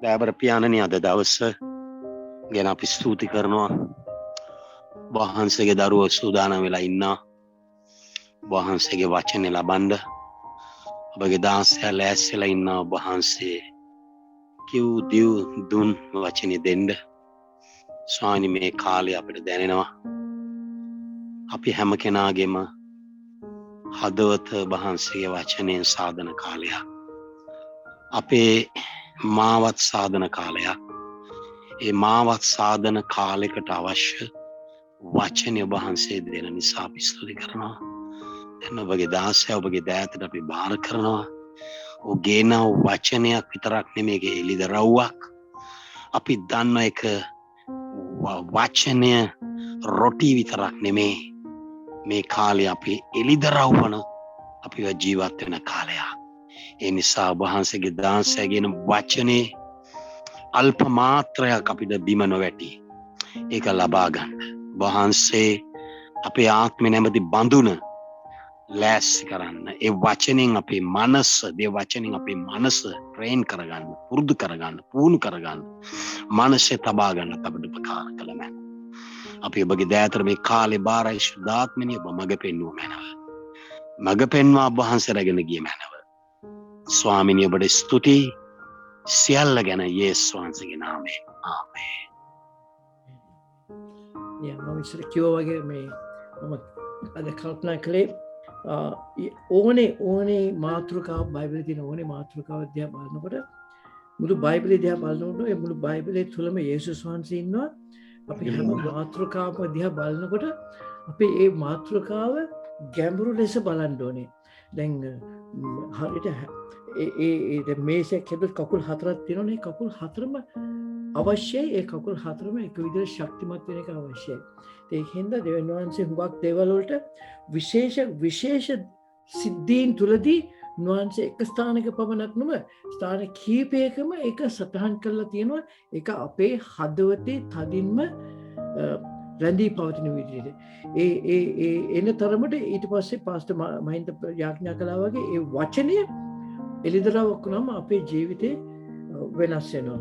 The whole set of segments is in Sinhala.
දෑබර පියාණනි අද දවස ගැන අපි ස්තුති කරනවා. වහන්සේගේ දරුවෝ සූදානම් වෙලා ඉන්නා. වහන්සේගේ වචනේ ලබන්න ඔබගේ දාසයා ලෑස්තිලා ඉන්නා. වහන්සේ කිව් දිව් දුන් වචනේ දෙන්න. ස්වාමී මේ කාලේ අපිට දැනෙනවා අපි හැම කෙනාගේම හදවත වහන්සේගේ වචනයෙන් සාධන කාලයක්. අපේ මාවත් සාධන කාලයක්. ඒ මාවත් සාධන කාලයකට අවශ්‍ය වචනය වහන්සේ දෙන නිසා අපි ස්තුති කරනවා. දැන් ඔබගේ දාසයා ඔබගේ දෑතට අපි බාර කරනවා. ඔහු ගේන වචනයක් විතරක් නෙමෙයි, ඒක එළිදරව්වක්. අපි දන්න එක වචනය රොටි විතරක් නෙමෙයි. මේ කාලේ අපි එළිදරව්වන අපිව ජීවත් වෙන කාලයක්. ඒ නිසා වහන්සේගේ දාසයාගෙන වචනේ අල්ප මාත්‍රයක් අපිට බිම නොවැටි ඒක ලබා ගන්න. වහන්සේ අපේ ආත්මය නැමැති බඳුන ලෑස්ති කරන්න. ඒ වචනෙන් අපේ මනස, ඒ වචනෙන් අපේ මනස ට්‍රේන් කරගන්න, පුරුදු කරගන්න, පුහුණු කරගන්න, මනසේ තබා ගන්න අපිට උපකාර කළ මැන. අපි ඔබගේ දෑතට මේ කාලේ බාරයි ශුද්ධාත්මනිය ඔබ මඟ පෙන්වූ මැනව. මඟ පෙන්වා වහන්සේ රැගෙන ගිය මැනව. ස්වාමිනිය ඔබට ස්තුතියි. සියල්ල ගැන යේසුස් වහන්සේගේ නාමයෙන් ආමේන්. මම ඉස්සර කිව්වා වගේ මේ මම අද කල්පනා කළේ ඕනේ මාතෘකාව බයිබලයේ තියෙන ඕනේ මාතෘකාව දිහා බලනකොට මුළු බයිබලයේ දිහා බලනකොට ඒ මුළු බයිබලයේ තුලම යේසුස් වහන්සේ ඉන්නවා. අපි හැම මාතෘකාවම දිහා බලනකොට අපි ඒ මාතෘකාව ගැඹුරු ලෙස බලන්න ඕනේ. දැන් හරියට ඒ මේසයක් හැදුවත් කකුල් හතරක් තියෙනවනේ. කකුල් හතරම අවශ්‍යයි. ඒ කකුල් හතරම එක විදිහට ශක්තිමත් වෙන එක අවශ්‍යයි. ඒකෙන්ද දෙවියන් වහන්සේ හුඟක් දේවල් වලට විශේෂ සිද්ධීන් තුලදී උන්වහන්සේ එක ස්ථානයක පමණක් නෙමෙයි ස්ථාන කීපයකම ඒක සටහන් කරලා තියෙනවා. ඒක අපේ හදවතේ තදින්ම රැඳී පවතින විදිහට. ඒ එන තරමට ඊට පස්සේ පාස්ටර් මහින්ද යාඥා කළා වගේ ඒ වචනය එළිදරව්වක් වුණාම අපේ ජීවිතේ වෙනස් වෙනවා.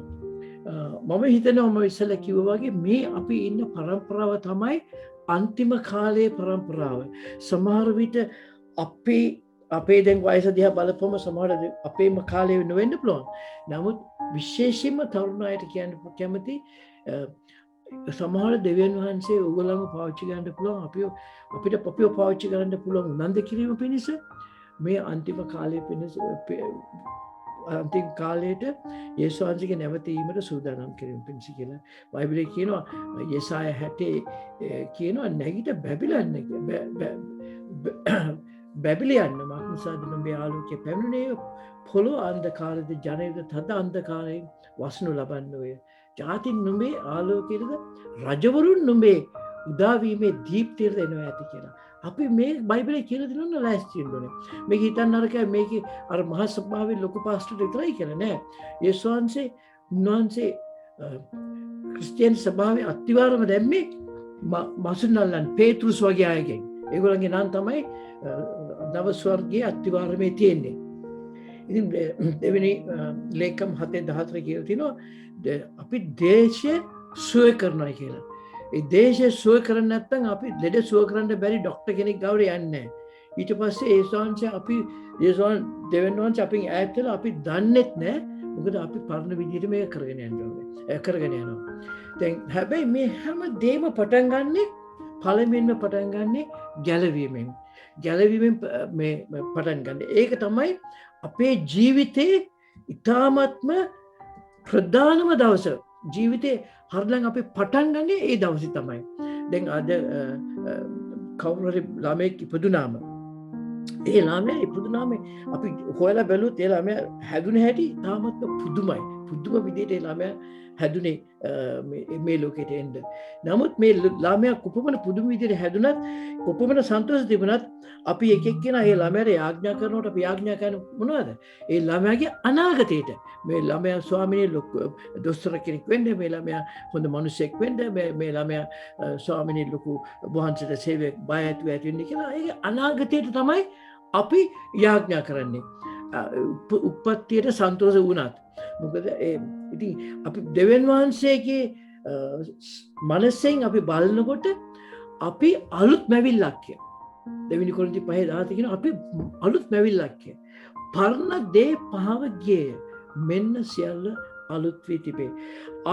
මම හිතනවා මම ඉස්සෙල්ලා කිව්වා වගේ මේ අපි ඉන්න પરම්පරාව තමයි අන්තිම කාලයේ પરම්පරාව. සමහර විට අපේ දැන් වයස දිහා බලපුවම සමහර අපේම කාලේ වෙන්න පුළුවන්. නමුත් විශේෂයෙන්ම තරුණ අයට කියන්න කැමති සමහර දෙවියන් වහන්සේ ඕගොල්ලන්ව පාවිච්චි කරන්න පුළුවන්. අපිව පාවිච්චි කරන්න පුළුවන් උනන්දු කිරීම පිණිස මේ අන්තිම කාලයේ පිණිස අන්තිම කාලයට යේසුස් වහන්සේගේ නැවතීමට සූදානම් කිරීම පිණිස කියලා බයිබලයේ කියනවා. යෙසාය 60 කියනවා නැගිට බැබිලයන් මාක්නිසාද නොබේ ආලෝකයේ පැමිණේ පොළොව අන්ධකාරද ජනයද තද අන්ධකාරයෙන් වසනු ලබන්නෝය. ජාතින් නුඹේ ආලෝකයේද රජවරුන් නුඹේ උදාවීමේ දීප්තියද එනවා ඇති කියලා. අපි මේ බයිබලයේ කියලා දෙනවා ලෑස්ති වෙන්න ඕනේ. මේක හිතන්න අරකයි මේක අර මහා සභාවේ ලොකු පාස්ටර් විතරයි කියලා නෑ. යේසුස් වහන්සේ ක්‍රිස්තියානි සභාවේ අත්විවරම දැම්මේ මසුන්නල්ලන් පේතෘස් වගේ අයගෙන්. ඒගොල්ලන්ගේ නම් තමයි නව ස්වර්ගයේ අත්විවරමේ තියෙන්නේ. ඉතින් දෙවෙනි ලේකම් 7:14 කියලා තිනවා අපි දේශය සුව කරනවා කියලා. ඒ දේශය සුව කරන්නේ නැත්නම් අපි ලෙඩ සුව කරන්න බැරි ડોක්ටර් කෙනෙක් ගාවට යන්නේ නැහැ. ඊට පස්සේ ඒ ශාංශය අපි දෙවෙනි වංශ අපින් ඈත් වෙලා අපි දන්නෙත් නැහැ. මොකද අපි පරණ විදිහට මේක කරගෙන යනවා. දැන් හැබැයි මේ හැම දෙයක්ම පටන් ගන්නෙ පළමුවෙන්ම පටන් ගන්නෙ ගැලවීමෙන් මේ පටන් ගන්න. ඒක තමයි අපේ ජීවිතේ ඉතාමත්ම ප්‍රධානම දවස. ජීවිතේ හරිනම් අපි පටන් ගන්නේ ඒ දවසේ තමයි. දැන් අද කවුරු හරි ළමෙක් ඉපදුනාම ඒ ළමයා ඉපදුනාම අපි හොයලා බැලුවොත් ඒ ළමයා හැදුන හැටි තාමත් පුදුමයි. පුදුම විදිහට ඒ ළමයා හැදුනේ මේ ලෝකෙට එන්න. නමුත් මේ ළමයා කොපමණ පුදුම විදිහට හැදුනත් කොපමණ සන්තෝෂ තිබුණත් අපි එක එක්කෙනා ඒ ළමයාට යාඥා කරනකොට අපි යාඥා කරන මොනවද? ඒ ළමයාගේ අනාගතයට මේ ළමයා ස්වාමිනේ දොස්තර කෙනෙක් වෙන්න, මේ ළමයා හොඳ මිනිසෙක් වෙන්න, මේ ළමයා ස්වාමිනේ ලොකු වහන්සේට සේවයක් බය ඇති වෙන්න කියලා ඒ අනාගතයට තමයි අපි යාඥා කරන්නේ. උප්පත්තියට සන්තෝෂ වුණත් මොකද ඉතින් අපි දෙවියන් වහන්සේගේ මනසෙන් අපි බලනකොට අපි අලුත් මැවිල්ලක් කිය. දෙවෙනි කොරින්ති 5:10 කියන අපි අලුත් මැවිල්ලක් කිය. පරණ දේ පහව ගියේ. මෙන්න සියල්ල අලුත් වී තිබේ.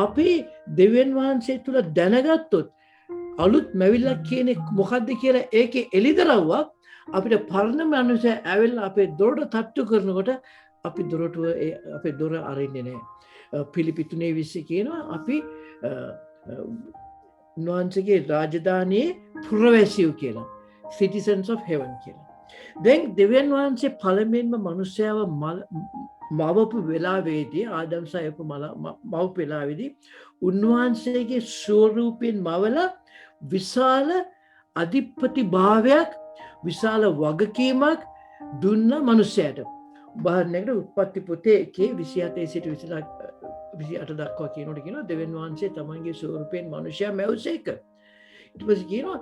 අපි දෙවියන් වහන්සේ තුල දැනගත්තොත් අලුත් මැවිල්ලක් කියන්නේ මොකද්ද කියලා ඒකේ එළිදරව්වක් අපිට පරණ මනුස්සය ඇවිල්ලා අපේ දොරට තට්ටු කරනකොට අපි දොරටුව අපේ දොර අරින්නේ නැහැ. පිලිපි 3:20 කියනවා අපි උන්වහන්සේගේ රාජධානියේ පුරවැසියෝ කියලා. citizens of heaven කියලා. දැන් දෙවියන් වහන්සේ පළමුවෙන්ම මනුස්සයව මවපු වෙලාවේදී ආදම් සයපු මවපු වෙලාවේදී උන්වහන්සේගේ ස්වරූපයෙන් මවලා විශාල අධිපති භාවයක් විශාල වගකීමක් දුන්න මනුස්සයට. උදාහරණයකට උත්පත්ති පොතේ 1:27 සිට 28 දක්වා කියනකොට කියනවා දෙවියන් වහන්සේ තමන්ගේ ස්වරූපයෙන් මනුෂ්‍යයා මැවුසේක. ඊට පස්සේ කියනවා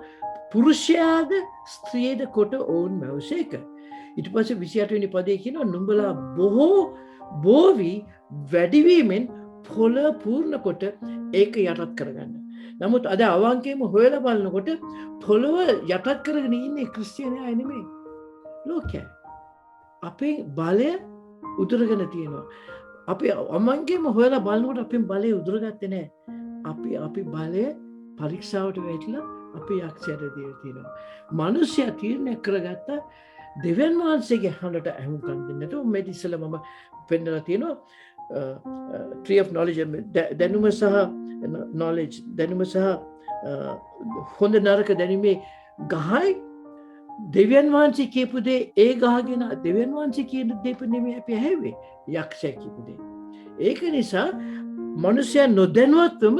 පුරුෂයාද ස්ත්‍රියද කොට ඔවුන් මැවුසේක. ඊට පස්සේ 28 වෙනි පදයේ කියනවා නුඹලා බෝවි වැඩිවීමෙන් පොළ පූර්ණ කොට ඒක යටත් කරගන්න. නමුත් අද අවංකේම හොයලා බලනකොට පොළව යටත් කරගෙන ඉන්නේ ක්‍රිස්තියානි අය නෙමෙයි. ලෝකයයි. අපේ බලය උදුරගෙන තියෙනවා. අපි අමංගේම හොයලා බලනකොට අපේ බලය උදුරගත්තේ නැහැ. අපි බලය පරීක්ෂාවට වැටිලා අපි යක්ෂයට දීලා තියෙනවා. මිනිස්සයා තීරණය කරගත්ත දෙවියන් වහන්සේගේ හඬට ඇහුම්කන් දෙන්න නැතුව මේ ඉස්සෙල්ලා මම පෙන්නලා තියෙනවා tree of knowledge දැනුම සහ knowledge දැනුම සහ හොඳ නරක දැනීමේ ගහයි දෙවියන් වහන්සේ කියපු දේ ඒ ගහගෙන දෙවියන් වහන්සේ කියන දේ නෙමෙයි අපි ඇහුවේ යක්ෂයා කියපු දේ. ඒක නිසා මිනිසයා නොදැනුවත්වම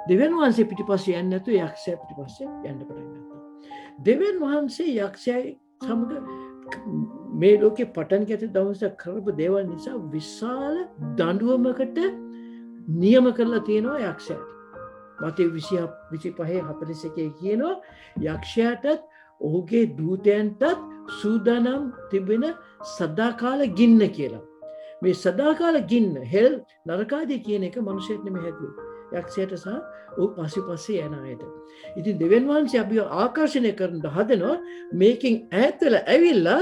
දෙවියන් වහන්සේ පිටිපස්සේ යන්නේ නැතුව යක්ෂයා පිටිපස්සේ යන්න පටන් ගත්තා. දෙවියන් වහන්සේ යක්ෂයයි සමග මේ ලෝකේ පටන් ගත දවසක් කරපු දේවල් නිසා විශාල දඬුවමකට නියම කරලා තියෙනවා යක්ෂයාට. මතේ 25:41 කියනවා යක්ෂයාටත් ඔහුගේ දූතයන්ටත් සූදානම් තිබෙන සදාකාල ගින්න කියලා. මේ සදාකාල ගින්න හෙල් නරකාදී කියන එක මිනිසෙක් නෙමෙයි හැදුවේ. යක්ෂයාට සහ ඔහු පස්සේ යන අයට. ඉතින් දෙවියන් වහන්සේ අපිව ආකර්ෂණය කරන්න හදනවා මේකෙන් ඈත් වෙලා ඇවිල්ලා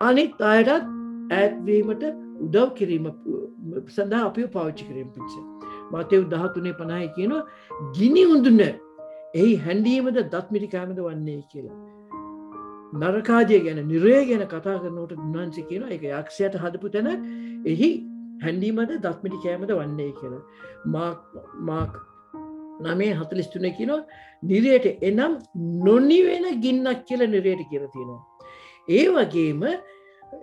අනිත් අයටත් ඈත් වීමට උදව් කිරීම සඳහා අපිව පාවිච්චි කිරීම පිණිස. මතේ 13:50 කියනවා ගිනි උඳුන එහි හැඬීමද දත් මිටි කෑමද වන්නේ කියලා. නරකාදිය ගැන නිරය ගැන කතා කරනකොට උන්වහන්සේ කියනවා ඒක යක්ෂයාට හදපු තැන එහි හැඬීමද දත් මිටි කෑමද වන්නේ කියලා. මාක් 9:43 කියනවා නිරයට එනම් නොනිවෙන ගින්නක් කියලා නිරයට කියලා තියෙනවා. ඒ වගේම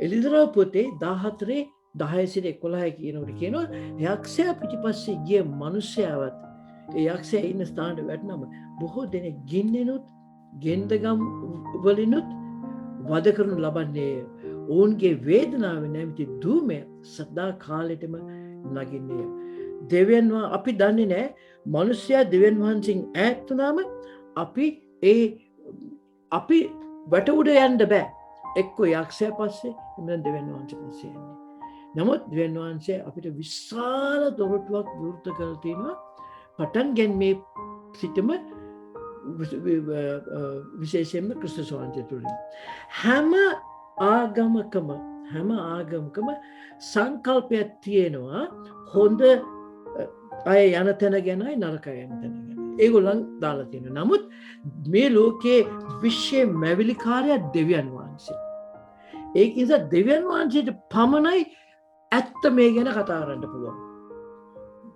එලිදරව් පොතේ 14:10-11 කියනකොට කියනවා යක්ෂයා පිටිපස්සේ ගිය මිනිසයාවත් ඒ යක්ෂයා ඉන්න ස්ථානට වැටෙනම බොහෝ දෙනෙක් ගින්නෙනුත් ගෙන්දගම් වලිනුත් වද කරනු ලබන්නේ. ඔවුන්ගේ වේදනාව නැමැති ධූමය සදා කාලෙටම නගින්නේ. දෙවියන් අපි දන්නේ නැහැ මිනිසයා දෙවියන් වහන්සේගෙන් ඈත් වුණාම අපි වැට උඩ යන්න බෑ. එක්ක යක්ෂයා පස්සේ එමෙන්න දෙවියන් වහන්සේ පස්සේ යන්නේ. නමුත් දෙවියන් වහන්සේ අපිට විශාල දොරටුවක් විවෘත කරලා තියෙනවා. පටන් ගැනීමේ සිටම විශේෂයෙන්ම ක්‍රිස්තුස් වහන්සේ තුලින් හැම ආගමකම සංකල්පයක් තියෙනවා හොඳ අය යන තැන ගැනයි නරක අය යන තැන ගැන. ඒගොල්ලන් දාලා තියෙනවා. නමුත් මේ ලෝකයේ විශ්ව මැවිලිකාරය දෙවියන් වහන්සේ. ඒක නිසා දෙවියන් වහන්සේට පමණයි ඇත්ත මේ ගැන කතා කරන්න පුළුවන්.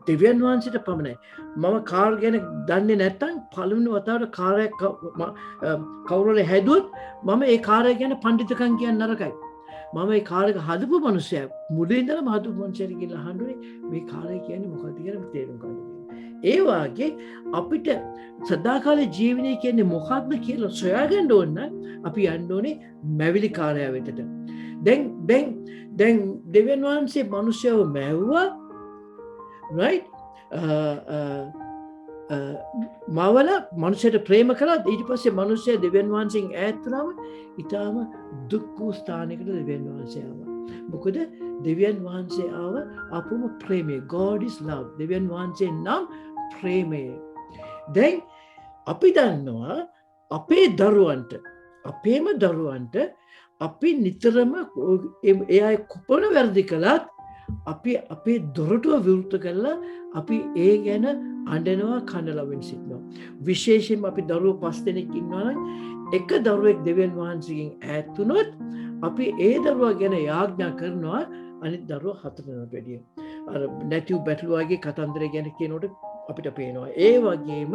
දෙවියන් වහන්සේට පමණයි. මම කාර් ගැන දන්නේ නැත්නම් පළවෙනි වතාවට කාර්යයක් කවුරු හරි හැදුවොත් මම ඒ කාර්යය ගැන පඬිතුකම් කියන්න නරකයි. මම ඒ කාර් එක හදපු මිනිස්සයා මුලින් ඉඳලා හදපු මිනිස්සයාට කියලා අහන්නේ මේ කාර්යය කියන්නේ මොකක්ද කියලා තේරුම් ගන්න. ඒ වාගේ අපිට සදාකාල ජීවනය කියන්නේ මොකක්ද කියලා සොයාගන්න ඕන නම් අපි යන්න ඕනේ මැවිලි කාර්යය වෙතට. දැන් දෙවියන් වහන්සේ මිනිස්සයව මැව්වා right මවල මනුෂ්‍යයට ප්‍රේම කරලා ඊට පස්සේ මනුෂ්‍යය දෙවියන් වහන්සේගෙන් ඈත් වුණාම ඊටාම දුක් වූ ස්ථානයකට දෙවියන් වහන්සේ ආවා. මොකද දෙවියන් වහන්සේ ආව අපම ප්‍රේමය. God is love. දෙවියන් වහන්සේ නම් ප්‍රේමය. දැන් අපි දන්නවා අපේ දරුවන්ට අපේම දරුවන්ට අපි නිතරම එයා කොපමණ වැරදි කළත් අපි අපේ දොරටුව විවෘත කරලා අපි ඒ ගැන අඬනවා කනලවෙන් සිටිනවා. විශේෂයෙන්ම අපි දරුවෝ 5 දෙනෙක් ඉන්නවා නම් එක දරුවෙක් දෙවියන් වහන්සේගෙන් ඈත් වුණොත් අපි ඒ දරුවා ගැන යාඥා කරනවා අනිත් දරුවා 4 දෙනාට වැඩිය. අර නැතිව බැටළුවාගේ කතන්දරය ගැන කියනකොට අපිට පේනවා. ඒ වගේම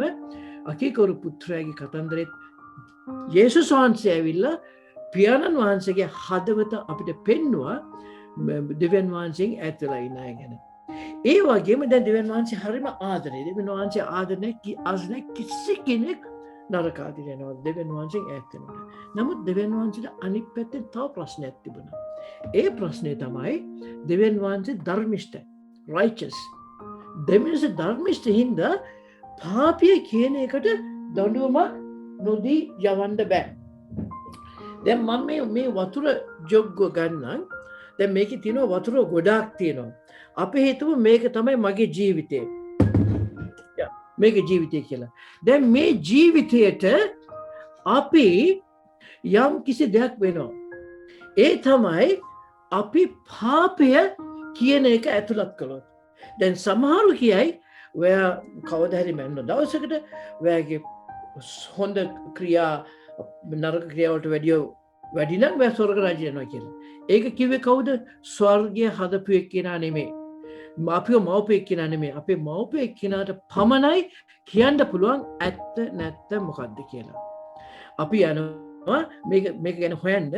අකීකරු පුත්‍රයාගේ කතන්දරෙත් යේසුස් වහන්සේ ඇවිල්ලා පියාණන් වහන්සේගේ හදවත අපිට පෙන්නවා දෙවියන් වහන්සේගෙන් ඈත් වෙලා ඉන්න අය ගැන. ඒ වගේම දැන් දෙවියන් වහන්සේ හරිම ආදරේ. දෙවියන් වහන්සේ ආදරේ කිසි කෙනෙක් නරක ආදරේ නෑ. දෙවියන් වහන්සේගෙන් ඈත් වෙනවා. නමුත් දෙවියන් වහන්සේට අනිත් පැත්තෙන් තව ප්‍රශ්නයක් තිබුණා. ඒ ප්‍රශ්නේ තමයි දෙවියන් වහන්සේ ධර්මිෂ්ඨයි. righteous. දෙවියන් ධර්මිෂ්ඨ හින්දා පාපිය කියන එකට දඬුවමක් නොදී යවන්න බෑ. දැන් මම මේ වතුර ජොග්ග ගන්නම්. දැන් මේකේ තියෙනවා වතුර ගොඩාක් තියෙනවා. අපි හිතමු මේක තමයි මගේ ජීවිතය. මේක ජීවිතය කියලා. දැන් මේ ජීවිතයට අපි යම් කිසි දෙයක් වෙනවා. ඒ තමයි අපි පාපය කියන එක ඇතුළත් කළොත්. දැන් සමහරු කියයි ඔයා කවදා හරි මැරෙන දවසකට ඔයාගේ හොඳ ක්‍රියා නරක ක්‍රියාවට වැඩි නම් ඔයා ස්වර්ග රාජ්‍ය යනවා කියලා. ඒක කිව්වේ කවුද? ස්වර්ගය හදපු එක්කෙනා නෙමෙයි. අපිව මවපු එක්කෙනා නෙමෙයි. අපේ මවපු එක්කෙනාට පමණයි කියන්න පුළුවන් ඇත්ත නැත්ත මොකද්ද කියලා. අපි යනවා මේක ගැන හොයන්න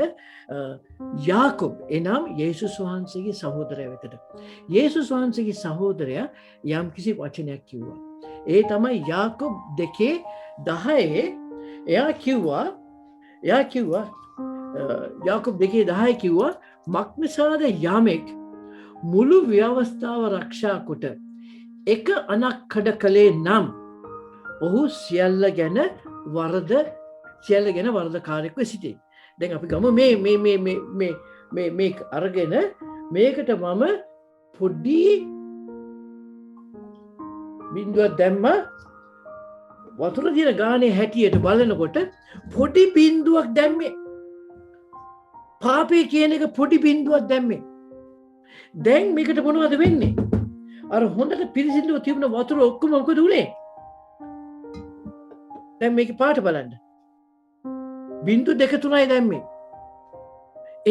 යාකොබ් එනම් යේසුස් වහන්සේගේ සහෝදරයා වෙතට. යේසුස් වහන්සේගේ සහෝදරයා යම් කිසි වචනයක් කිව්වා. ඒ තමයි යාකොබ් 2:10 එයා කිව්වා යාකොබ් 2:10 කිව්වා මක්නිසාද යමෙක් මුළු ව්‍යවස්ථාව ආරක්ෂා කොට එක අනක් කඩ කළේ නම් ඔහු සියල්ල ගැන වරදකාරයෙක්ව සිටේ. දැන් අපි ගමු මේ අරගෙන මේකට මම පොඩි බින්දුවක් දැම්ම. වතුර දින ගානේ හැටියට බලනකොට පොඩි බින්දුවක් දැම්මේ. පාපේ කියන එක පොඩි බින්දුවක් දැම්මේ. දැන් මේකට මොනවද වෙන්නේ? අර හොඳට පිරිසිදුව තිබුණ වතුර ඔක්කොම මොකද උනේ? දැන් මේකේ පාට බලන්න. බින්දු 2-3යි දැම්මේ.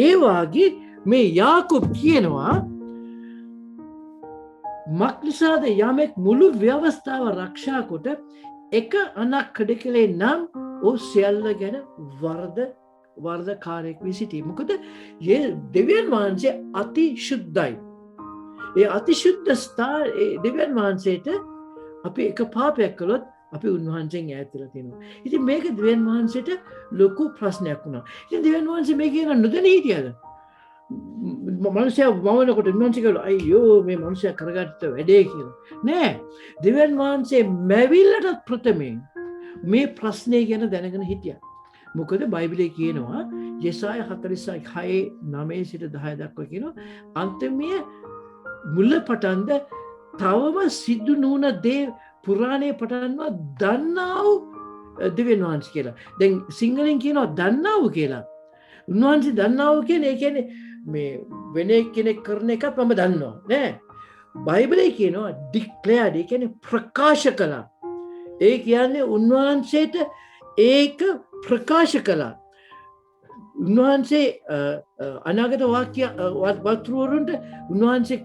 ඒ වාගේ මේ යාකොබ් කියනවා මක්නිසාද යමෙක් මුළු ව්‍යවස්ථාව ආරක්ෂා කොට එක අනක් කඩ කළේ නම් ඔහු සියල්ල ගැන වරදකාරයෙක් වී සිටී. මොකද දෙවියන් වහන්සේ අති ශුද්ධයි. ඒ අති ශුද්ධ දෙවියන් වහන්සේට අපි එක පාපයක් කළොත් අපි උන්වහන්සේගෙන් ඈත් වෙලා තියෙනවා. ඉතින් මේක දෙවියන් වහන්සේට ලොකු ප්‍රශ්නයක් වුණා. ඉතින් දෙවියන් වහන්සේ මේක ගැන නොදැන හිටියද? මනුෂ්‍යයා වමනකොට උන්වහන්සේ කිව්වා අයියෝ මේ මනුෂ්‍යයා කරගත්ත වැඩේ කියලා. නෑ. දෙවියන් වහන්සේ මැවිල්ලට ප්‍රථමයෙන් මේ ප්‍රශ්නේ ගැන දැනගෙන හිටියා. මොකද බයිබලයේ කියනවා යෙසාය 46:9 සිට 10 දක්වා කියනවා අන්තිමයේ මුල පටන්ද තවම සිදු නොවන දේ පුරාණයේ පටන්වා දන්නා වූ දෙවියන් වහන්සේ කියලා. දැන් සිංහලෙන් කියනවා දන්නා වූ කියලා. උන්වහන්සේ දන්නා වූ කියන්නේ ඒ කියන්නේ මේ වෙන කෙනෙක් කරන එකත් මම දන්නවා නෑ. බයිබලයේ කියනවා ඩික්ලෙයාර්ඩ් ඒ කියන්නේ ප්‍රකාශ කළා. ඒ කියන්නේ උන්වහන්සේට ඒක ප්‍රකාශ කළා. උන්වහන්සේ අනාගත වාක්‍ය වතුරුවරුන්ට උන්වහන්සේ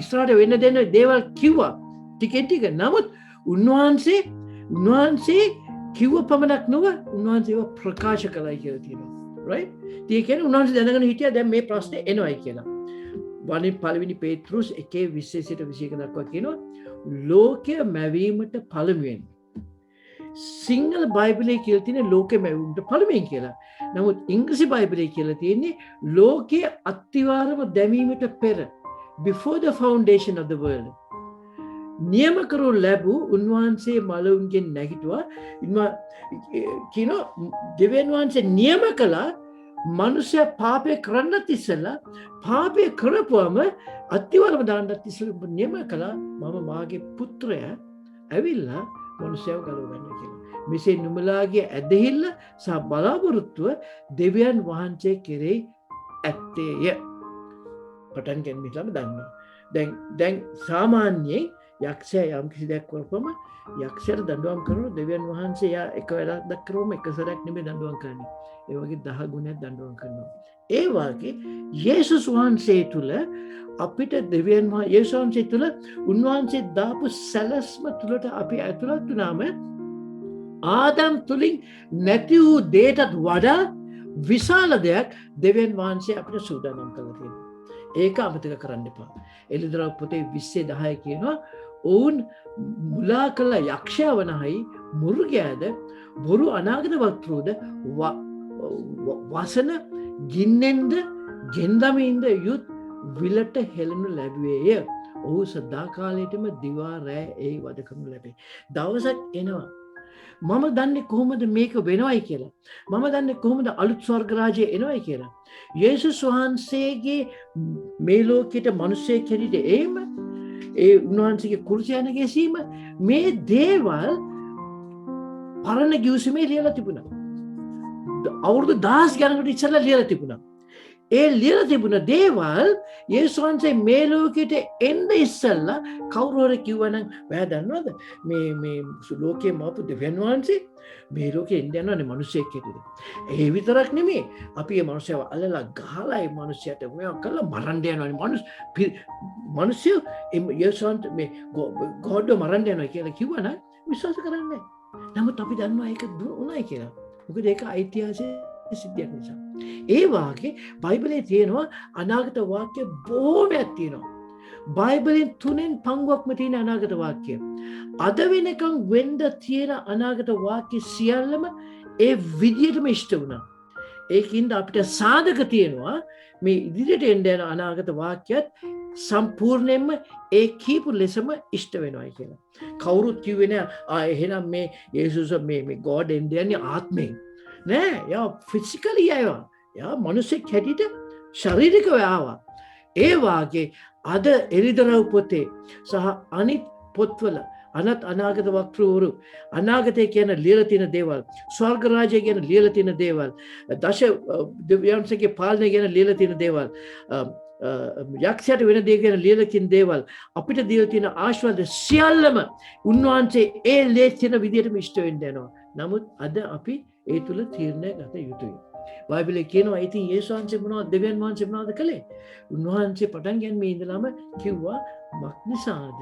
ඉස්සරහට වෙන්න දෙන දේවල් කිව්වා ටික. නමුත් උන්වහන්සේ කිව්ව පමණක් නොව උන්වහන්සේ ඒවා ප්‍රකාශ කළයි කියලා තියෙනවා. right? ඒ කියන්නේ උන්වහන්සේ දැනගෙන හිටියා දැන් මේ ප්‍රශ්නේ එනවයි කියලා. පළවෙනි පේත්‍රුස් 1:20 සිට 21 දක්වා කියනවා ලෝකය මැවීමට පළමුවෙන්. සිංහල බයිබලයේ කියලා තියෙන ලෝකෙ මැවීමට පළමුවෙන් කියලා. නමුත් ඉංග්‍රීසි බයිබලයේ කියලා තියෙන්නේ ලෝකයේ අත්තිවාරම දැමීමට පෙර before the foundation of the world. නියම කරු ලැබූ උන්වහන්සේ මලවුන්ගෙන් නැගිටුවා. කියනවා දෙවියන් වහන්සේ නියම කළා මනුෂ්‍ය පාපය කරන්නත් ඉස්සෙල්ලා පාපය කරපුවම අත්තිවරම දාන්නත් ඉස්සෙල්ලා නියම කළා මම මාගේ පුත්‍රය ඇවිල්ලා මනුෂ්‍යව ගලවගන්න කියලා. මෙසේ නුඹලාගේ ඇදහිල්ල සහ බලාපොරොත්තුව දෙවියන් වහන්සේ කෙරෙහි ඇත්තේය. පටන් ගැනීමටම දන්නවා. දැන් සාමාන්‍යයෙන් යක්ෂයා යම් කිසි දෙයක් කරපම යක්ෂයාට දඬුවම් කරනවා දෙවියන් වහන්සේ යා එක වැඩක් කරවම එක සැරයක් නෙමෙයි දඬුවම් කරන්නේ. ඒ වගේ 10 ගුණයක් දඬුවම් කරනවා. ඒ වගේ යේසුස් වහන්සේ තුල අපිට දෙවියන් වහන්සේ යේසුස් වහන්සේ තුල උන්වහන්සේ දාපු සැලැස්ම තුලට අපි ඇතුළත් වුණාම ආදම් තුලින් නැති වූ දෙයටත් වඩා විශාල දෙයක් දෙවියන් වහන්සේ අපිට සූදානම් කළා තියෙනවා. ඒක අමතක කරන්න එපා. එළිදරව් පොතේ 20:10 කියනවා ඔවුන් මුලා කළ යක්ෂයා වනහයි මුර්ගයාද බොරු අනාගත වක්තෘද වසන ගින්නෙන්ද ගෙන්දමින්ද යුත් විලට හෙළනු ලැබුවේය. ඔහු සදාකාලයටම දිවා රෑ ඒ වද කරනු ලැබේ. දවසක් එනවා මම දන්නේ කොහොමද මේක වෙනවයි කියලා. මම දන්නේ කොහොමද අලුත් ස්වර්ග රාජ්‍යය එනවයි කියලා. යේසුස් වහන්සේගේ මේ ලෝකෙට මිනිස්සෙක් හැටියට ඒම ඒ උන්වහන්සේගේ කුරුසයන ගැසීම මේ දේවල් පරණ ගිවිසුමේ ලියලා තිබුණා. අවුරුදු 10 ගණනකට ඉස්සෙල්ලා ලියලා තිබුණා. ඒ ලියලා තිබුණ දේවල් යේසුස් වහන්සේ මේ ලෝකෙට එන්න ඉස්සෙල්ලා කවුරු හරි කිව්වනම් ඔයා දන්නවද මේ ලෝකේ මාපු දෙවියන් වහන්සේ මේ ලෝකෙ එන්න යනවානේ මිනිස්සෙක් හැටියට. ඒ විතරක් නෙමෙයි අපි මේ මිනිස්සව අල්ලලා ගහලා ඒ මිනිස්සයට මොනවා කරලා මරන්න යනවානේ මිනිස්සු යේසුස් මේ ගෝඩ මරන්න යනවා කියලා කිව්වනම් විශ්වාස කරන්නේ නැහැ. නමුත් අපි දන්නවා ඒක උණයි කියලා. මොකද ඒක ඓතිහාසික සිද්ධියක් නිසා. ඒ වාගේ බයිබලයේ තියෙනවා අනාගත වාක්‍ය බොහෝමයක් තියෙනවා. බයිබලෙන් 3න් පංගුවක්ම තියෙන අනාගත වාක්‍ය. අද වෙනකන් වෙන්න තියෙන අනාගත වාක්‍ය සියල්ලම ඒ විදියටම ඉෂ්ට වුණා. ඒකින්ද අපිට සාධක තියෙනවා මේ ඉදිරියට එන්න යන අනාගත වාක්‍යයත් සම්පූර්ණයෙන්ම ඒ කීපු ලෙසම ඉෂ්ට වෙනවා කියලා. කවුරුත් කිව්වේ නෑ එහෙනම් මේ යේසුස් මේ ගෝඩ් එන්න යන්නේ ආත්මයෙන්. නෑ යා ෆිසිකලි ආවා. යා මිනිසෙක් හැටියට ශාරීරිකව ආවා. ඒ වාගේ අද එළිදරව් පොතේ සහ අනිත් පොත්වල අනත් අනාගත වක්තෘවරු අනාගතය කියන ලියලා තියෙන දේවල් ස්වර්ග රාජ්‍යය කියන ලියලා තියෙන දේවල් දශ දෙවියන්සේගේ පාලනය කියන ලියලා තියෙන දේවල් යක්ෂයාට වෙන දේ ගැන ලියලා තියෙන දේවල් අපිට දීලා තියෙන ආශිර්වාද සියල්ලම උන්වහන්සේ ඒ ලේඛන විදිහටම ඉෂ්ට වෙන්න යනවා. නමුත් අද අපි ඒ තුල තීරණය ගත යුතුයි. බයිබලයේ කියනවා ඉතින් යේසුස් වහන්සේ මොනවද දෙවියන් වහන්සේ මොනවද කළේ? උන්වහන්සේ පටන් ගැනීම ඉඳලාම කිව්වා මක්නිසාද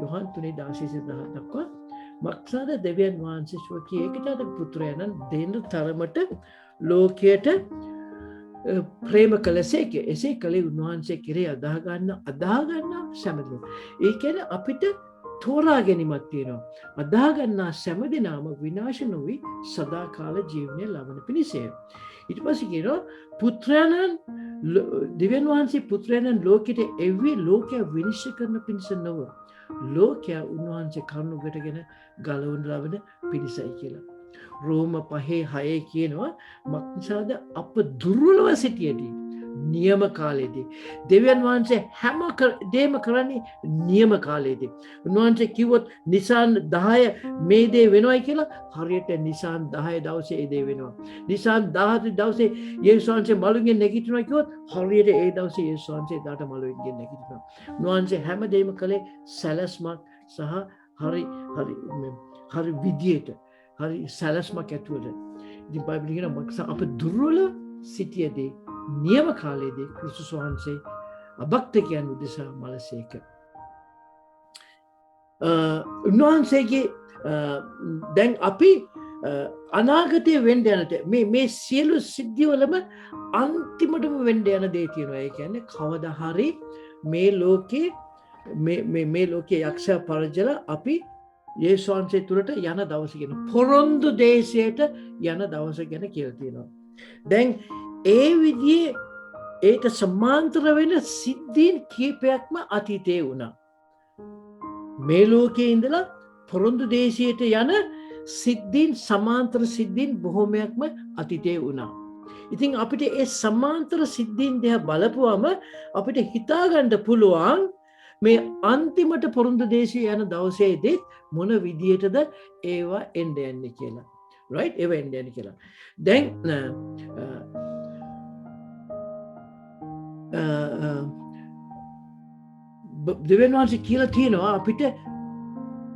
යොහන් 3:16 දක්වා මක්නිසාද දෙවියන් වහන්සේ ස්වකී ඒකටද පුත්‍රයන්න් දෙන්න තරමට ලෝකයට ප්‍රේම කළසේක. එසේ කලේ උන්වහන්සේ කෙරේ අදාහ ගන්නා සෑම. ඒ කියන්නේ අපිට තෝරා ගැනීමක් තියෙනවා. අදාහ ගන්නා සෑම දිනම විනාශ නොවි සදාකාල ජීවනය ලබන පිණිසය. ඊට පස්සේ කියනවා පුත්‍රයන්න් දෙවියන් වහන්සේ පුත්‍රයන්න් ලෝකෙට එව්වේ ලෝකය විනිශ්චය කරන පිණිස නොව ලෝකය උන්වහන්සේ කරුණු ගැටගෙන ගලවන ලබන පිණිසයි කියලා. රෝම 5:6 කියනවා මක්නිසාද අප දුර්වලව සිටියේදී නියම කාලයේදී දෙවියන් වහන්සේ හැම දෙයක්ම කරන්නේ නියම කාලයේදී. උන්වහන්සේ කිව්වොත් නිසාන් 10 මේ දේ වෙනවයි කියලා හරියට නිසාන් 10 දවසේ ඒ දේ වෙනවා. නිසාන් 14 දවසේ යේසුස් වහන්සේ මළුවෙන් නැගිටිනවා කිව්වොත් හරියට ඒ දවසේ යේසුස් වහන්සේ දාට මළුවෙන් නැගිටිනවා. උන්වහන්සේ හැම දෙයක්ම කළේ සැලැස්මක් සහ හරි විදියට හරි සැලැස්මක් ඇතුළත. ඉතින් බයිබලයේ කියනවා අප දුර්වල සිටියේදී නියම කාලයේදී ක්‍රිස්තුස් වහන්සේ අභක්තිකයන් උදෙසා මලසේක. උන්වහන්සේගේ දැන් අපි අනාගතයේ වෙන්න යනට මේ සියලු සිද්ධිවලම අන්තිමටම වෙන්න යන දේ තියෙනවා. ඒ කියන්නේ කවදා හරි මේ ලෝකයේ යක්ෂයා පරජලා අපි යේසුස් වහන්සේ තුලට යන දවස ගැන පොරොන්දු දේශයට යන දවස ගැන කියලා තියෙනවා. දැන් ඒ විදිහේ ඒක සමාන්තර වෙන සිද්ධීන් කීපයක්ම අතීතයේ වුණා. මේ ලෝකයේ ඉඳලා පොරොන්දු දේශයට යන සිද්ධීන් සමාන්තර සිද්ධීන් බොහෝමයක්ම අතීතයේ වුණා. ඉතින් අපිට ඒ සමාන්තර සිද්ධීන් දෙහ බලපුවම අපිට හිතාගන්න පුළුවන් මේ අන්තිමට පොරුන්දු දේශය යන දවසේදීත් මොන විදියටද ඒවා එන්න යන්නේ කියලා. right? ඒවා එන්න යන්නේ කියලා. දැන් දෙවියන් වහන්සේ කියලා තියෙනවා අපිට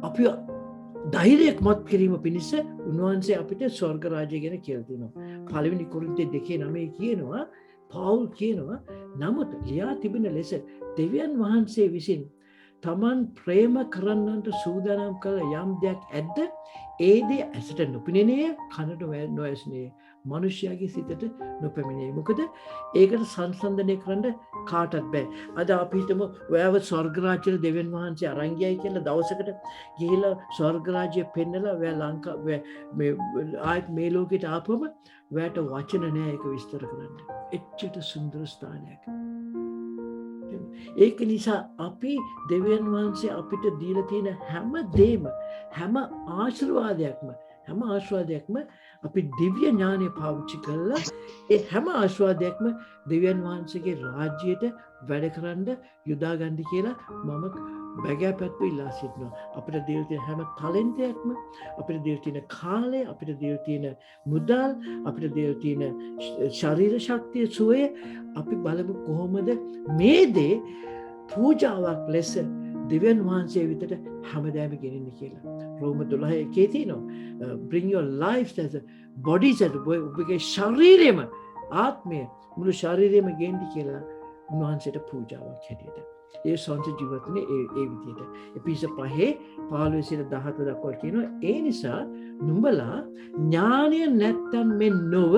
අපි ධෛර්යයක් මත් කිරීම පිණිස උන්වහන්සේ අපිට ස්වර්ග රාජ්‍ය ගැන කියලා තියෙනවා. පළවෙනි කොරින්තේ 2:9 කියනවා පවුල් කියනවා නමුත් ලියා තිබෙන ලෙස දෙවියන් වහන්සේ විසින් තමන් ප්‍රේම කරන්නන්ට සූදානම් කළ යම් දෙයක් ඇද්ද ඒ දේ ඇසට නොපෙනෙන්නේ කනට නොඇසෙන්නේ මනුෂ්‍යයාගේ සිතට නොපැමිණේ. මොකද ඒකට සංසන්දනය කරන්න කාටත් බෑ. අද අපි හිතමු ඔයාව ස්වර්ග රාජ්‍යයට දෙවියන් වහන්සේ අරන් ගියයි කියලා දවසකට ගිහිලා ස්වර්ග රාජ්‍ය පෙන්නලා ඔයා ආයෙත් මේ ලෝකෙට ආපුවම ඔයාට වචන නෑ ඒක විස්තර කරන්න. එච්චර සුන්දර ස්ථානයක්. ඒක නිසා අපි දෙවියන් වහන්සේ අපිට දීලා තියෙන හැම දෙයක්ම හැම ආශිර්වාදයක්ම අපි දිව්‍ය ඥානය පාවිච්චි කරලා ඒ හැම ආශිර්වාදයක්ම දෙවියන් වහන්සේගේ රාජ්‍යයට වැඩ කරන්න යොදා ගන්න කියලා මම බැගෑපැත්ව ඉල්ලා සිටිනවා. අපිට දීලා තියෙන හැම ටැලන්ටයක්ම අපිට දීලා තියෙන කාලය අපිට දීලා තියෙන මුදල් අපිට දීලා තියෙන ශරීර ශක්තිය සුවය අපි බලමු කොහොමද මේ දේ පූජාවක් ලෙස දෙවියන් වහන්සේ වෙතට හැමදාම ගෙනින්නේ කියලා. රෝම 12:1 තියෙනවා bring your life as a bodies as ඔබගේ ශරීරයම ආත්මය මුළු ශරීරයම ගෙන්දි කියලා උන්වහන්සේට පූජාවක් හැටියට. ඒ සංස ජීවිතනේ ඒ විදිහට. එපිස 5:15 දක්වා කියනවා ඒ නිසා නුඹලා ඥානය නැත්තන් මෙන් නොව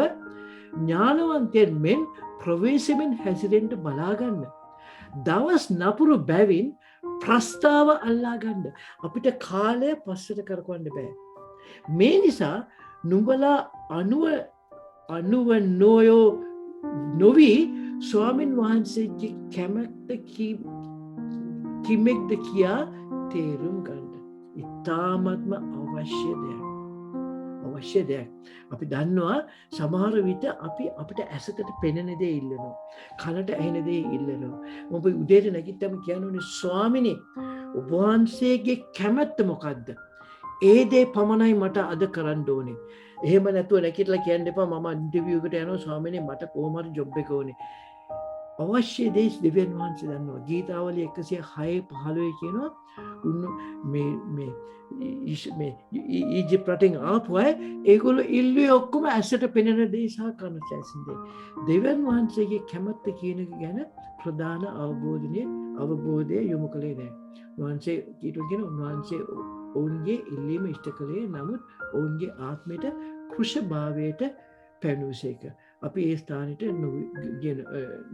ඥානවන්තයන් මෙන් ප්‍රවේශමෙන් හැසිරෙන්න බලාගන්න. දවස් නපුරු බැවින් ප්‍රස්තාව අල්ලා ගන්න. අපිට කාලය පස්සට කරකවන්න බෑ. මේ නිසා නුඹලා අනුව නොවි ස්වාමීන් වහන්සේගේ කැමැත්ත කිමෙක්ද කියා තේරුම් ගන්න. ඉතාමත්ම අවශ්‍ය දෙයක්. අපි දන්නවා සමහර විට අපිට ඇසකට පෙනෙන දේ ඉල්ලනවා. කනට ඇහෙන දේ ඉල්ලනවා. ඔබ උදේට නැගිට්ටම කියනෝනේ ස්වාමිනේ ඔබ වහන්සේගේ කැමැත්ත මොකද්ද? ඒ දේ පමණයි මට අද කරන්න ඕනේ. එහෙම නැතුව නැගිටලා කියන්න එපා මම ඉන්ටර්විව් එකට යනවා ස්වාමිනේ මට කොහොම හරි ජොබ් එක ඕනේ. අවශ්‍ය දේ දෙවියන් වහන්සේ දන්නවා. ගීතාවලිය 106:15 කියනවා මේ ඊජිප්ත් රටින් ආපු අය ඒගොල්ලෝ ඉල්ලුවේ ඔක්කොම ඇසට පෙනෙන දේ සහ කනට ඇසෙන දේ. දෙවියන් වහන්සේගේ කැමැත්ත කියන එක ගැන ප්‍රධාන අවබෝධය යොමු කළේ නැහැ. උන්වහන්සේ කියන උන්වහන්සේ ඔවුන්ගේ ඉල්ලීම ඉෂ්ට කළේ නමුත් ඔවුන්ගේ ආත්මයට කෘෂභාවයට පැනුසේක. අපි ඒ ස්ථානෙට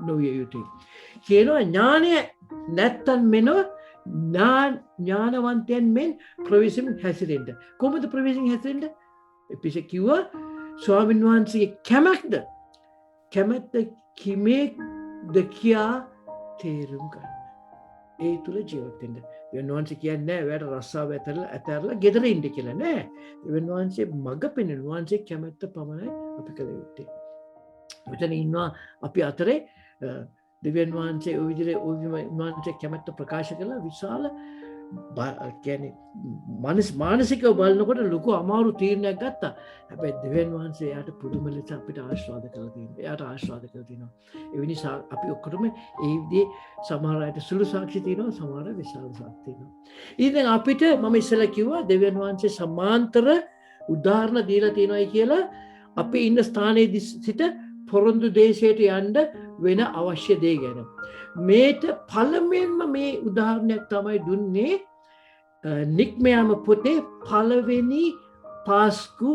නොවිය යුතුයි. කියනවා ඥානය නැත්තන් මෙනව ඥානවන්තයන් මෙන් ප්‍රවේශයෙන් හැසිරෙන්න. කොහොමද ප්‍රවේශයෙන් හැසිරෙන්න? එපිස කිව්වා ස්වාමීන් වහන්සේගේ කැමැත්ත කිමේක්ද කියා තේරුම් ගන්න. ඒ තුල ජීවත් වෙන්න. දෙවියන් වහන්සේ කියන්නේ ඔයාලට රස්සාව ඇතැරලා ගෙදර ඉන්න කියලා නෑ. දෙවියන් වහන්සේ මඟ පෙන්වන වහන්සේ කැමැත්ත පමණයි අපි කළ යුත්තේ. මෙතන ඉන්නවා අපි අතරේ දෙවියන් වහන්සේ ওই විදිහට උන්වහන්සේ කැමැත්ත ප්‍රකාශ කළා විශාල කියන්නේ මානසිකව බලනකොට ලොකු අමාරු තීරණයක් ගත්තා. හැබැයි දෙවියන් වහන්සේ යාට පුදුම ලෙස අපිට ආශිර්වාද කළා තියෙනවා. යාට ආශිර්වාද කළා තියෙනවා. ඒ නිසා අපි ඔක්කොටම ඒ විදිහේ සමහර අයට සුළු සාක්ෂි තියෙනවා, සමහර විශාල සාක්ෂි තියෙනවා. ඉතින් අපිට මම ඉස්සෙල්ලා කිව්වා දෙවියන් වහන්සේ සමාන්තර උදාහරණ දීලා තියෙනවායි කියලා අපි ඉන්න ස්ථානයේ සිට පොරොන්දු දේශයට යන්න වෙන අවශ්‍ය දේ ගැන. මේට පළමුවෙන්ම මේ උදාහරණයක් තමයි දුන්නේ නික්මයාම පොතේ පළවෙනි පාස්කු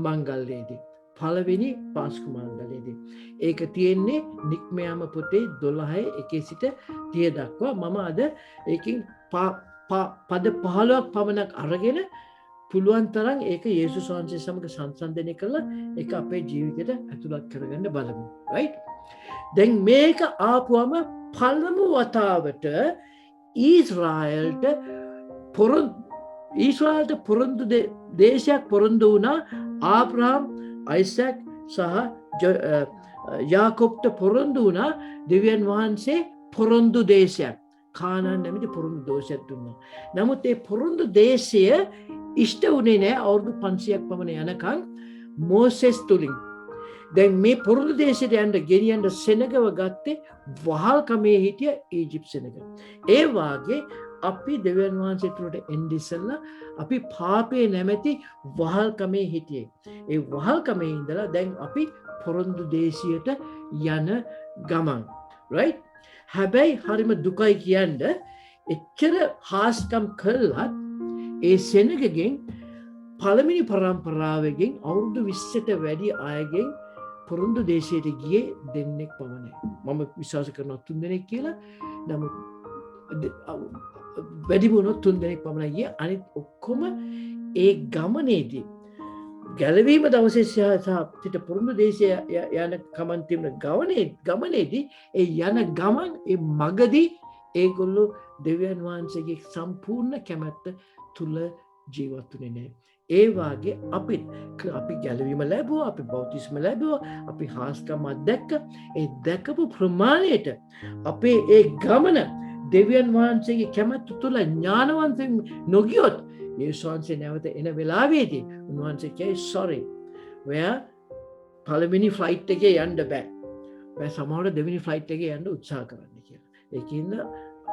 මංගල්‍යයේදී. ඒක තියෙන්නේ නික්මයාම පොතේ 12:1 සිට 30 දක්වා. මම අද ඒකෙන් පද 15ක් පමණක් අරගෙන පුළුවන් තරම් ඒක යේසුස් වහන්සේ සමග සංසන්දනය කරලා ඒක අපේ ජීවිතයට ඇතුළත් කරගන්න බලමු. right? දැන් මේක ආපුවම පළමු වතාවට ඊශ්‍රායල්ට පොරොන්දු දේශයක් පොරොන්දු වුණා ආබ්‍රහම්, අයිසැක් සහ යාකොබ්ට පොරොන්දු වුණා දෙවියන් වහන්සේ පොරොන්දු දේශයක් කානාන් නැමැති පොරොන්දු දෝෂයක් දුන්නා. නමුත් ඒ පොරොන්දු දේශය ඉෂ්ට වුණේ නැහැ අවුරුදු 500ක් පමණ යනකම් මෝසෙස් තුලින්. දැන් මේ පොරොන්දු දේශයට යන්න ගෙනියන්න සෙනගව ගත්තේ වහල්කමේ හිටිය ඊජිප්ත් සෙනග. ඒ වාගේ අපි දෙවියන් වහන්සේ තුළට එන්නේ ඉස්සෙල්ලා අපි පාපේ නැමැති වහල්කමේ හිටියේ. ඒ වහල්කමේ ඉඳලා දැන් අපි පොරොන්දු දේශයට යන ගමන්. right? හැබැයි හරිම දුකයි කියන්න එච්චර හාස්කම් කළත් ඒ සෙනගගෙන් පළවෙනි පරම්පරාවගෙන් අවුරුදු 20ට වැඩි අයගෙන් පොරොන්දු දේශයට ගියේ දෙන්නෙක් පමණයි. මම විශ්වාස කරනවා 3 දෙනෙක් කියලා. නමුත් වැඩිමුණොත් 3 දෙනෙක් පමණයි ගියේ. අනිත් ඔක්කොම ඒ ගමනේදී ගැලවීම දවසේ සහ පොරොන්දු දේශය යන ගමන් තිබුණ ගමනේදී ඒ යන ගමන් ඒ මගදී ඒගොල්ලෝ දෙවියන් වහන්සේගේ සම්පූර්ණ කැමැත්ත තුල ජීවත් වුණේ නැහැ. ඒ වාගේ අපි ගැලවීම ලැබුවා, අපි බෞතිස්ම ලැබුවා, අපි හාස්කම් අත්දැක්ක. ඒ දැකපු ප්‍රමාණයට අපේ ඒ ගමන දෙවියන් වහන්සේගේ කැමැත්ත තුල ඥානවන්තයෙන් නොගියොත් යේසුස් වහන්සේ නැවත එන වෙලාවේදී උන්වහන්සේ කියයි sorry. ඔයා පළවෙනි ෆ්ලයිට් එකේ යන්න බෑ. ඔයා සමහරවිට දෙවෙනි ෆ්ලයිට් එකේ යන්න උත්සාහ කරන්න කියලා. ඒකින්ද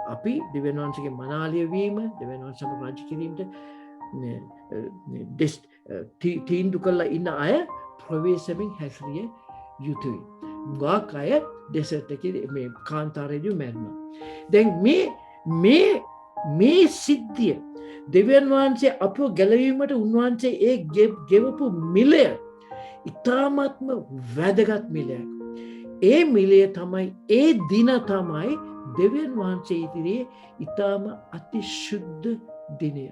අපි දෙවියන් වහන්සේගේ මනාලිය වීම, දෙවියන් වහන්සේ සමග රාජ්‍ය කිරීමට තීන්දු කරලා ඉන්න අය ප්‍රවේශමෙන් හැසිරිය යුතුයි. ගාක් අය ඩෙසර්ට් එකේ මේ කාන්තාරයේදී මැරුණා. දැන් මේ සිද්ධිය දෙවියන් වහන්සේ අපව ගැලවීමට උන්වහන්සේ ඒ ගෙවපු මිලය ඉතාමත්ම වැදගත් මිලයක්. ඒ මිලය තමයි ඒ දින තමයි දෙවියන් වහන්සේ ඉදිරියේ ඉතාම අතිශුද්ධ දිනය.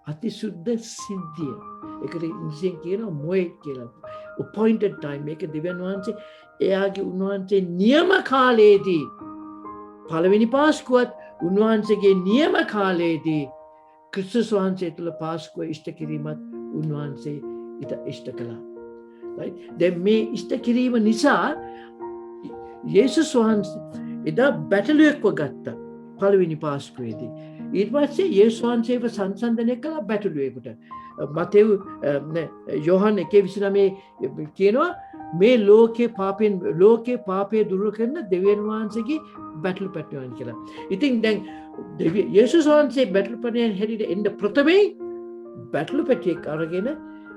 අතිශුද්ධ සිද්ධිය. ඒකට ඉංග්‍රීසියෙන් කියනවා මොයෙක් කියලා. appointed time. ඒක දෙවියන් වහන්සේ එයාගේ උන්වහන්සේ නියම කාලයේදී පළවෙනි පාස්කුවත් උන්වහන්සේගේ නියම කාලයේදී ක්‍රිස්තුස් වහන්සේ තුළ පාස්කුව ඉෂ්ට කිරීමත් උන්වහන්සේ ඉෂ්ට කළා. right? දැන් මේ ඉෂ්ට කිරීම නිසා යේසුස් වහන්සේ එදා බැටළුවෙක්ව ගත්තා පළවෙනි පාස්කුවේදී. ඊට පස්සේ යේසුස් වහන්සේව සංසන්දනය කළා බැටළුවෙකුට. මතෙව් යෝහන් 1:29 කියනවා මේ ලෝකේ පාපය දුරු කරන දෙවියන් වහන්සේගේ බැටළු පැටියන් කියලා. ඉතින් දැන් යේසුස් වහන්සේ බැටළු පැටියන් හැටියට එන්න ප්‍රථමයෙන් බැටළු පැටියෙක් අරගෙන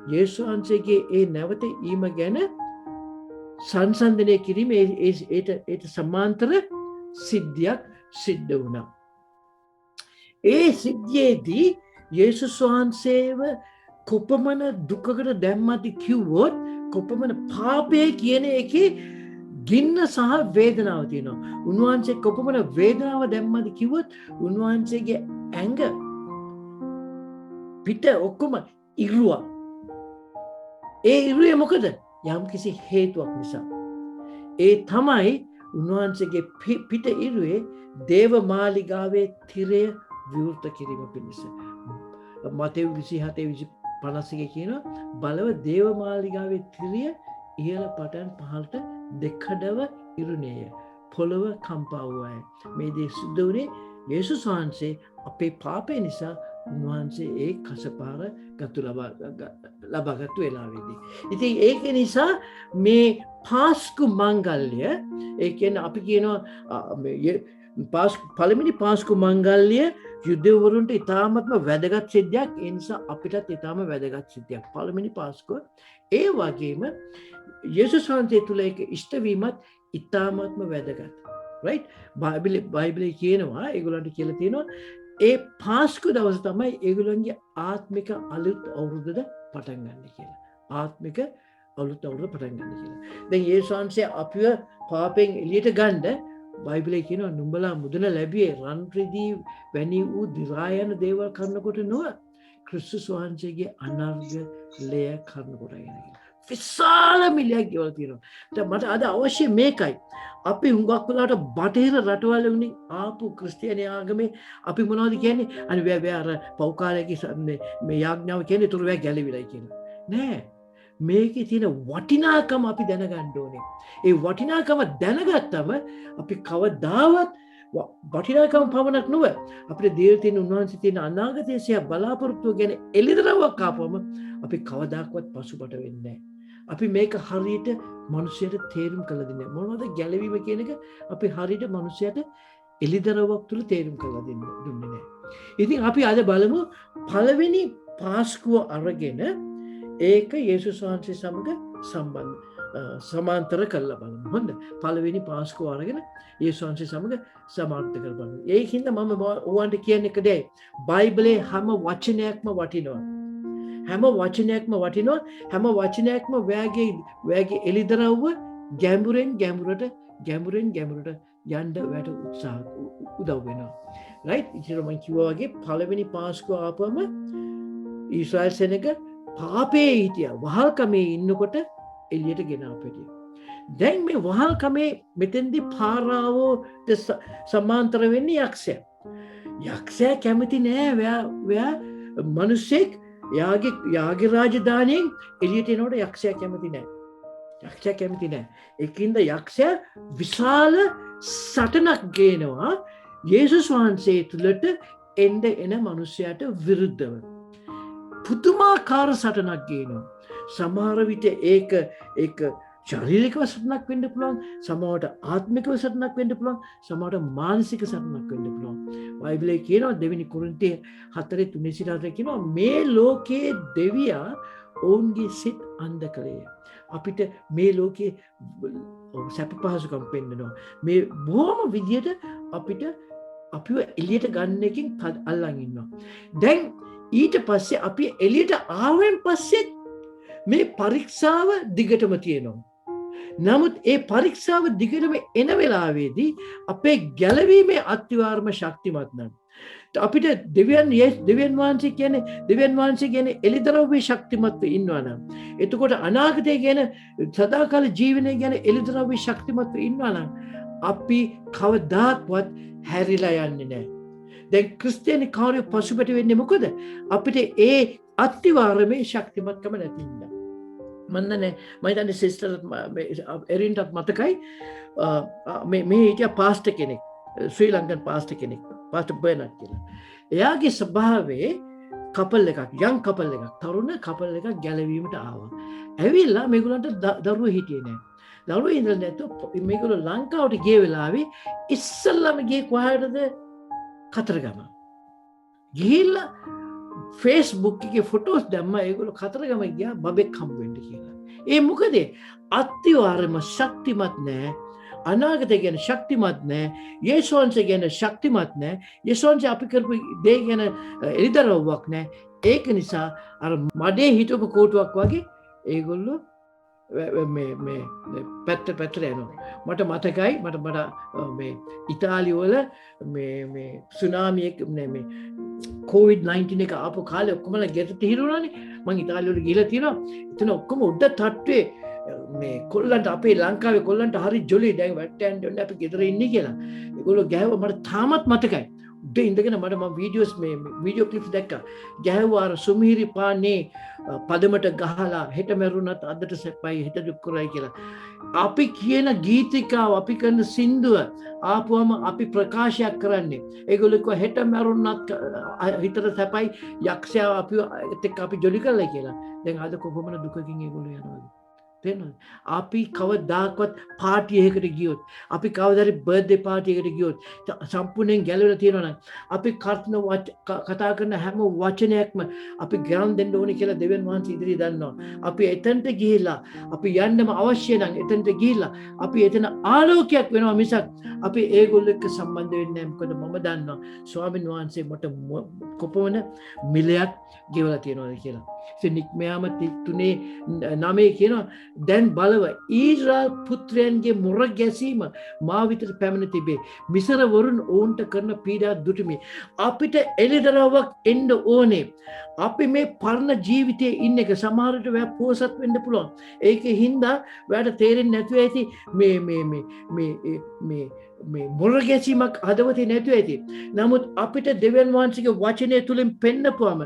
යේසුස් වහන්සේගේ ඒ නැවත ඊම ගැන සංසන්දනය කිරීම ඒට සමාන්තර සිද්ධියක් සිද්ධ වුණා. ඒ සිද්ධියේදී යේසුස් වහන්සේව කොපමණ දුකකට දැම්මද කිව්වොත් කොපමණ පාපය කියන එකේ ගින්න සහ වේදනාව තියෙනවා. උන්වහන්සේ කොපමණ වේදනාව දැම්මද කිව්වොත් උන්වහන්සේගේ ඇඟ පිට ඔක්කොම ඉරුවා. ඒ ඉරුවේ මොකද? යම් කිසි හේතුවක් නිසා. ඒ තමයි උන්වහන්සේගේ පිට ඉරුවේ දේව මාලිගාවේ තිරය විවෘත කිරීම පිණිස. මතෙව් 27:51 කියනවා බලව දේව මාලිගාවේ තිරය ඉහළ පටන් පහළට දෙකඩව ඉරුණේය. පොළව කම්පා වූවාය. මේ දේ සිද්ධ වුණේ යේසුස් වහන්සේ අපේ පාපය නිසා උන්වහන්සේ ඒ කසපාර ලබාගත්තු වෙලාවේදී. ඉතින් ඒක නිසා මේ පාස්කු මංගල්‍ය ඒ කියන්නේ අපි කියනවා පළවෙනි පාස්කු මංගල්‍ය යුදෙව්වරුන්ට ඉතාමත්ම වැදගත් සිද්ධියක්. ඒ නිසා අපිටත් ඉතාම වැදගත් සිද්ධියක් පළවෙනි පාස්කුව. ඒ වගේම යේසුස් වහන්සේ තුළ ඒක ඉෂ්ට වීමත් ඉතාමත්ම වැදගත්. right? බයිබලයේ කියනවා ඒගොල්ලන්ට කියලා තියෙනවා ඒ පාස්කු දවස තමයි ඒගොල්ලන්ගේ ආත්මික අලුත් අවුරුද්ද පටන් ගන්න කියලා. ආත්මික අලුත් අවුරුද්ද පටන් ගන්න කියලා. දැන් යේසුස් වහන්සේ අපිව පාපෙන් එළියට ගන්න බයිබලයේ කියනවා නුඹලා මුදන ලැබියේ රන් රිදී වැනි වූ දිරා යන දේවල් කරනකොට නොව ක්‍රිස්තුස් වහන්සේගේ අනර්ඝ ලය කරනකොට කියලා. විශාල මිලයක් ගෙවලා තියෙනවා. දැන් මට අද අවශ්‍ය මේකයි. අපි හුඟක් වෙලාවට බටහිර රටවල් වලින් ආපු ක්‍රිස්තියානි ආගමේ අපි මොනවද කියන්නේ? අනේ අර පෞකාලයේ මේ යාඥාව කියන්නේ තුරු වැය ගැලවිලා කියනවා. නෑ. මේකේ තියෙන වටිනාකම අපි දැනගන්න ඕනේ. ඒ වටිනාකම දැනගත්තම අපි කවදාවත් වටිනාකම පමණක් නොව අපිට දේව තියෙන උන්වහන්සේ තියෙන අනාගතය සිය බලාපොරොත්තුව ගැන එළිදරව්වක් ආපුවම අපි කවදාකවත් පසුබට වෙන්නේ නැහැ. අපි මේක හරියට මිනිසයාට තේරුම් කළ දෙන්නේ. මොනවද ගැලවීම කියන එක අපි හරියට මිනිසයාට එළිදරව්වක් තුල තේරුම් කළ දුන්නේ නැහැ. ඉතින් අපි අද බලමු පළවෙනි පාස්කුව අරගෙන ඒක යේසුස් වහන්සේ සමග සමාන්තර කරලා බලමු. හොඳ. පළවෙනි පාස්කුව අරගෙන යේසුස් වහන්සේ සමග සමාන්තර කරලා බලමු. ඒකින්ද මම ඔයන්ට කියන්නේ එක දෙයි. බයිබලයේ හැම වචනයක්ම වටිනවා. හැම වචනයක්ම වටිනවා. හැම වචනයක්ම වැගේ එළිදරව්ව ගැඹුරෙන් ගැඹුරට යන්න වැට උත්සාහ උදව් වෙනවා. රයිට්? ඉතින් මම කිව්වා වගේ පළවෙනි පාස්කුව ආපුවම ඊශ්‍රායල් සෙනඟ පාපේ හිටියා. වහල්කමේ ඉන්නකොට එළියට ගෙන ආපෙටිය. දැන් මේ වහල්කමේ මෙතෙන්දී පාරාවෝට සමාන්තර වෙන්නේ යක්ෂයා. යක්ෂයා කැමති නෑ වයා මිනිස්සෙක් යාගේ රාජධානියෙන් එළියට එනකොට යක්ෂයා කැමති නෑ. යක්ෂයා කැමති නෑ. ඒකින්ද යක්ෂයා විශාල සටනක් ගේනවා යේසුස් වහන්සේ තුළට එන්න එන මිනිසයාට විරුද්ධව. පුදුමාකාර සටනක් ගේනවා. සමහර විට ඒක ශාරීරිකව සටනක් වෙන්න පුළුවන්, සමහරට ආත්මිකව සටනක් වෙන්න පුළුවන්, සමහරට මානසික සටනක් වෙන්න පුළුවන්. බයිබලයේ කියනවා දෙවෙනි කොරින්තය 4:3-4 කියනවා මේ ලෝකයේ දෙවියා ඔවුන්ගේ සිත් අන්ධ කළේය. අපිට මේ ලෝකයේ සැප පහසුකම් පෙන්නනවා. මේ බොහොම විදියට අපිව එළියට ගන්න එකකින් අල්ලන් ඉන්නවා. දැන් ඊට පස්සේ අපි එළියට ආවෙන් පස්සේ මේ පරීක්ෂාව දිගටම තියෙනවා. නමුත් ඒ පරීක්ෂාව දිගටම එන වෙලාවේදී අපේ ගැලවීමේ අත්විවරම ශක්තිමත් නම් අපිට දෙවියන් වහන්සේ කියන්නේ එළිදරව්වේ ශක්තිමත්ව ඉන්නවා නම්, එතකොට අනාගතය ගැන සදාකාල ජීවනය ගැන එළිදරව්වේ ශක්තිමත්ව ඉන්නවා නම් අපි කවදාත්වත් හැරිලා යන්නේ නැහැ. දැන් ක්‍රිස්තියානි කාර්ය පසුබට වෙන්නේ මොකද? අපිට ඒ අත්විවරමේ ශක්තිමත්කම නැති නිසා. මන්දනේ මම හිතන්නේ සිස්ටර් එරින්ටත් මතකයි මේ හිටියා පාස්ටර් කෙනෙක්, ශ්‍රී ලංකන් පාස්ටර් කෙනෙක්, පාස්ටර් බර්නඩ් කියලා. එයාගේ ස්වභාවයේ කපල් එකක්, යන් කපල් එකක්, තරුණ කපල් එකක් ගැලවීමට ආවා. ඇවිල්ලා මේගොල්ලන්ට දරුවෝ හිටියේ නැහැ. දරුවෝ ඉඳලා නැතුව මේගොල්ලෝ ලංකාවට ගිය වෙලාවේ ඉස්සල්ලාම ගියේ කොහාටද? කතරගම. ගිහිල්ලා ෆේස්බුක් එකේ ෆොටෝස් දැම්මා. ඒගොල්ලෝ කතරගම ගියා බබෙක් හම්බ වෙන්න කියලා. ඒ මොකද? අත්විවරම ශක්තිමත් නැහැ. අනාගතය ගැන ශක්තිමත් නැහැ. යේසුස් වහන්සේ ගැන ශක්තිමත් නැහැ. යේසුස් වහන්සේ අපි කරපු දේ ගැන එළිදරව්වක් නැහැ. ඒක නිසා අර මඩේ හිටපු කෝටුවක් වගේ ඒගොල්ලෝ මේ පැත්තට යනවා. මට මතකයි මට මේ ඉතාලිය වල මේ සුනාමියක් මේ COVID-19 එක ආපු කාලේ ඔක්කොමලා ගෙදරට හිරුණානේ. මං ඉතාලිය වල ගිහලා තියෙනවා. එතන ඔක්කොම උඩ තට්ටුවේ මේ කොල්ලන්ට අපේ ලංකාවේ කොල්ලන්ට හරි ජොලි දැන් වැට්ටයන් දෙන්න අපි ගෙදර ඉන්නේ කියලා. ඒගොල්ලෝ ගැහුවා. මට තාමත් මතකයි. උඩ ඉඳගෙන මම වීඩියෝ ක්ලිප්ස් දැක්කා. ගැහුවා අර සුමිහිරි පානේ පදමට ගහලා හෙට මැරුණත් අදට සැපයි හෙට දුක් කරයි කියලා. අපි කියන ගීතිකාව, අපි කරන සින්දුව ආපුවම අපි ප්‍රකාශයක් කරන්නේ. ඒගොල්ලෝ කිව්වා හෙට මැරුණත් හිතට සැපයි, යක්ෂයා අපි ජොලි කරලා කියලා. දැන් අද කොහොමද දුකකින් ඒගොල්ලෝ යනවද? තේරෙනවද? අපි කවදාකවත් පාටි එකකට ගියොත්, අපි කවදාරි බර්ත්ඩේ පාටි එකකට ගියොත් සම්පූර්ණයෙන් ගැලවෙලා තියෙනවා නම් අපි කතා කරන හැම වචනයක්ම අපි ග්‍රහණ දෙන්න ඕනේ කියලා දෙවියන් වහන්සේ ඉදිරියේ දන්නවා. අපි එතනට ගිහිලා අපි යන්නම අවශ්‍ය නම් එතනට ගිහිලා අපි එතන ආලෝකයක් වෙනවා මිසක් අපි ඒගොල්ලෝ එක්ක සම්බන්ධ වෙන්නේ නැහැ. මොකද මම දන්නවා ස්වාමීන් වහන්සේ මට කොපමණ මිලයක් ගෙවලා තියෙනවද කියලා. ඉතින් නික්මයාම 3:9 කියනවා දැන් බලව ඊශ්‍රායල් පුත්‍රයන්ගේ මුර ගැසීම මා විතර පැමිණ තිබේ. මිසර වරුන් ඔවුන්ට කරන පීඩා දුටුමි. අපිට එළිදරව්වක් එන්න ඕනේ. අපි මේ පරණ ජීවිතයේ ඉන්න එක සමහරට ඔයා පෝසත් වෙන්න පුළුවන්. ඒකේ හින්දා ඔයාට තේරෙන්නේ නැතුව ඇති මේ මුර ගැසීමක් හදවතේ නැතුව ඇති. නමුත් අපිට දෙවියන් වහන්සේගේ වචනය තුලින් පෙන්නපුවම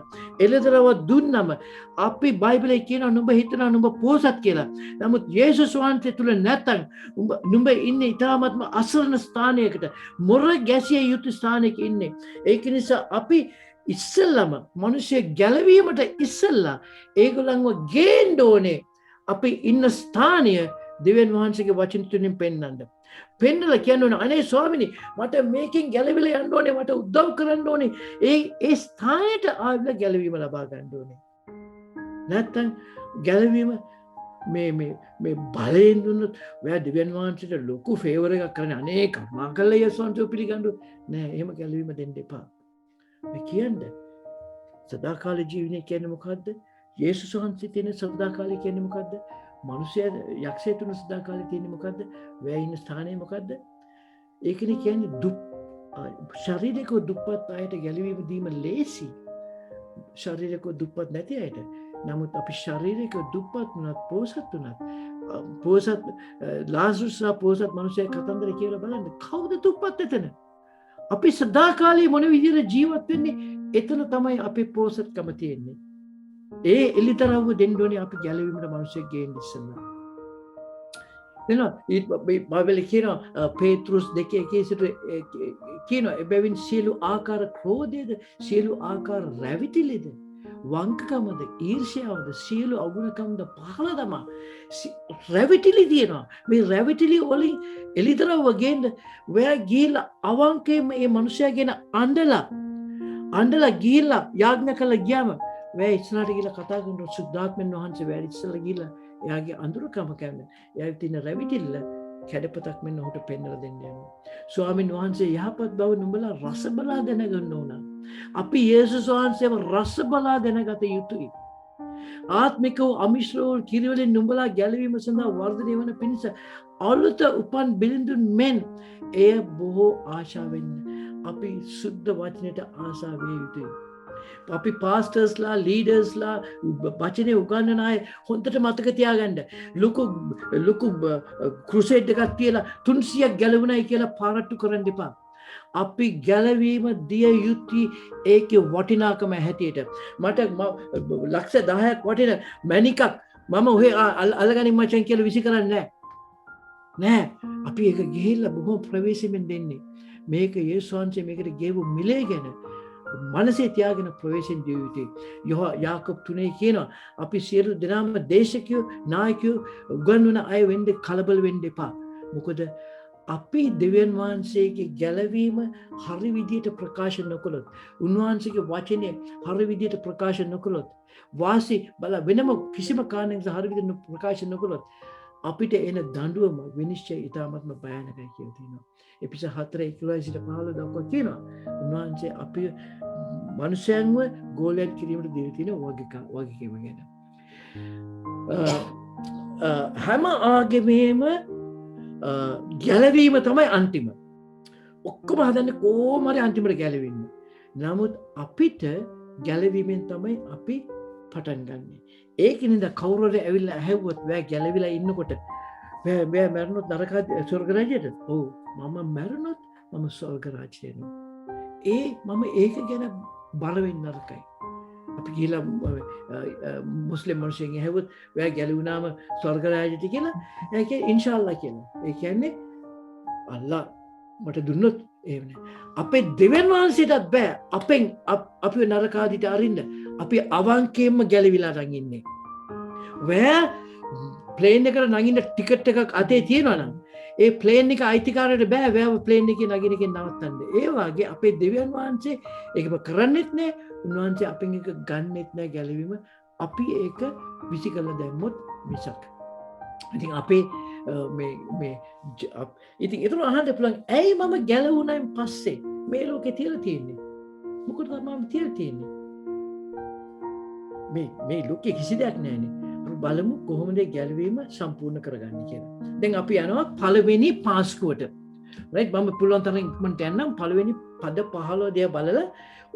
එළිදරව්ව දුන්නම අපි බයිබලයේ කියනවා නුඹ හිතනවා නුඹ පෝසත් කියලා. නමුත් යේසුස් වහන්සේ තුල නැත්තම් නුඹ ඉන්නේ ඊටාත්ම අසරණ ස්ථානයකට, මුර ගැසිය යුතු ස්ථානයක ඉන්නේ. ඒක නිසා අපි ඉස්සෙල්ලම මිනිස්සු ගැලවීමට ඉස්සෙල්ලා ඒගොල්ලන්ව ගේන්න ඕනේ. අපි ඉන්න ස්ථානය දෙවියන් වහන්සේගේ වචන තුලින් පෙන්වන්න. පෙන්නලා කියනවා අනේ ස්වාමිනී මට මේකෙන් ගැලවිලා යන්න ඕනේ, මට උදව් කරන්න ඕනේ. ඒ ස්ථානයට ආවිලා ගැලවීම ලබා ගන්න ඕනේ. නැත්තම් ගැලවීම මේ බලයෙන් දුන්නොත් ඔයා දෙවියන් වහන්සේට ලොකු ෆේවර් එකක් කරන්නේ අනේ කර්මා කළා යසොන්ට පිළිගන්න නෑ. එහෙම ගැලවීම දෙන්න එපා. මේ කියන්නේ සදාකාලික ජීවනය කියන්නේ මොකද්ද? යේසුස් වහන්සේ තියෙන සදාකාලික කියන්නේ මොකද්ද? මනුෂ්‍යය යක්ෂය තුන සදාකාලික තියෙන්නේ මොකද්ද? ඔයා ඉන්න ස්ථානය මොකද්ද? ඒකනේ කියන්නේ ශාරීරික දුප්පත් අයට ගැලවීම දීම ලේසි. ශාරීරික දුප්පත් නැති අයට. නමුත් අපි ශාරීරික දුප්පත් වුණත් පෝසත් වුණත් පෝසත් ලාසරුස්ලා පෝසත් මනුෂ්‍යය කතන්දර කියලා බලන්න කවුද දුප්පත් එතන? අපි සදාකාලේ මොන විදිහට ජීවත් වෙන්නේ එතන තමයි අපේ පෝසත්කම තියෙන්නේ. ඒ එළිතරව්ව දෙන්න ඕනේ අපි ගැලවීමට මිනිස්සුෙක් ගේන්න ඉස්සෙල්ලා. එනවා බයිබලයේ කියනවා පේත්‍රුස් 2:1 කියනවා එබැවින් සියලු ආකාර ක්‍රෝධයද සියලු ආකාර රැවටිලිද වංකකමද ඊර්ෂ්‍යාවද සියලු අගුණකම්ද පහළ දමා රැවටිලි තියෙනවා. මේ රැවටිලි වලින් එළිතරව්ව ගේන්න ඔයා ගිහිල්ලා අවංකයෙන්ම මේ මිනිසයා ගැන අඬලා ගිහිල්ලා යාඥා කළා ගියාම ඔයා ඉස්සරහට ගිහිල්ලා කතා කරන සුද්ධාත්මයන් වහන්සේ වැඩි ඉස්සරලා ගිහිල්ලා එයාගේ අඳුරකම කියන්නේ එයාගේ තියෙන රැවටිල්ල කැඩපතක් මෙන්න ඔහුට පෙන්වලා දෙන්න යනවා. ස්වාමීන් වහන්සේ යහපත් බව නුඹලා රස බලා දැනගන්න ඕන. අපි යේසුස් වහන්සේව රස බලා දැනගත යුතුයි. ආත්මිකව අමිශ්‍රව කිරිවලින් නුඹලා ගැලවීම සඳහා වර්ධනය වන පිණිස අලුත උපන් බිලිඳුන් මෙන් එය බොහෝ ආශාවෙන් අපි සුද්ධ වචනයට ආසා විය යුතුයි. අපි පාස්ටර්ස්ලා ලීඩර්ස්ලා වචනේ උගන්වන අය හොඳට මතක තියාගන්න. ලොකු ක්‍රුසේඩ් එකක් තියලා 300ක් ගැලවුණයි කියලා පාරට්ටු කරන්න එපා. අපි ගැලවීම දිය යුතුයි ඒකේ වටිනාකම හැටියට. මට ලක්ෂ 10ක් වටින මැණිකක් මම ඔහේ අල්ලගනින් මචං කියලා විසි කරන්නේ නෑ. අපි ඒක ගිහිල්ලා බොහොම ප්‍රවේශයෙන් දෙන්නේ. මේක යේසුස් වහන්සේ මේකට ගෙවු මිලේ ගැන මනසේ තියාගෙන ප්‍රවේශයෙන් දිය යුතුයි. යාකෝබ් 3 කියනවා අපි සියලු දෙනාම දේශකයෝ නායකයෝ උගන්වන අය වෙන්න කලබල වෙන්න එපා. මොකද අපි දෙවියන් වහන්සේගේ ගැලවීම හරි විදියට ප්‍රකාශ නොකළොත්, උන්වහන්සේගේ වචනේ හරි විදියට ප්‍රකාශ නොකළොත්, වාසි බල වෙනම කිසිම කාරණයකට හරි විදියට ප්‍රකාශ නොකළොත් අපිට එන දඬුවම විනිශ්චය ඉතාමත්ම භයානකයි කියලා තියෙනවා. එපිස 4:11-15 දක්වා කියනවා උන්වහන්සේ අපි මනුෂ්‍යයන්ව ගෝලයක් කිරීමට දෙවි තියෙන වගකීම ගැන. හැම ආගමේම ගැලවීම තමයි අන්තිම. ඔක්කොම හදන්නේ කොහොම හරි අන්තිමට ගැලවෙන්න. නමුත් අපිට ගැලවීමෙන් තමයි අපි පටන් ගන්නෙ. ඒකින්ද කවුරු හරි ඇවිල්ලා ඇහුවොත් ඔයා ගැලවිලා ඉන්නකොට ඔයා මැරුණොත් නරක ස්වර්ග රාජ්‍යයට? ඔව් මම මැරුණොත් මම ස්වර්ග රාජ්‍යයට යනවා. මම ඒක ගැන බර වෙන්න නරකයි. අපි කියලා මුස්ලිම් මිනිස්සුන් ඇහුවොත් ඔයා ගැලවුණාම ස්වර්ග රාජ්‍යයට කියලා ඒ කියන්නේ ඉන්ෂාල්ලා කියනවා. ඒ කියන්නේ අල්ලා මට දුන්නොත් එහෙම නෑ. අපේ දෙවියන් වහන්සේටත් බෑ අපිව නරක ආදිට අරින්න. අපි අවංකයෙන්ම ගැලවිලා නම් ඉන්නේ. ඔයා ප්ලේන් එකට නගින්න ටිකට් එකක් අතේ තියෙනවා නම් ඒ ප්ලේන් එක අයිතිකාරයට බෑ ඔයාව ප්ලේන් එකේ නගින එකෙන් නවත්තන්න. ඒ වගේ අපේ දෙවියන් වහන්සේ ඒකම කරන්නෙත් නෑ. උන්වහන්සේ අපෙන් එක ගන්නෙත් නෑ ගැලවීම. අපි ඒක විසි කරලා දැම්මොත් මිසක්. ඉතින් අපේ ඉතින් ඒතර අහන්න පුළුවන් ඇයි මම ගැලවුණායින් පස්සේ මේ ලෝකේ තියලා තියෙන්නේ? මොකටද මම තියලා තියෙන්නේ? මේ ලෝකේ කිසි දෙයක් නැහැනේ. බලමු කොහොමද ගැලවීම සම්පූර්ණ කරගන්නේ කියලා. දැන් අපි යනවා පළවෙනි පාස්කුවට. රයිට් මම පුළුවන් තරම් ඉක්මනට යන්නම් පළවෙනි පද 15 දිහා බලලා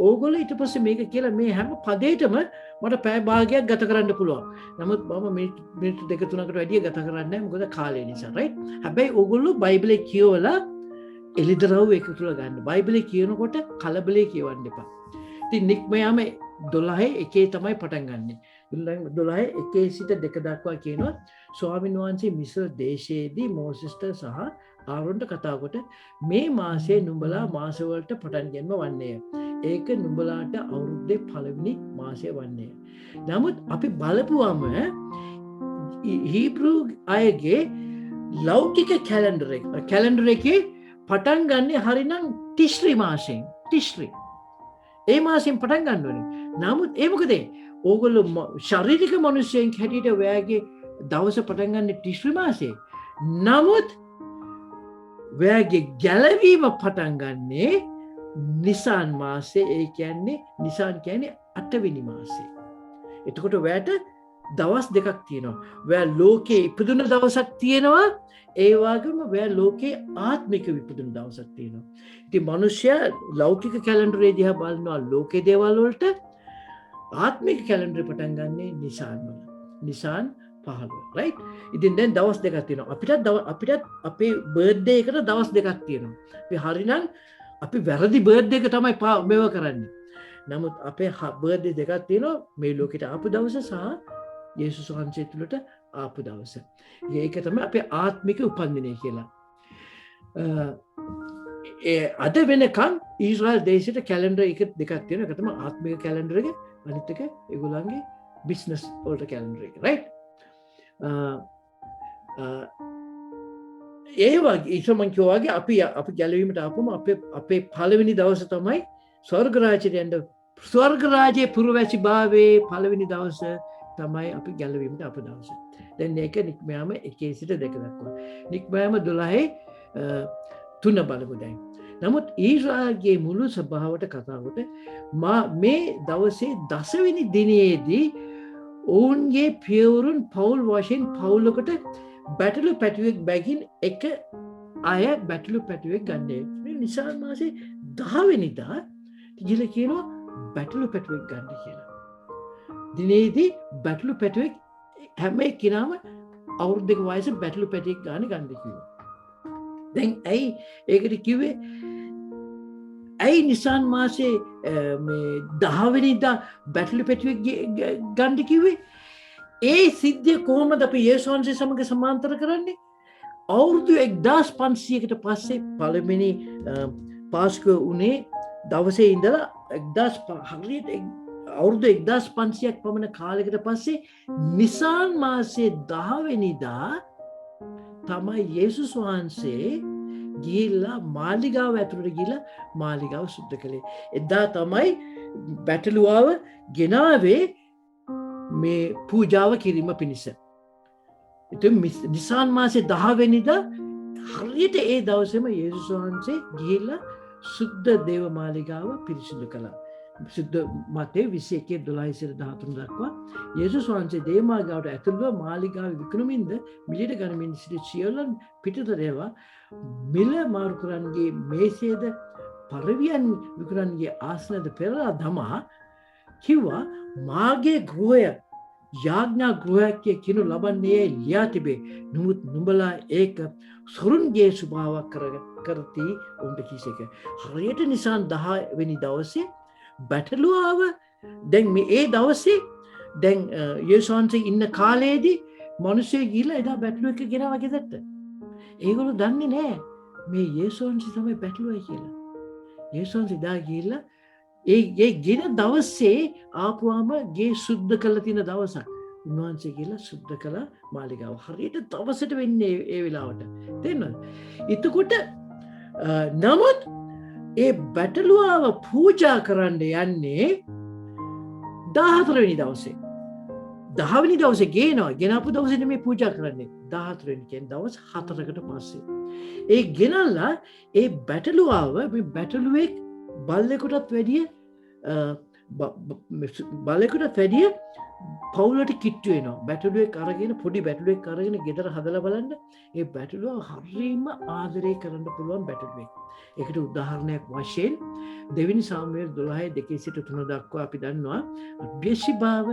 ඕගොල්ලෝ ඊට පස්සේ මේක කියලා මේ හැම පදේටම මට පැය භාගයක් ගත කරන්න පුළුවන්. නමුත් මම මිනිත්තු 2-3කට වැඩිය ගත කරන්නේ නැහැ මොකද කාලය නිසා. රයිට්. හැබැයි ඕගොල්ලෝ බයිබලේ කියවලා එළිදරව් එකතු කරලා ගන්න. බයිබලේ කියනකොට කලබලේ කියවන්න එපා. ඉතින් නික්මයාම 12:1 තමයි පටන් ගන්නෙ. 12:1 සිට 2 දක්වා කියනවා ස්වාමීන් වහන්සේ මිස්ර දේශයේදී මෝසෙස්ට සහ ආරොන්ට කතා කොට මේ මාසයේ නුඹලා මාසවලට පටන් ගැනීම වන්නේය. ඒක නුඹලාට අවුරුද්දේ පළවෙනි මාසය වන්නේය. නමුත් අපි බලපුවම හීබ්‍රු අයගේ ලෞකික කැලෙන්ඩර් එකේ පටන් ගන්නේ හරිනම් තිශ්රි මාසයෙන්. තිශ්රි. ඒ මාසයෙන් පටන් ගන්න ඕනේ. නමුත් ඒ මොකද? ඕගොල්ලෝ ශාරීරික මිනිස්සෙන් හැටියට ඔයාගේ දවස පටන් ගන්න තිශ්රි මාසයේ. නමුත් ඔයාගේ ගැලවීම පටන් ගන්නේ නිසාන් මාසයේ. ඒ කියන්නේ නිසාන් කියන්නේ 8 වෙනි මාසයේ. එතකොට ඔයාට දවස් දෙකක් තියෙනවා. ඔයා ලෝකේ ඉපදුන දවසක් තියෙනවා. ඒ වගේම ඔයා ලෝකේ ආත්මික ඉපදුන දවසක් තියෙනවා. ඉතින් මිනිස්සයා ලෞකික කැලෙන්ඩරේ දිහා බලනවා ලෝකේ දේවල් වලට. ආත්මික කැලෙන්ඩරේ පටන් ගන්නේ නිසාන් වල. නිසාන් 15. රයිට්. ඉතින් දැන් දවස් දෙකක් තියෙනවා. අපිටත් අපේ බර්ත්ඩේ එකට දවස් දෙකක් තියෙනවා. අපි හරිනම් අපි වැරදි බර්ත්ඩේ එක තමයි මේව කරන්නේ. නමුත් අපේ බර්ත්ඩේ දෙකක් තියෙනවා. මේ ලෝකෙට ආපු දවස සහ යේසුස් වහන්සේ තුළට ආපු දවස. ඒක තමයි අපේ ආත්මික උපන්දිනය කියලා. අද වෙනකන් ඊශ්‍රායල් දේශයට කැලෙන්ඩර් එක දෙකක් තියෙනවා. ඒක තමයි ආත්මික කැලෙන්ඩර් එක. අනිත් එක ඒගොල්ලන්ගේ බිස්නස් වලට කැලෙන්ඩර් එක. රයිට්. ඒ වගේ ඉස්සමන් කිව්වා වගේ අපි ගැලවීමට ආපුවම අපේ පළවෙනි දවස තමයි ස්වර්ග රාජ්‍යයට යන්න. ස්වර්ග රාජ්‍යයේ පුරවැසි භාවයේ පළවෙනි දවස තමයි අපි ගැලවීමට අප දවස. දැන් මේක නික්මයාම 1 සිට 2 දක්වා. නික්මයාම 12:3 බලමු දැන්. නමුත් ඊශ්‍රායල්ගේ මුළු සභාවට කතාවට මේ දවසේ 10 වෙනි දිනයේදී ඔවුන්ගේ පියවරුන් පවුල් වශයෙන් පවුලකට බැටළු පැටුවෙක් බැගින් එක අය බැටළු පැටුවෙක් ගන්නේ. මේ නිසාන් මාසේ 10 වෙනිදා ගිහලා කියනවා බැටළු පැටුවෙක් ගන්න කියලා. දිනේදී බැටළු පැටුවෙක් හැම එක්කිනාම අවුරුදු 2 වයස බැටළු පැටියෙක් ගන්න කිව්වා. දැන් ඇයි ඒකට කිව්වේ? ඇයි නිසාන් මාසේ මේ 10 වෙනිදා බැටළු පැටුවෙක් ගන්න කිව්වේ? ඒ සිද්ධිය කොහොමද අපි යේසුස් වහන්සේ සමග සමාන්තර කරන්නේ? අවුරුදු 1500කට පස්සේ පළවෙනි පාස්කුව උනේ දවසේ ඉඳලා හරියට අවුරුදු 1500ක් පමණ කාලයකට පස්සේ නිසාන් මාසේ 10 වෙනිදා තමයි යේසුස් වහන්සේ ගිහිල්ලා මාලිගාව ඇතුළට ගිහිල්ලා මාලිගාව සුද්ධ කළේ. එදා තමයි බැටළුවාව ගෙනාවේ මේ පූජාව කිරීම පිණිස. ඉතින් නිසාන් මාසේ 10 වෙනිදා හරියට ඒ දවසේම යේසුස් වහන්සේ ගිහිල්ලා සුද්ධ දේව මාලිගාව පිරිසිදු කළා. සුද්ධ මතේ 21:12-13 දක්වා යේසුස් වහන්සේ දේමාගාවට ඇතුළුව මාලිගාව විකුණමින්ද මිලට ගනිමින් සිටි සියලුන් පිටතට ඒවා මිල මාරු කරන්ගේ මේසේද පරවියන් විකුණන්ගේ ආසනද පෙරලා දමා කිව්වා මාගේ ගෘහය යාඥා ගෘහයක් කිනු ලබන්නේ ලියා තිබේ. නමුත් නුඹලා ඒක සොරුන්ගේ ස්වභාවයක් කරති උන්ට කිසේක. හරියට නිසාන් 10 වෙනි දවසේ බැටළුවාව දැන් මේ ඒ දවසේ දැන් යේසුස් වහන්සේ ඉන්න කාලේදී මිනිස්සු ගිහලා එදා බැටළුවෙක් ගෙනාවා ගෙදරට. ඒගොල්ලෝ දන්නේ නැහැ මේ යේසුස් වහන්සේ තමයි බැටළුවයි කියලා. යේසුස් වහන්සේ දා ගිහලා ඒ ගෙන දවසේ ආපුවාම ගේ සුද්ධ කරලා තියෙන දවසක්. උන්වහන්සේ කියලා සුද්ධ කළා මාලිගාව. හරියට දවසට වෙන්නේ ඒ වෙලාවට. තේරෙනවද? එතකොට නමුත් ඒ බැටළුවාව පූජා කරන්න යන්නේ 14 වෙනි දවසේ. 10 වෙනි දවසේ ගෙනාපු දවසේ නෙමෙයි පූජා කරන්නේ. 14 වෙනි කියන්නේ දවස් 4කට පස්සේ. ඒ ගෙනල්ලා ඒ බැටළුවාව මේ බැටළුවෙක් බල්ලෙකුටත් වැඩිය බලයකට වැඩිය පවුලට කිට්ටු වෙනවා. බැටළුවෙක් අරගෙන පොඩි බැටළුවෙක් අරගෙන ගෙදර හදලා බලන්න ඒ බැටළුව හරිම ආදරය කරන්න පුළුවන් බැටළුවෙක්. ඒකට උදාහරණයක් වශයෙන් දෙවෙනි සාමුවේල් 12:2 සිට 3 දක්වා අපි දන්නවා බේෂිබාව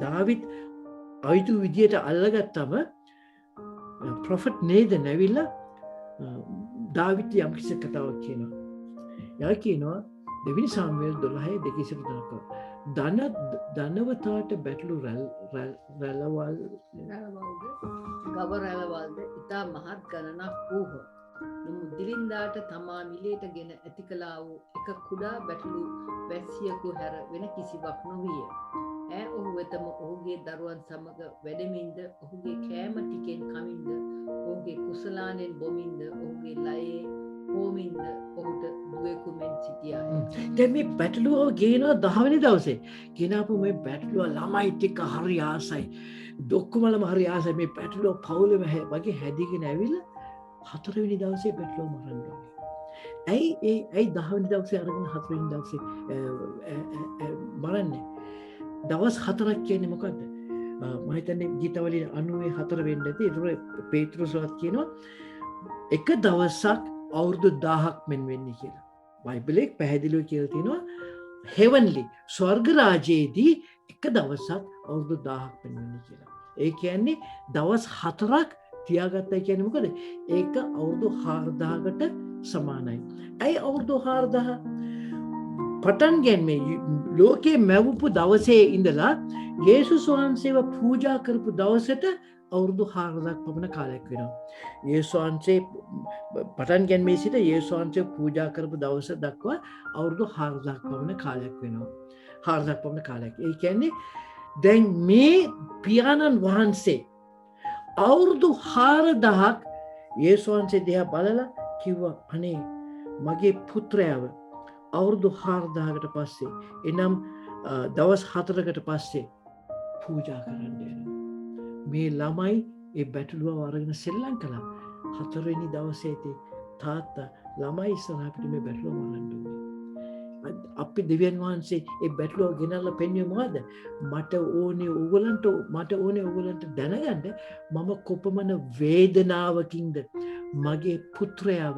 දාවිද් අයිතු විදියට අල්ලගත්තම ප්‍රොෆෙට් නේදන් ඇවිල්ලා දාවිත් යම්කිසි කතාවක් කියනවා. එයා කියනවා දෙවෙනි සාමුවේල් 12:2 සිට 3 දක්වා ධනවතාට බැටළු රැළවල් ගව රැළවල්ද ඉතා මහත් ගණනක් වූහ. නමුත් දිලින්දාට තමා මිලයට ගෙන ඇති කළා වූ එක කුඩා බැටළු වැස්සියකු හැර වෙන කිසිවක් නොවිය. ඈ ඔහු වෙතම ඔහුගේ දරුවන් සමග වැඩමින්ද, ඔහුගේ කෑම ටිකෙන් කමින්ද, ඔහුගේ කුසලානෙන් බොමින්ද, ඔහුගේ ලයේ හෝමින්ද ඔහුට දුවෙකු මෙන් සිටියාය. දැන් මේ බැටළුව ගේනවා 10 වෙනි දවසේ. ගෙනාපු මේ බැටළුව ළමයිත් එක්ක හරි ආසයි. ඔක්කොමලම හරි ආසයි. මේ බැටළුව පවුලෙම වගේ හැදිගෙන ඇවිල්ලා 4 වෙනි දවසේ බැටළුව මරන්න ඕනේ. ඇයි 10 වෙනි දවසේ අරගෙන 4 වෙනි දවසේ මරන්නේ? දවස් 4ක් කියන්නේ මොකද්ද? මම හිතන්නේ ගීතවලින් 94 වෙන්න ඇති. ඒතර පේත්‍රුස්වත් කියනවා එක දවසක් අවුරුදු 1000ක් මෙන් වෙන්නේ කියලා. බයිබලයේ පැහැදිලිව කියලා තියෙනවා heavenly ස්වර්ග රාජ්‍යයේදී එක දවසක් අවුරුදු 1000ක් මෙන් වෙන්නේ කියලා. ඒ කියන්නේ දවස් 4ක් තියාගත්තයි කියන්නේ මොකද? ඒක අවුරුදු 4000කට සමානයි. ඇයි අවුරුදු 4000? පටන් ගැනීම ලෝකේ මැවපු දවසේ ඉඳලා යේසුස් වහන්සේව පූජා කරපු දවසට අවුරුදු 4000ක් පමණ කාලයක් වෙනවා. යේසුස් වහන්සේ පටන් ගැනීම සිට යේසුස් වහන්සේ පූජා කරපු දවස දක්වා අවුරුදු 4000ක් පමණ කාලයක් වෙනවා. 4000ක් පමණ කාලයක්. ඒ කියන්නේ දැන් මේ පියාණන් වහන්සේ අවුරුදු 4000ක් යේසුස් වහන්සේ දිහා බලලා කිව්වා අනේ මගේ පුත්‍රයාව අවුරුදු 4000කට පස්සේ එනම් දවස් 4කට පස්සේ පූජා කරන්න යනවා. මේ ළමයි ඒ බැටළුව අරගෙන සෙල්ලම් කළා. 4 වෙනි දවසේදී තාත්තා ළමයි ඉස්සරහ අපිට මේ බැටළුව මරන්න ඕනේ. අපි දෙවියන් වහන්සේ ඒ බැටළුව ගෙනල්ලා පෙන්වුවේ මොකද? මට ඕනේ ඕගොල්ලන්ට දැනගන්න මම කොපමණ වේදනාවකින්ද මගේ පුත්‍රයාව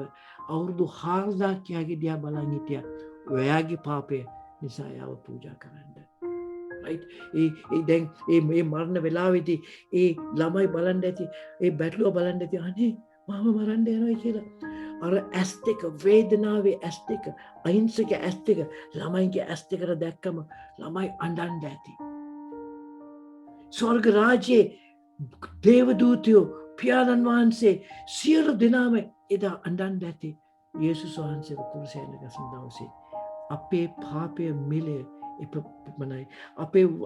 අවුරුදු 4000ක් යාගේ දිහා බලන් හිටියා. ඔයාගේ පාපය නිසා යාව පූජා කරන්න. right? දැන් මේ මරණ වෙලාවේදී ඒ ළමයි බලන්න ඇති, ඒ බැටළුව බලන්න ඇති අනේ මම මරන්න යනවා කියලා. අර ඇස් දෙක වේදනාවේ ඇස් දෙක, අහිංසක ඇස් දෙක ළමයිගේ ඇස් දෙකට දැක්කම ළමයි අඬන්න ඇති. ස්වර්ග රාජ්‍යයේ දේවදූතයෝ පියාණන් වහන්සේ සියලු දෙනාම එදා අඬන්න ඇති. යේසුස් වහන්සේ කුරුසයන ගසන දවසේ අපේ පාපය මිලය එපමණයි.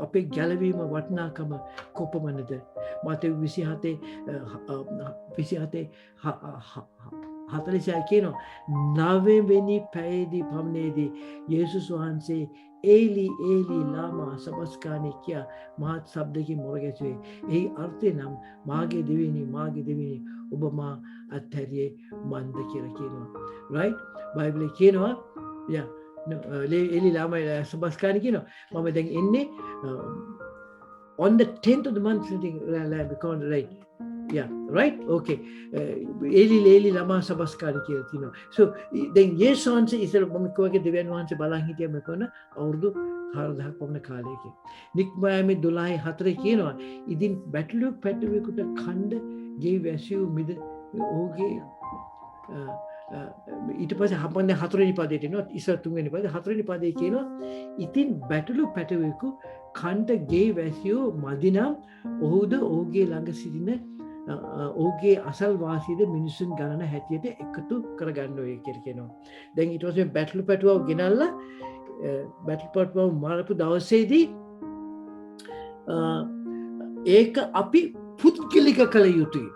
අපේ ගැලවීම වටිනාකම කොපමණද? මතෙව් 27:46 කියනවා 9 වෙනි පැයේදී පමණේදී යේසුස් වහන්සේ ඒලි ඒලි ලාමා සබස්කානි කියා මහත් ශබ්දකින් මොර ගැසුවේ. එහි අර්ථය නම් මාගේ දෙවියනි ඔබ මා අත්හැරියේ මන්ද කියලා කියනවා. right? බයිබලයේ කියනවා ඒලි ලාමා සබස්කානි කියනවා මම දැන් එන්නේ on the 10th of the month something because right. Yeah, right? Okay. Eli lama sabaskari කියලා තියෙනවා. So then යේසුස් වහන්සේ ඉස්සර මම කෝගේ දෙවියන් වහන්සේ බලන් හිටියම කොන අවුරුදු 4000ක් පමණ කාලයක. නික්මයාමේ 12:4 කියනවා ඉදින් බැටළුවෙක් පැටවෙකුට ඛණ්ඩ ගේ වැසියු මිද ඕගේ ඊට පස්සේ හම්බන්නේ 4 වෙනි පදයට එනවා. ඉස්සර 3 වෙනි පදේ 4 වෙනි පදේ කියනවා ඉතින් බැටළු පැටවෙකු ඛණ්ඩ ගේ වැසියු මදිනම් ඔහුද ඔහුගේ ළඟ සිටින ඔහුගේ අසල් වාසීද මිනිසුන් ගණන හැටියට එකතු කරගන්න ඔය කියලා කියනවා. දැන් ඊට පස්සේ බැටළු පැටවව ගෙනල්ලා බැටළු පැටවව මරපු දවසේදී ඒක අපි පුද්ගලික කළ යුතුයි.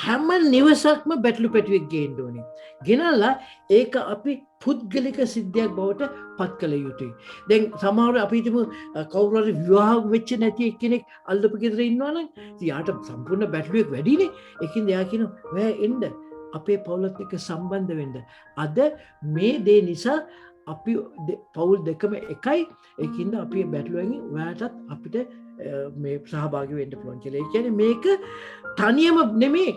හැම නිවසක්ම බැටළු පැටවෙක් ගේන්න ඕනේ. ගෙනල්ලා ඒක අපි පුද්ගලික සිද්ධියක් බවට පත් කළ යුතුයි. දැන් සමහර අපි හිතමු කවුරු හරි විවාහ වෙච්ච නැති කෙනෙක් අල්ලපු ගෙදර ඉන්නවා නම් යාට සම්පූර්ණ බැටළුවෙක් වැඩිනේ. ඒකින්ද එයා කියනවා ඔයා එන්න අපේ පවුලත් එක්ක සම්බන්ධ වෙන්න. අද මේ දේ නිසා අපි පවුල් දෙකම එකයි ඒකින්ද අපි බැටළුවගෙන් ඔයාටත් අපිට මේ සහභාගී වෙන්න පුළුවන් කියලා. ඒ කියන්නේ මේක තනියම නෙමෙයි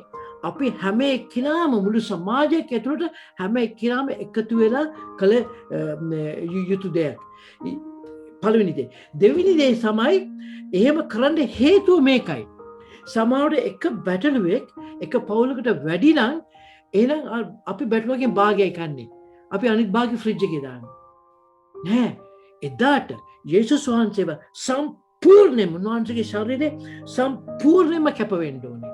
අපි හැම එක්කිනාම මුළු සමාජයක් ඇතුළත හැම එක්කිනාම එකතු වෙලා කළ යුතු දෙයක්. පළවෙනි දේ. දෙවෙනි දේ තමයි එහෙම කරන්න හේතුව මේකයි. සමහරවිට එක බැටළුවෙක් එක පවුලකට වැඩි නම් එහෙනම් අපි බැටළුවකින් භාගයයි කන්නේ. අපි අනිත් භාගය ෆ්‍රිජ් එකේ දානවා. නෑ. එදාට යේසුස් වහන්සේව සම්පූර්ණයෙන්ම උන්වහන්සේගේ ශරීරය සම්පූර්ණයෙන්ම කැප වෙන්න ඕනේ.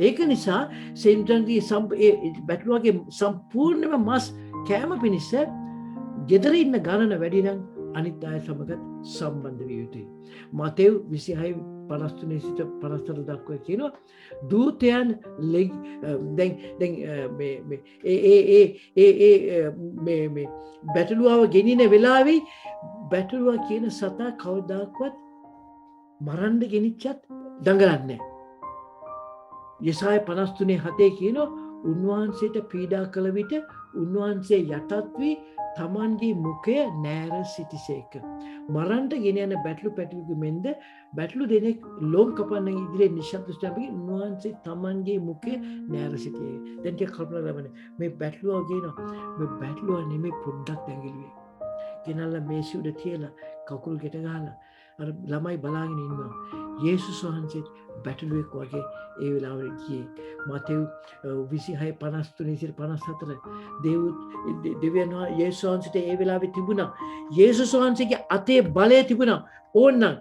ඒක නිසා සෙන්ටන්ගේ බැටළුවගේ සම්පූර්ණයෙන්ම මස් කෑම පිණිස ගෙදර ඉන්න ගණන වැඩි නම් අනිත් අය සමග සම්බන්ධ විය යුතුයි. මතෙව් 26:53 සිට 54 දක්වා කියනවා දූතයන් මේ බැටළුවව ගෙනින වෙලාවේ බැටළුවා කියන සතා කවදාක්වත් මරන්න ගෙනිච්චත් දඟලන්නේ නැහැ. යෙසාය 53:7 කියනවා උන්වහන්සේට පීඩා කළ විට උන්වහන්සේ යටත් වී තමන්ගේ මුඛය නෑර සිටිසේක. මරන්ට ගෙන යන බැටළු පැටියෙකු මෙන්ද බැටළු දෙනෙක් ලොම් කපන්න ඉදිරියේ නිශ්ශබ්ද ස්ථාපික උන්වහන්සේ තමන්ගේ මුඛය නෑර සිටියේ. දැන් ටික කල්පනා කරන්න මේ බැටළුවා කියනවා මේ බැටළුවා නෙමෙයි පොඩ්ඩක් දැඟලුවේ. ගෙනල්ලා මේසෙ උඩ තියලා කකුල් ගෙට ගහලා අර ළමයි බලාගෙන ඉන්නවා. යේසුස් වහන්සේ බැටළුවෙක් වගේ ඒ වෙලාවේ ගියේ. මතෙව් 26:53-54 දෙවියන් යේසුස් වහන්සේට ඒ වෙලාවේ තිබුණා. යේසුස් වහන්සේගේ අතේ බලය තිබුණා. ඕන්නම්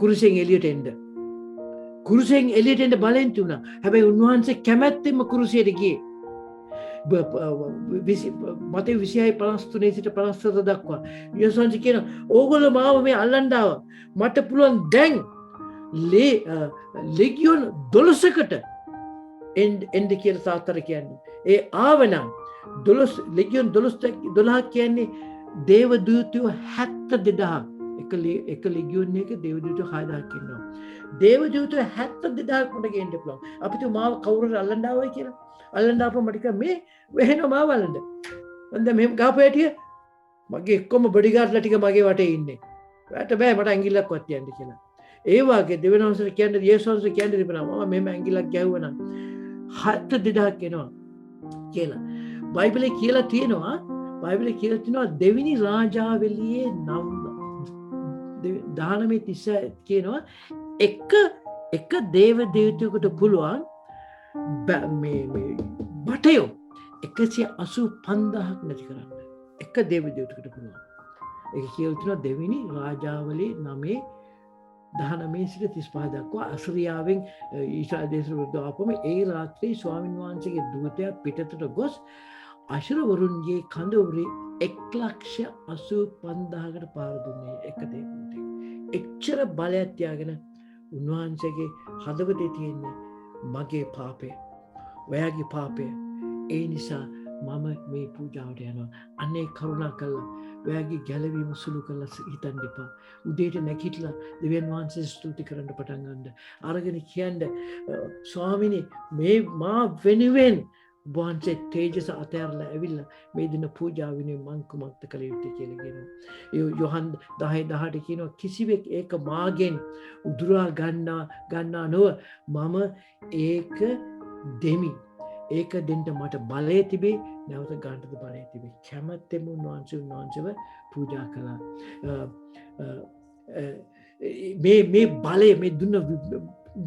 කුරුසෙන් එළියට එන්න. කුරුසෙන් එළියට එන්න බලෙන් තිබුණා. හැබැයි උන්වහන්සේ කැමැත්තෙන්ම කුරුසියට ගියේ. මතෙව් 26:53 සිට 54 දක්වා යේසුස් වහන්සේ කියනවා ඕගොල්ලෝ මාව මේ අල්ලන්න ආවා. මට පුළුවන් දැන් ලෙගියොන් 12කට එන්ඩ කියල තාත්තර කියන්නේ. ඒ ආවනම් ලෙගියොන් 12 කියන්නේ දේවදූතයෝ 72,000 එක ලෙගියොන් එක දේවදූතයෝ 6,000 ඉන්නවා. දේවදූතයෝ 72,000 මට ගේන්න පුළුවන්. අපිට මාව කවුරුහරි අල්ලන්න ආවයි කියලා. අල්ලන්න ආපම මට කිව්වා මේ වෙහෙනවා මාව අල්ලන්න. මන්ද මෙහෙම ගහපු හැටිය මගේ එක්කම බොඩිගාඩ්ලා ටික මගේ වටේ ඉන්නේ. වැට බෑ මට ඇඟිල්ලක්වත් තියන්න කියලා. ඒ වගේ දෙවියන් වහන්සේ කියන්නේ යේසුස් වහන්සේ කියන්නේ තිබුණා මම මෙහෙම ඇඟිල්ලක් ගැහුවා නම් 72,000 එනවා කියලා. බයිබලයේ කියලා තියෙනවා දෙවිනි රාජාවලියේ 19:30 කියනවා එක දේව දේවතාවෙකුට පුළුවන් මේ බටයෝ 185,000ක් නැති කරන්න. එක දේව දේවතාවෙකුට පුළුවන්. ඒක කියලා තියෙනවා දෙවිනි රාජාවලියේ 19 සිට 35 දක්වා අසරියාවෙන් ඊශ්‍රායල් දේශවලට ආපම ඒ රාත්‍රියේ ස්වාමීන් වහන්සේගේ දූතයා පිටතට ගොස් අශුරවරුන්ගේ කඳ උරේ 185,000කට පාර දුන්නේ එක දෙවියෙකුට. එච්චර බලයක් තියාගෙන උන්වහන්සේගේ හදවතේ තියෙන්නේ මගේ පාපය, ඔයාගේ පාපය. ඒ නිසා මම මේ පූජාවට යනවා. අනේ කරුණා කළා ඔයාගේ ගැලවීම සුළු කරලා හිතන්න එපා. උදේට නැගිටලා දෙවියන් වහන්සේ ස්තුති කරන්න පටන් ගන්න. අරගෙන කියන්න ස්වාමිනේ මේ මා වෙනුවෙන් වහන්සේ තේජස අතහැරලා ඇවිල්ලා මේ දින පූජාව වෙනුවෙන් මං කුමක්ද කළ යුත්තේ කියලා කියනවා. යොහන් 10:18 කියනවා කිසිවෙක් ඒක මාගෙන් උදුරා ගන්නා නොව මම ඒක දෙමි. ඒක දෙන්න මට බලය තිබේ, නැවත ගන්නට බලය තිබේ. කැමැත්තෙන් උන්වහන්සේව පූජා කළා. මේ බලය මේ දුන්න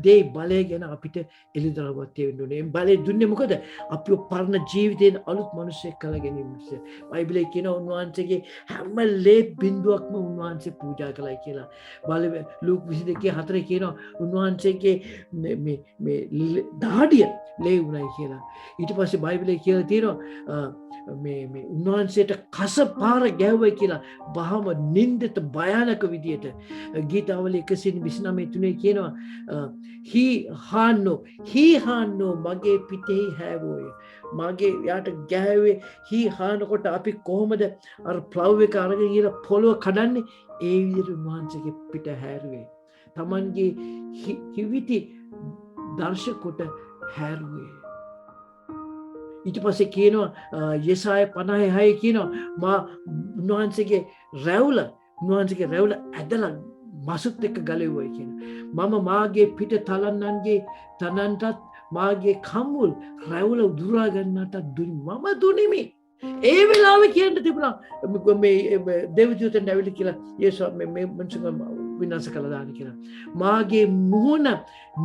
දේ බලය ගැන අපිට එළිදරව්වක් තියෙන්න ඕනේ. මේ බලය දුන්නේ මොකද? අපිව පරණ ජීවිතයෙන් අලුත් මිනිසෙක් කළ ගැනීමට. බයිබලයේ කියනවා උන්වහන්සේගේ හැම ලේ බිඳුවක්ම උන්වහන්සේ පූජා කළයි කියලා. ලූක් 22:4 කියනවා උන්වහන්සේගේ මේ දාඩිය ලේ උණයි කියලා. ඊට පස්සේ බයිබලයේ කියලා තියෙනවා මේ උන්වහන්සේට කස පාර ගැහුවයි කියලා බහම නින්දට භයානක විදියට. ගීතාවලිය 129:3 කියනවා හාන්නෝ මගේ පිටෙහි හැවෝය. මගේ යාට ගැහුවේ හානකොට අපි කොහොමද අර ප්ලව් එක අරගෙන ගිහලා පොළොව කඩන්නේ? ඒ විදිහට උන්වහන්සේගේ පිට හැරුවේ. Tamanගේ හිවිති දර්ශකොට හැරුවේ. ඊට පස්සේ කියනවා යෙසාය 56 කියනවා මා උන්වහන්සේගේ රැවුල ඇදලා මසුත් එක්ක ගලෙව්වයි කියන. මම මාගේ පිට තලන්නන්ගේ තනන්ටත් මාගේ කම්මුල් රැවුල උදුරා ගන්නට මම දුනිමි. ඒ වෙලාවේ කියන්න තිබුණා මේ දෙවිදූතෙන් ඇවිල්ලා කියලා යේසුස් මේ මනුස්සව විනාශ කළා දාන කියලා. මාගේ මුහුණ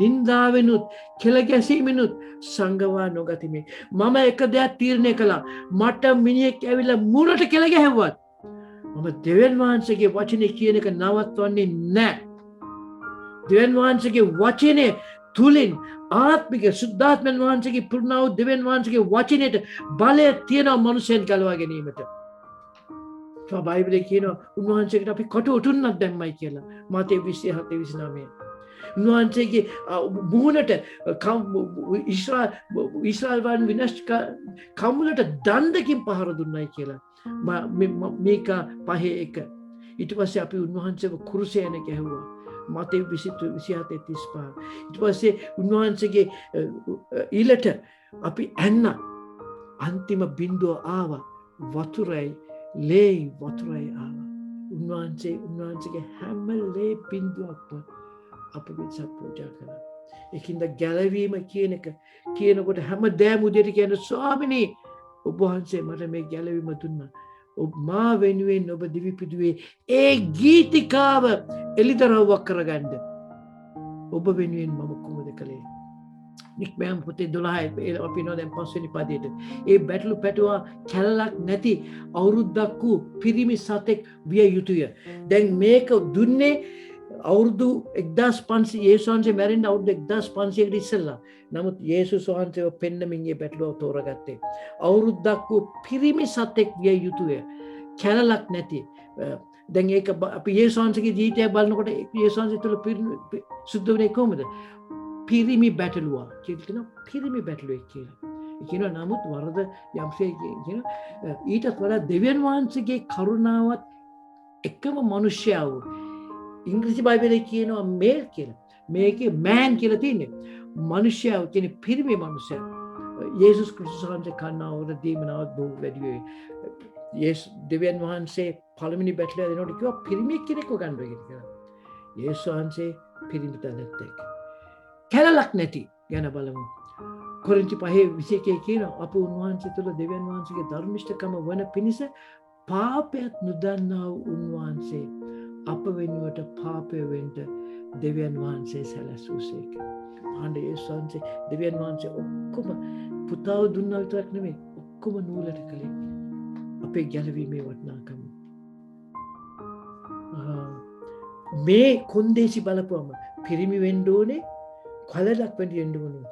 නින්දාවෙනුත් කෙල ගැසීමෙනුත් සංගවා නොගතිමි. මම එක දෙයක් තීරණය කළා. මට මිනිහෙක් ඇවිල්ලා මුහුණට කෙල ගැහුවත් මම දෙවියන් වහන්සේගේ වචනේ කියන එක නවත්වන්නේ නැහැ. දෙවියන් වහන්සේගේ වචනේ තුලින් ආත්මික සුද්ධාත්මයන් වහන්සේගේ පුරුණාව දෙවියන් වහන්සේගේ වචනයට බලය තියෙන මනුෂ්‍යයන් ගලවා ගැනීමට. බයිබලයේ කියනවා උන්වහන්සේට අපි කොට උටුන්නක් දැම්මයි කියලා. මාතේ 27:29. උන්වහන්සේගේ මුහුණට ඊශ්‍රායල් වන් විනාශ කම්මුලට දණ්ඩකින් පහර දුන්නයි කියලා. මේකා 5:1. ඊට පස්සේ අපි උන්වහන්සේව කුරුසයන ගැහුවා. මාතේ 27:35. ඊට පස්සේ උන්වහන්සේගේ ඊළට අපි ඇන්න අන්තිම බිඳුව ආවා. වතුරයි ලේ වතුරයි ආවා. උන්වහන්සේගේ හැම ලේ බිඳුවක්ම අප වෙත පූජා කළා. ඒකින්ද ගැලවීම කියන එක කියනකොට හැම දෑම උදේට කියන ස්වාමිනී ඔබ වහන්සේ මට මේ ගැලවීම දුන්නා. ඔබ මා වෙනුවෙන් ඔබ දිවි පිදුවේ ඒ ගීතිකාව එළිදරව්වක් කරගන්න. ඔබ වෙනුවෙන් මම කොහොමද කළේ? නික්මයන් පොතේ 12 අපි නෝ දැන් 5 වෙනි පදයට ඒ බැටළු පැටුවා කැලලක් නැති අවුරුද්දක් වූ පිරිමි සතෙක් විය යුතුය. දැන් මේක දුන්නේ අවුරුදු 1500 යේසුස් වහන්සේ මැරෙන්න අවුරුදු 1500කට ඉස්සෙල්ලා. නමුත් යේසුස් වහන්සේව පෙන්නමින් ඒ බැටළුව තෝරගත්තේ. අවුරුද්දක් වූ පිරිමි සතෙක් විය යුතුය. කැලලක් නැති. දැන් ඒක අපි යේසුස් වහන්සේගේ ජීවිතය බලනකොට යේසුස් වහන්සේ තුළ සුද්ධ වෙන්නේ කොහොමද? පිරිමි බැටළුවා කියන පිරිමි බැටළුවෙක් කියලා. ඒ කියනවා නමුත් වරද යම්සේ කියන ඊටත් වඩා දෙවියන් වහන්සේගේ කරුණාවත් එකම මිනිසයා වූ ඉංග්‍රීසි බයිබලයේ කියනවා මේල් කියලා. මේකේ මෑන් කියලා තියෙන්නේ. මිනිසයා කියන්නේ පිරිමි මිනිසයා. යේසුස් ක්‍රිස්තුස් වහන්සේ කන්නාවර දීමනාවත් බොහෝ වැඩි වේ. දෙවියන් වහන්සේ පළවෙනි බැටළුවා දෙනකොට කිව්වා පිරිමි කෙනෙක්ව ගන්න කියලා. යේසුස් වහන්සේ පිරිමි තැනැත්තෙක්. කැලලක් නැති ගැන බලමු. කොරින්ති 5:21 කියනවා අප උන්වහන්සේ තුළ දෙවියන් වහන්සේගේ ධර්මිෂ්ඨකම වන පිණිස පාපයත් නොදන්නා වූ උන්වහන්සේ අප වෙනුවට පාපය වෙන්න දෙවියන් වහන්සේ සැලසුසේක. ආණ්ඩ යේසුස් වහන්සේ දෙවියන් වහන්සේ ඔක්කොම පුතාව දුන්නා විතරක් නෙමෙයි ඔක්කොම නූලට කළේ අපේ ගැලවීමේ වටිනාකම. මේ කොන්දේසි බලපුවම පිරිමි වෙන්න ඕනේ කලලක් වෙන්න ඕනේ.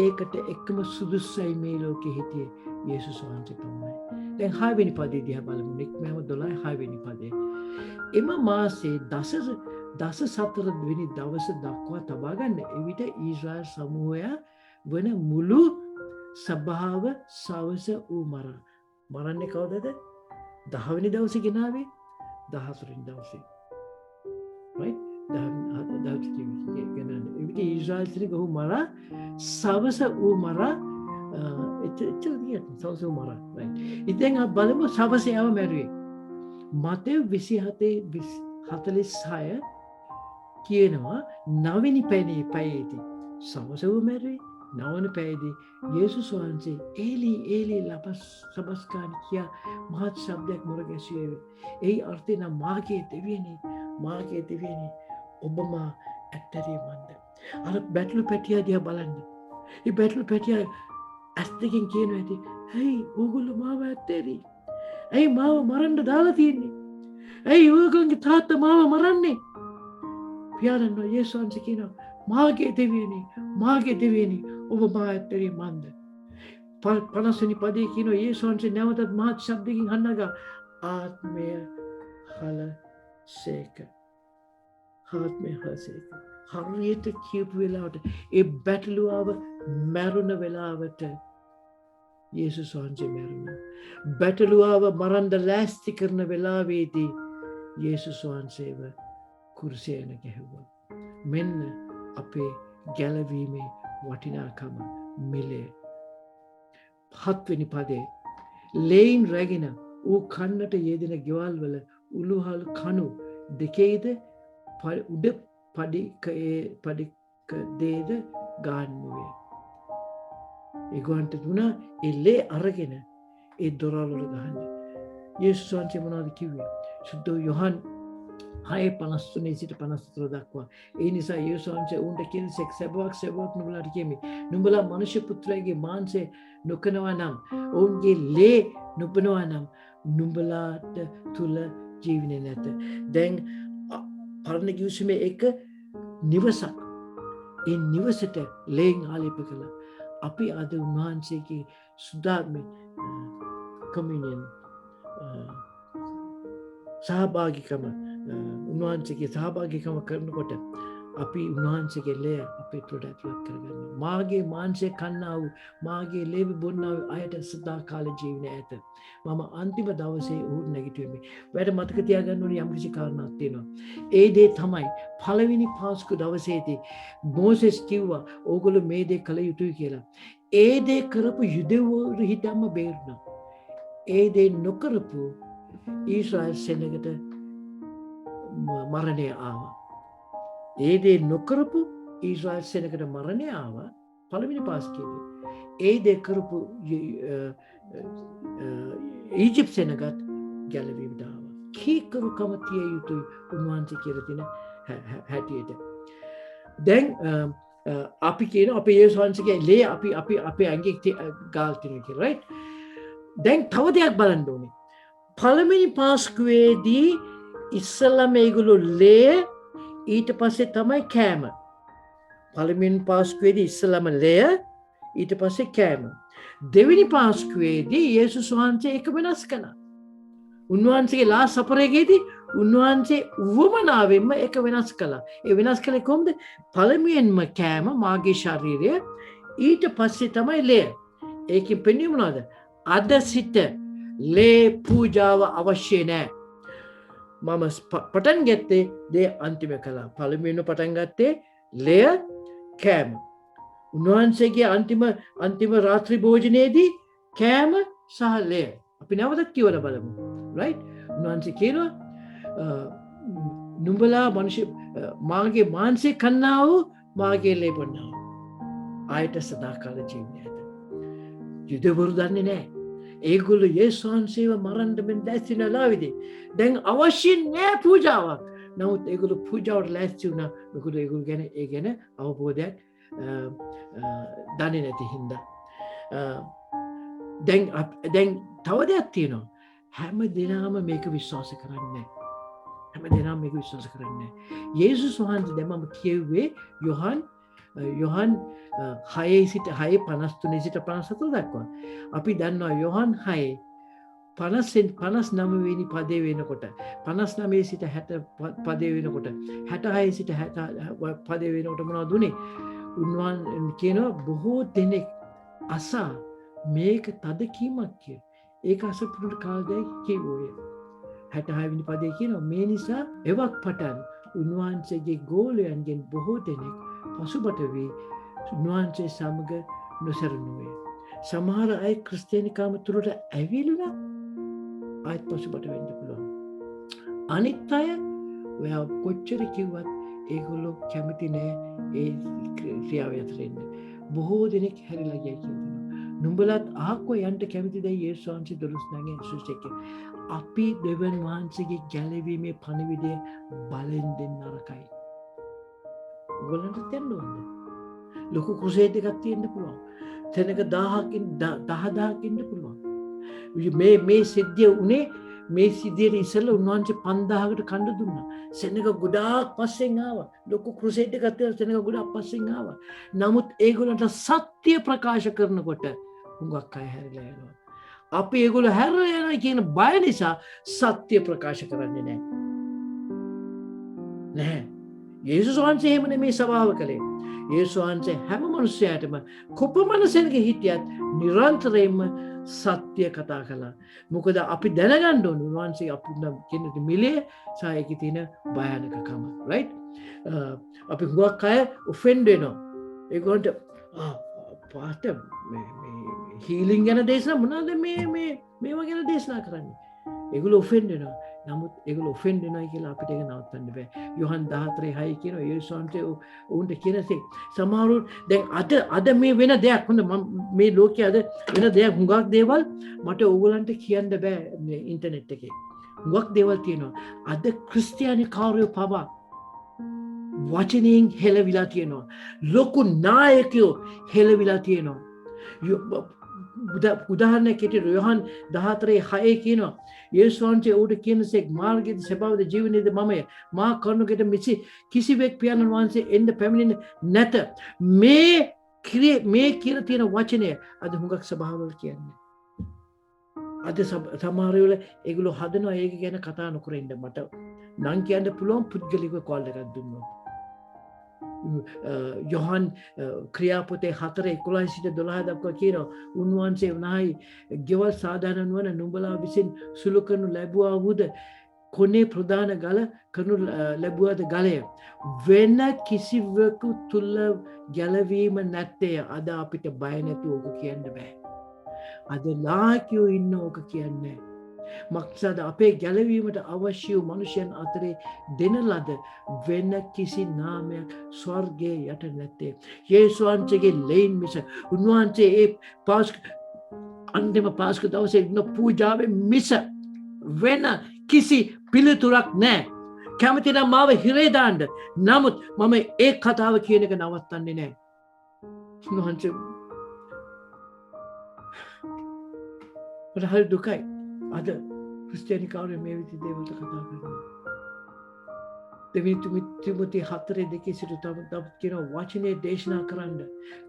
ඒකට එකම සුදුසුයි මේ ලෝකෙ හිටියේ යේසුස් වහන්සේ තමයි. දැන් 6 වෙනි පදේ දිහා බලමු. නික්මයන් 12 6 වෙනි පදේ. එම මාසේ දස සතර වෙනි දවස දක්වා තබා ගන්න. එවිට ඊශ්‍රායල් සමූහය වන මුළු සභාව සවස වූ මරන්නේ කවදද? 10 වෙනි දවසේ ගෙනාවේ 14 වෙනි දවසේ. right? එවිට ඊශ්‍රායල් සිරික ඔහු මරා සවස වූ මරා සවස වූ මරා. right? ඉතින් බලමු සවසේ ආව මැරුවේ. මතෙව් 27:46 කියනවා 9 වෙනි පැයේදී සවස වූ මැරුවේ. 9 වෙනි පැයේදී යේසුස් වහන්සේ ඒලි ඒලි ලබස් සබස්කාන් කියා මහත් ශබ්දයක් මොර ගැසුවේ. ඒ අර්ථය නම් මාගේ දෙවියනි ඔබ මා ඇත්තරිය මන්ද. අර බැටළු පැටියා දිහා බලන්න. ඒ බැටළු පැටියා ඇස් දෙකෙන් කියනවා ඇති "ඇයි ඕගොල්ලෝ මාව ඇත්තේරි? ඇයි මාව මරන්න දාලා තියෙන්නේ? ඇයි ඕගොල්ලෝගේ තාත්තා මාව මරන්නේ?" පියාණන් යේසුස් වහන්සේ කියනවා මාගේ දෙවියනි ඔබ මා ඇත්තරිය මන්ද. 50 වෙනි පදේ කියනවා යේසුස් වහන්සේ නැවතත් මහත් ශබ්දකින් හන්නගා ආත්මය හලසේක. හරියට කියපු වෙලාවට ඒ බැටළුවාව මැරුණ වෙලාවට යේසුස් වහන්සේ මැරුණා. බැටළුවාව මරන්න ලෑස්ති කරන වෙලාවේදී යේසුස් වහන්සේව කුරුසයන ගැහුවා. මෙන්න අපේ ගැලවීමේ වටිනාකම මිලය. හත්වෙනි පදේ ලේයින් රැගෙන ඌ කන්නට යෙදෙන ගෙවල් වල උළුහල් කණු දෙකේද උඩ පඩික දේද ගාන්නුවේ. ඒගොන්ට දුනා එල්ලේ අරගෙන ඒ දොරවල් වල ගහන්න. යේසුස් වහන්සේ මොනවද කිව්වේ? සුද්ධ යොහන් 6:53 සිට 54 දක්වා. ඒ නිසා යේසුස් වහන්සේ උන්ට කියන සැබවක් නුඹලාට කියමි. නුඹලා මනුෂ්‍ය පුත්‍රයාගේ මාංශය නොකනවා නම්, ඔවුන්ගේ ලේ නොබනවා නම් නුඹලාට තුල ජීවනය නැත. දැන් පරණ කිවිසුමේ එක නිවසක්. ඒ නිවසට ලේන් ආලේප කළා. අපි අද උන්වහන්සේගේ සුදාත්මේ කමියුනියන් සහභාගිකම උන්වහන්සේගේ සහභාගිකම කරනකොට අපි උන්වහන්සේගේ ලේ අපේ තුළට ඇතුළත් කරගන්නවා. මාගේ මාංශය කන්නා වූ මාගේ ලේ බොන්නා වූ අයට සදා කාල ජීවනය ඇත. මම අන්තිම දවසේ උහුට නැගිටින්නේ. වැඩ මතක තියාගන්න ඕනේ යම්කිසි කාරණාවක් තියෙනවා. ඒ දේ තමයි පළවෙනි පාස්කු දවසේදී මෝසෙස් කිව්වා ඕගොල්ලෝ මේ දේ කළ යුතුයි කියලා. ඒ දේ කරපු යුදෙව්වරු හිතම්ම බේරුණා. ඒ දේ නොකරපු ඊශ්‍රායල් සෙනගට මරණය ආවා. ඒ දේ නොකරපු ඊශ්‍රායල් සෙනගට මරණය ආවා පළවෙනි පාස්කේදී. ඒ දේ කරපු ඊජිප්ත් සෙනගත් ගැලවීමට ආවා. කීකරුකම තිය යුතුයි උන්වහන්සේ කියලා තියෙන හැටියට. දැන් අපි කියන අපේ යේසුස් වහන්සේගේ ලේ අපි ඇඟේ ගාල් තියෙනවා කියලා, right? දැන් තව දෙයක් බලන්න ඕනේ. පළවෙනි පාස්කුවේදී ඉස්සෙල්ලා මේගොල්ලෝ ලේ ඊට පස්සේ තමයි කෑම. පළවෙනි පාස්කුවේදී ඉස්සෙල්ලාම ලේ ඊට පස්සේ කෑම. දෙවෙනි පාස්කුවේදී යේසුස් වහන්සේ එක වෙනස් කළා. උන්වහන්සේගේ ලාස් සපරේකේදී උන්වහන්සේ උවමනාවෙන්ම එක වෙනස් කළා. ඒ වෙනස් කළේ කොහොමද? පළමුවෙන්ම කෑම මාගේ ශරීරය ඊට පස්සේ තමයි ලේ. ඒකෙන් පෙන්වන්නේ මොනවද? අද සිට ලේ පූජාව අවශ්‍ය නැහැ. මම පටන් ගත්තේ දේ අන්තිම කළා. පළමුවෙන්ම පටන් ගත්තේ ලේ කෑම. උන්වහන්සේගේ අන්තිම රාත්‍රී භෝජනයේදී කෑම සහ ලේ. අපි නැවතත් කියවලා බලමු. right? උන්වහන්සේ කියනවා නුඹලා මනුෂ්‍ය මාගේ මාංශය කන්නා වූ මාගේ ලේ බොන්නා වූ ආයත සදාකාල ජීවනය ඇත. යුදෙවරු දන්නේ නැහැ. ඒගොල්ලෝ යේසුස් වහන්සේව මරන්න මෙන් දැස්සින ලාවිදී. දැන් අවශ්‍ය නැහැ පූජාවක්. නමුත් ඒගොල්ලෝ පූජාවට ලෑස්ති වුණා. මොකද ඒගොල්ලෝ ගැන අවබෝධයක් දන්නේ නැති හින්දා. දැන් තව දෙයක් තියෙනවා. හැම දිනම මේක විශ්වාස කරන්නේ නැහැ. යේසුස් වහන්සේ දැන් මම කියුවේ යොහන් 6 සිට 6:53 සිට 57 දක්වා. අපි දන්නවා යොහන් 6:59 වෙනි පදේ වෙනකොට 59 සිට 60 පදේ වෙනකොට 66 සිට 70 පදේ වෙනකොට මොනවද උනේ? උන්වහන්සේ කියනවා බොහෝ දෙනෙක් අසා මේක තද කීමක් කියලා. ඒක අසපුරුට කාලයයි කිව්වෝය. 66 වෙනි පදේ කියනවා මේ නිසා එවක් පටන් උන්වහන්සේගේ ගෝලයන්ගෙන් බොහෝ දෙනෙක් පසුබට වී උන්වහන්සේ සමග නොසරණුවේ. සමහර අය ක්‍රිස්තියානිකම තුරට ඇවිල්ලා ආයෙත් පසුබට වෙන්න පුළුවන්. අනිත් අය ඔයා කොච්චර කිව්වත් ඒගොල්ලෝ කැමති නෑ ඒ ක්‍රියාව අතර ඉන්න. බොහෝ දෙනෙක් හැරිලා ගියා කියලා. නුඹලත් ආකෝ යන්ට කැමතිද යේසුස් වහන්සේ 12 සුසෙක. අපි දෙවන් වහන්සේගේ ගැලවීමේ පණිවිඩය බලෙන් දෙන්න නරකයි. ඔයගොල්ලන්ට තේරෙන්න ඕනේ. ලොකු ක්‍රුසේඩ් එකක් තියෙන්න පුළුවන්. තැනක 1000කින් 10000කින් ඉන්න පුළුවන්. මේ සිද්ධිය උනේ මේ සිද්ධියට ඉස්සෙල්ලා උන්වහන්සේ 5000කට කණ්ඩ දුන්නා. සෙනඟ ගොඩාක් පස්සෙන් ආවා. ලොකු ක්‍රුසේඩ් එකක් තියලා සෙනඟ ගොඩාක් පස්සෙන් ආවා. නමුත් ඒගොල්ලන්ට සත්‍ය ප්‍රකාශ කරනකොට හුඟක් අය හැරිලා යනවා. අපි ඒගොල්ලෝ හැරලා යනවා කියන බය නිසා සත්‍ය ප්‍රකාශ කරන්නේ නැහැ. යේසුස් වහන්සේ එහෙම නෙමේ සභාව කළේ. යේසුස් වහන්සේ හැම මිනිසයාටම කොපමණ සෙනඟ හිටියත් නිරන්තරයෙන්ම සත්‍ය කතා කළා. මොකද අපි දැනගන්න ඕන උන්වහන්සේ අපිට කියන මිලේ සහ ඒකේ තියෙන භයානකකම, right? අපි හුඟක් අය ඔෆෙන්ඩ් වෙනවා. ඒගොල්ලන්ට පාස්ටර් මේ හීලින් ගැන දේශනා මොනවද මේවා ගැන දේශනා කරන්නේ. ඒගොල්ලෝ ඔෆෙන්ඩ් වෙනවා. නමුත් ඒගොල්ලෝ ඔෆෙන්ඩ් වෙනවා කියලා අපිට ඒක නවත්තන්න බෑ. යොහන් 14:6 කියනවා යේසුස් වහන්සේ උන්ට කියනසේ සමහරව දැන් අද මේ වෙන දෙයක් හොඳ මේ ලෝකයේ අද වෙන දෙයක් හුඟක් දේවල් මට ඕගොල්ලන්ට කියන්න බෑ මේ ඉන්ටර්නෙට් එකේ. හුඟක් දේවල් තියෙනවා. අද ක්‍රිස්තියානි කාර්යෝ පවා වචනයෙන් හෙළවිලා තියෙනවා. ලොකු නායකයෝ හෙළවිලා තියෙනවා. උදාහරණයක් ඇටියට යොහන් 14:6 කියනවා යේසුස් වහන්සේ ඌට කියනසෙක් මාර්ගයේද සැබෑවද ජීවනයේද මමය මා කරුණකට මිසි කිසිවෙක් පියාණන් වහන්සේ එන්න පැමිණෙන්නේ නැත. මේ කියලා තියෙන වචනය අද හුඟක් සභාවල කියන්නේ. අද සමහර වෙලාවල ඒගොල්ලෝ හදනවා ඒක ගැන කතා නොකර ඉන්න. මට නම් කියන්න පුළුවන් පුද්ගලිකව කෝල් එකක් දුන්නොත්. යොහන් ක්‍රියාපොතේ 4:11 සිට 12 දක්වා කියනවා උන්වහන්සේ වනායි ගෙවල් සාධාරණ වන නුඹලා විසින් සුළු කරනු ලැබුවා වූද කොනේ ප්‍රධාන ගල කරනු ලැබුවාද ගලය වෙන කිසිවෙකු තුල ගැලවීම නැත්තේ. අද අපිට බය නැතුව ඕක කියන්න බෑ. අද ලාකියෝ ඉන්න ඕක කියන්නේ. මක්සද අපේ ගැලවීමට අවශ්‍ය වූ මනුෂ්‍යයන් අතරේ දෙන ලද වෙන කිසි නාමයක් ස්වර්ගයේ යට නැත්තේ. යේසුස් වහන්සේගේ ලෙයින් මිස උන්වහන්සේ ඒ අන්තිම පාස්කු දවසේ ඉන්න පූජාවේ මිස වෙන කිසි පිළිතුරක් නැහැ. කැමති නම් මාව හිරේ දාන්න. නමුත් මම ඒ කතාව කියන එක නවත්තන්නේ නැහැ. උන්වහන්සේ මට හරි දුකයි. අද ක්‍රිස්තියානි කාර්යෝ මේ විදිහේ දේවල්ට කතා කරනවා. දෙවිතුමි තිමෝති 4:2 සිට තම කියන වචනේ දේශනා කරන්න.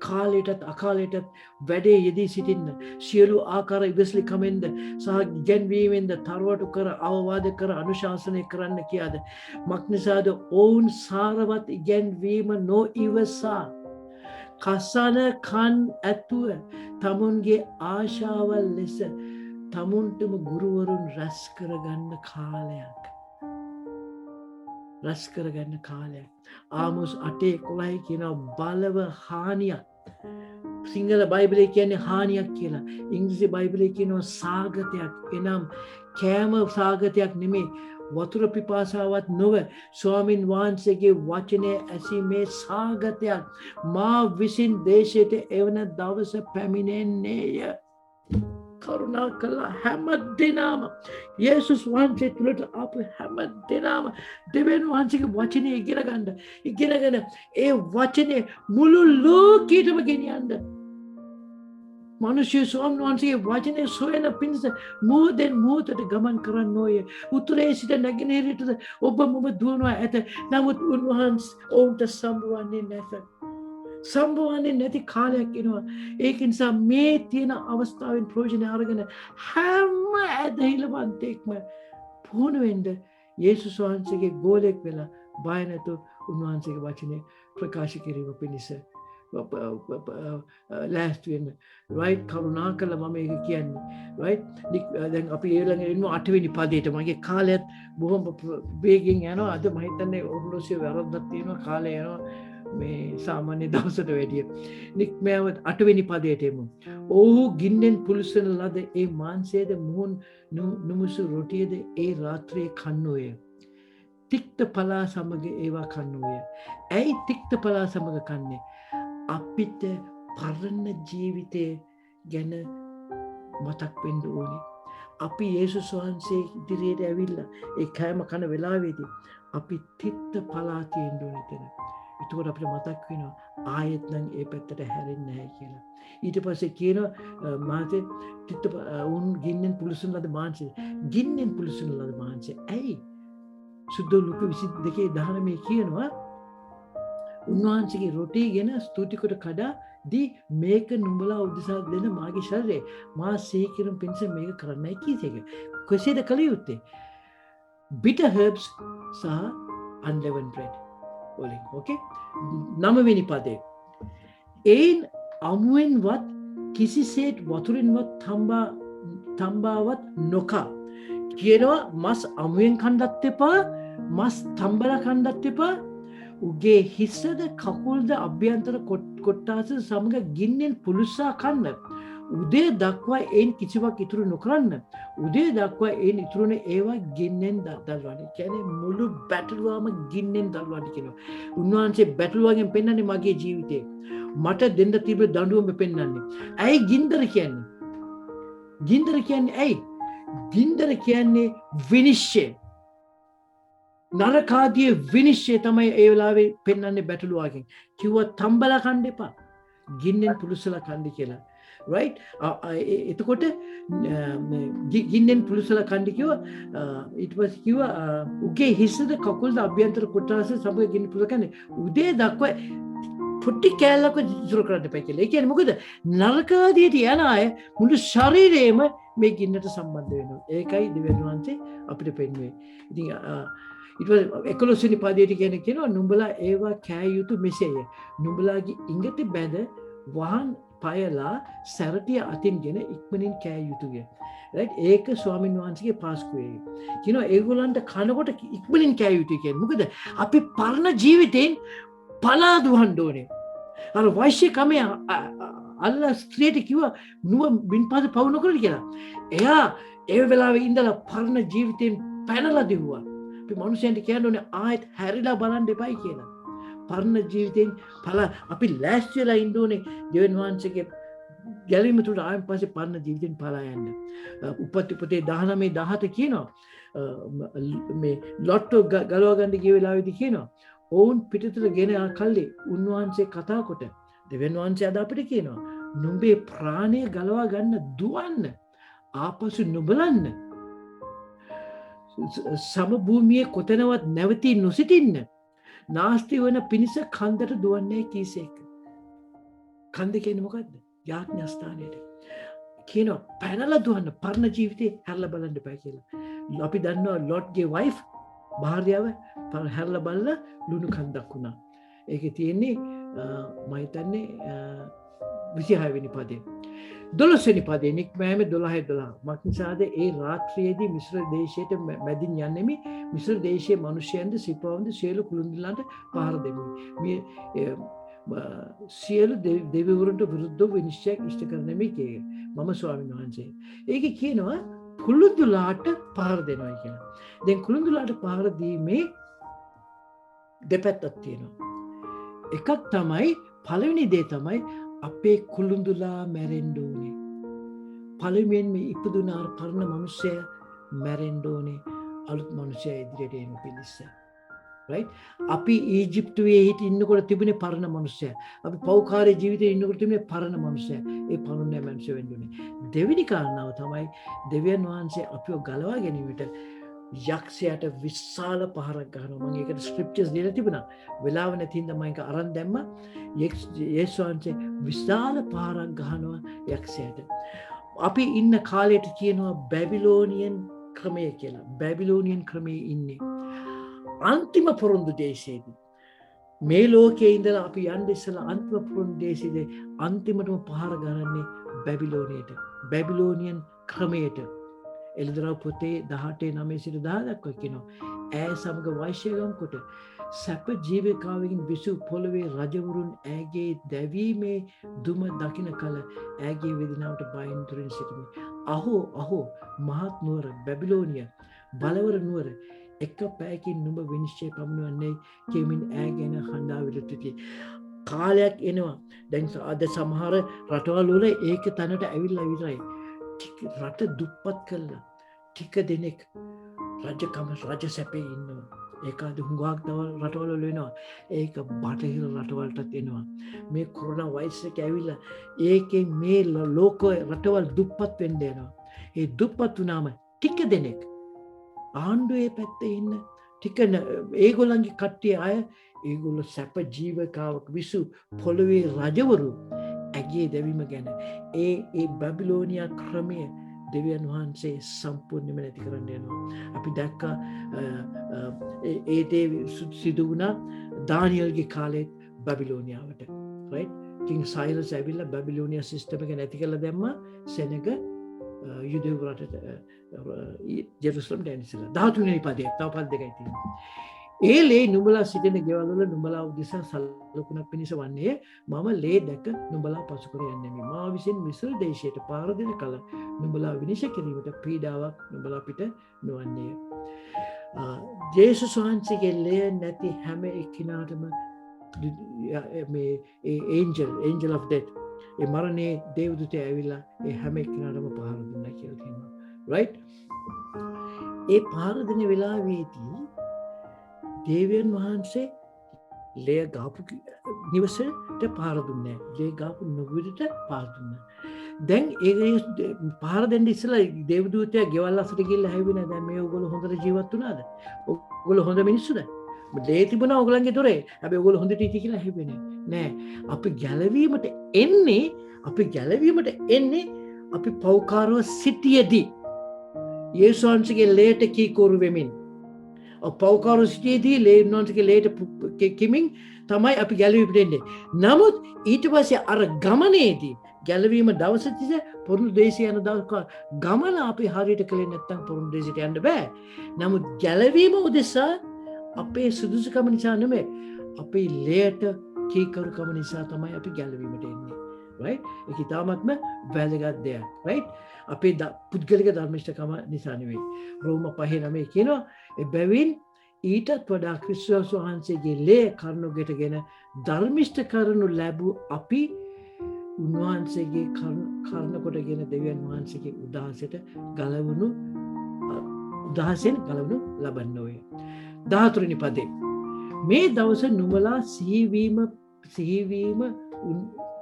කාලයටත් අකාලයටත් වැඩේ යෙදී සිටින්න. සියලු ආකාර ඉවසලි කමෙන්ද සහ ගැන්වීමෙන්ද තරවටු කර අවවාද කර අනුශාසනය කරන්න කියාද. මක්නිසාද ඔවුන් සාරවත් ඉගැන්වීම නොඉවසා කසන කන් ඇතුව තමුන්ගේ ආශාවල් ලෙස තමුන්ටම ගුරුවරුන් රැස් කරගන්න කාලයක්. ආමොස් 8:11 කියන බලව හානියක්. සිංහල බයිබලයේ කියන්නේ හානියක් කියලා. ඉංග්‍රීසි බයිබලයේ කියනවා සාගතයක්. එනම් කෑම සාගතයක් නෙමෙයි. වතුර පිපාසාවත් නොව ස්වාමින් වහන්සේගේ වචනය ඇසීමේ සාගතයක්. මා විසින් දේශයට එවන දවස පැමිණෙන්නේය. කරුණා කළා හැම දෙනාම යේසුස් වහන්සේ තුළට ආපු හැම දෙනාම දෙවියන් වහන්සේගේ වචනේ ඉගෙනගෙන ඒ වචනේ මුළු ලෝකෙටම ගෙනියන්න. මිනිස්සු ස්වාමීන් වහන්සේගේ වචනේ සොයන පිණිස මොහොතෙන් මොහොතට ගමන් කරන්න ඕය. උතුරේ සිට නැගෙනහිරට ඔබ මම දුවනවා ඇත. නමුත් උන්වහන්සේ ඔවුන්ට සම්බවන්නේ නැති කාලයක් එනවා. ඒක නිසා මේ තියෙන අවස්ථාවෙන් ප්‍රයෝජන අරගෙන හැම ඇදහිලවන්තෙක්ම පුහුණු වෙන්න යේසුස් වහන්සේගේ ගෝලෙක් වෙලා බය නැතුව උන්වහන්සේගේ වචනේ ප්‍රකාශ කිරීම පිණිස ලෑස්ති වෙන්න. රයිට් කරුණා කළා මම ඒක කියන්නේ. රයිට් දැන් අපි ඊළඟ එන්න 8 වෙනි පදයට මගේ කාලයත් බොහොම වේගෙන් යනවා. අද මම හිතන්නේ ඔර්ලෝසිය වැරද්දක් තියෙනවා කාලය යනවා. මේ සාමාන්‍ය දවසට වැඩිය. නික්මෑව 8 වෙනි පදයට එමු. ඔහු ගින්නෙන් පුලුසන ලද ඒ මාංශයේද මුහුන් නුමුසු රොටියේද ඒ රාත්‍රියේ කන්නෝය. තික්ත පලා සමග ඒවා කන්නෝය. ඇයි තික්ත පලා සමග කන්නේ? අපිට පරණ ජීවිතය ගැන මතක් වෙන්න ඕනේ. අපි යේසුස් වහන්සේ ඉදිරියට ඇවිල්ලා ඒ කෑම කන වෙලාවේදී අපි තික්ත පලා තියෙන්න ඕනේ එතන. එතකොට අපිට මතක් වෙනවා ආයෙත් නම් ඒ පැත්තට හැරෙන්නේ නැහැ කියලා. ඊට පස්සේ කියනවා මාතේ තිත්ත උන් ගින්නෙන් පුලුසන ලද මාංශය. ගින්නෙන් පුලුසන ලද මාංශය. ඇයි? සුද්ධ ලුක 22:19 කියනවා උන්වහන්සේගේ රොටි ගෙන ස්තුති කොට කඩා දී මේක නුඹලා උදෙසා දෙන මාගේ ශරීරය. මා සීකිරම් පිණිස මේක කරන්නයි කීසේක. කොහේද කළ යුත්තේ? bitter herbs සහ unleavened bread. ඕකේ 9 වෙනි පදේ එයින් අමුවෙන්වත් කිසිසේත් වතුරින්වත් තම්බාවත් නොකා කියනවා. මස් අමුවෙන් කන්නත් එපා, මස් තම්බලා කන්නත් එපා. උගේ හිසද කකුල්ද අභ්‍යන්තර කොට්ටාස සමග ගින්නෙන් පුලුස්සා කන්න. උදේ දක්වා එයින් කිසිවක් ඉතුරු නොකරන්න. උදේ දක්වා එයින් ඉතුරුන ඒවා ගින්නෙන් දල්වන්න. කියන්නේ මුළු බැටළුවම ගින්නෙන් දල්වන්න කියනවා. උන්වහන්සේ බැටළුවගෙන් පෙන්වන්නේ මගේ ජීවිතේ. මට දෙන්න තිබෙ දඬුවම පෙන්වන්නේ. ඇයි ගින්දර කියන්නේ? ගින්දර කියන්නේ ඇයි? ගින්දර කියන්නේ විනිශ්චය. නරකාදිය විනිශ්චය තමයි ඒ වෙලාවේ පෙන්වන්නේ බැටළුවගෙන්. කිව්වා තම්බලා කන්න එපා. ගින්නෙන් පුලුසලා කන්න කියලා. right එතකොට ගින්නෙන් පුලුසලා කන්න කිව්වා. ඊට පස්සේ කිව්වා උගේ හිසද කකුල්ද අභ්‍යන්තර කොටස සමග ගින්න පුලුසලා කන්නේ. උදේ දක්වා පොට්ටි කෑල්ලක ඉතුරු කරන්න එපා කියලා. ඒ කියන්නේ මොකද? නරකාදියට යන අය මුළු ශරීරයම මේ ගින්නට සම්බන්ධ වෙනවා. ඒකයි දෙවියන් වහන්සේ අපිට පෙන්වන්නේ. ඉතින් ඊට පස්සේ 11 වෙනි පදයට කියනවා නුඹලා ඒවා කෑ යුතු මෙසේය. නුඹලාගේ ඉඟට බැඳ වහන් පයලා සැරටිය අතින්ගෙන ඉක්මනින් කෑ යුතුය. right ඒක ස්වාමීන් වහන්සේගේ පාස්කුවේ. කියනවා ඒගොල්ලන්ට කනකොට ඉක්මනින් කෑ යුතුය කියන්නේ. මොකද අපි පරණ ජීවිතෙන් පලා දුවන්න ඕනේ. අර වෛශ්‍ය කමේ අල්ලා ස්ත්‍රියට කිව්වා නුඹ බින්පාද පවු නොකරද කියලා. එයා ඒ වෙලාවේ ඉඳලා පරණ ජීවිතෙන් පැනලා දිව්වා. අපි මිනිස්සුන්ට කියන්නේ ආයෙත් හැරිලා බලන්න එපයි කියලා. පරණ ජීවිතෙන් අපි ලෑස්ති වෙලා ඉන්න ඕනේ දෙවියන් වහන්සේගේ ගැලීම තුල ආයෙත් පස්සේ පරණ ජීවිතෙන් පලා යන්න. උපත් පොතේ 19 17 කියනවා මේ ලොට්ටෝ ගලව ගන්න ගිය වෙලාවේදී කියනවා ඔවුන් පිටතට ගෙන ආ කල්ලි උන්වහන්සේ කතා කොට දෙවියන් වහන්සේ අද අපිට කියනවා නුඹේ ප්‍රාණය ගලවා ගන්න දුවන්න ආපසු නුඹලන්න සම භූමියේ කොතනවත් නැවතී නොසිටින්න නාස්ති වන පිණිස කන්දට දුවන්නේ කීසේක. කන්ද කියන්නේ මොකද්ද? යාඥා ස්ථානයට. කියනවා පැනලා දුවන්න පරණ ජීවිතේ හැරලා බලන්න එපා කියලා. අපි දන්නවා ලොට්ගේ වයිෆ් භාර්යාව හැරලා බලලා ලුණු කන්දක් වුණා. ඒකේ තියෙන්නේ මම හිතන්නේ 26 වෙනි පදේ. 12 වෙනි පදේ නික්මෑම 12:12. මක්නිසාද ඒ රාත්‍රියේදී මිශ්‍ර දේශයට මැදින් යන්නෙමි. මිශ්‍ර දේශයේ මිනිසයන්ද සිපවන්ද සියලු කුළුන්දලන්ට පහර දෙමි. මේ සියලු දෙවිවරුන්ට විරුද්ධව විනිශ්චය ඉෂ්ට කරනෙමි කියේ. මම ස්වාමීන් වහන්සේ. ඒකේ කියනවා කුළුන්දුලාට පහර දෙනවා කියලා. දැන් කුළුන්දුලාට පහර දීමේ දෙපැත්තක් තියෙනවා. එකක් තමයි පළවෙනි දේ තමයි අපේ කුළුන්දුලා මැරෙන්න ඕනේ. පළවෙනිම ඉපදුන අර පරණ මිනිස්සයා මැරෙන්න ඕනේ. අලුත් මිනිස්සයා ඉදිරියට එන්න පිණිස. right අපි ඊජිප්තුවේ හිට ඉන්නකොට තිබුණේ පරණ මිනිස්සයා. අපි පෞකාරී ජීවිතේ ඉන්නකොට තිබුණේ පරණ මිනිස්සයා. ඒ පරණ මිනිස්සු වෙන්න ඕනේ. දෙවෙනි කාරණාව තමයි දෙවියන් වහන්සේ අපිව ගලවා ගැනීමට යක්ෂයාට විශාල පහරක් ගන්නවා. මම ඒකට ස්ක්‍රිප්චර්ස් දීලා තිබුණා. වෙලාව නැති හින්දා මම ඒක අරන් දැම්මා. යේසුස් වහන්සේ විශාල පහරක් ගන්නවා යක්ෂයාට. අපි ඉන්න කාලයට කියනවා බැබිලෝනියන් ක්‍රමය කියලා. බැබිලෝනියන් ක්‍රමයේ ඉන්නේ. අන්තිම පොරොන්දු දේශයේදී මේ ලෝකයේ ඉඳලා අපි යන්න ඉස්සලා අන්තිම පොරොන්දු දේශයේදී අන්තිමටම පහර ගන්නන්නේ බැබිලෝනියට. බැබිලෝනියන් ක්‍රමයට. එළිදරව් පොතේ 18:9 සිට 10 දක්වා කියනවා ඈ සමග වෛශ්‍යගම් කොට සැප ජීවිකාවකින් විසු පොළවේ රජවරුන් ඈගේ දැවීමේ දුම දකින කල ඈගේ වේදනාවට බයින් තුරින් සිටිමි. අහෝ අහෝ මහත් නුවර බැබිලෝනිය බලවර නුවර එක පැයකින් නුඹ විනිශ්චය පමුණවන්නේ කියමින් ඈ ගැන හඬා විලුතුති. කාලයක් එනවා. දැන් අද සමහර රටවල් වල ඒක තැනට ඇවිල්ලා විතරයි. රට දුප්පත් කළා. ටික දෙනෙක් රජකම රජ සැපේ ඉන්නවා. ඒක අද හුඟක් රටවල වෙනවා. ඒක බටහිර රටවලටත් එනවා. මේ කොරෝනා වෛරස් එක ඇවිල්ලා ඒකෙන් මේ ලෝක රටවල් දුප්පත් වෙන්න යනවා. ඒ දුප්පත් වුණාම ටික දෙනෙක් ආණ්ඩුවේ පැත්තේ ඉන්න ටික ඒගොල්ලන්ගේ කට්ටිය අය ඒගොල්ලෝ සැප ජීවකාවක් විසු පොළවේ රජවරු ඇගේ දැවීම ගැන ඒ බැබිලෝනියා ක්‍රමය දෙවියන් වහන්සේ සම්පූර්ණයෙන්ම නැති කරන්න යනවා. අපි දැක්කා ඒ දේ සිදු වුණා දානියල්ගේ කාලෙත් බැබිලෝනියාවට. right කිං සයිරස් ඇවිල්ලා බැබිලෝනියා සිස්ටම් එක නැති කරලා දැම්මා සෙනග යුදෙව් රටට ජෙරුසලම් දැන් ඉස්සලා 13 වෙනි පදේ තව පද දෙකයි තියෙනවා. ඒ ලේ නුඹලා සිටින ගෙවල් වල නුඹලා උදෙසා සලකුණක් පිණිස වන්නේ මම ලේ දැක නුඹලා පසු කර යන්නෙමි. මා විසින් මිස්ර දේශයට පාර දෙන කල නුඹලා විනිශ්චය කිරීමට පීඩාවක් නුඹලා පිට නොවන්නේය. ජේසුස් වහන්සේගේ ලේ නැති හැම එක්කිනාටම මේ ඒන්ජල් of death ඒ මරණයේ දේවදූතයා ඇවිල්ලා ඒ හැම එක්කිනාටම පහර දුන්නා කියලා කියනවා. right? ඒ පහර දෙන වෙලාවේදී දේවයන් වහන්සේ ලේ ගාපු නිවසට පහර දුන්නේ නැහැ. ලේ ගාපු නුගුරට පහර දුන්නා. දැන් ඒ පහර දෙන්න ඉස්සලා දේවදූතයා ගෙවල් අසට ගිහිල්ලා හැවෙන්නේ දැන් මේ ඕගොල්ලෝ හොඳට ජීවත් වුණාද? ඕගොල්ලෝ හොඳ මිනිස්සුද? ලේ තිබුණා ඕගොල්ලන්ගේ දොරේ. හැබැයි ඕගොල්ලෝ හොඳට ඉති කියලා හැවෙන්නේ නෑ. අපි ගැලවීමට එන්නේ අපි පෞකාරව සිටියේදී යේසුස් වහන්සේගේ ලේට කීකෝරු වෙමින් පෞකාරව සිටියේදී ලේන්වන්සේගේ ලේට කිමින් තමයි අපි ගැලවීමට එන්නේ. නමුත් ඊට පස්සේ අර ගමනේදී ගැලවීම දවසට පොරුණු දේශය යන දවසක ගමන අපි හරියට කළේ නැත්නම් පොරුණු දේශයට යන්න බෑ. නමුත් ගැලවීම උදෙසා අපේ සුදුසුකම නිසා නෙමෙයි අපේ ලේට කීකරුකම නිසා තමයි අපි ගැලවීමට එන්නේ. right? ඒක ඉතාමත්ම වැදගත් දෙයක්. right? අපේ පුද්ගලික ධර්මිෂ්ඨකම නිසා නෙවෙයි. රෝම 5:9 කියනවා එබැවින් ඊටත් වඩා ක්‍රිස්තුස් වහන්සේගේ ලේ කරුණුගෙටගෙන ධර්මිෂ්ඨ කරනු ලැබූ අපි උන්වහන්සේගේ කරුණ කොටගෙන දෙවියන් වහන්සේගේ උදාහසෙන් ගලවනු ලබන්නෝය. 13 වෙනි පදේ මේ දවස නුඹලා සිහිවීම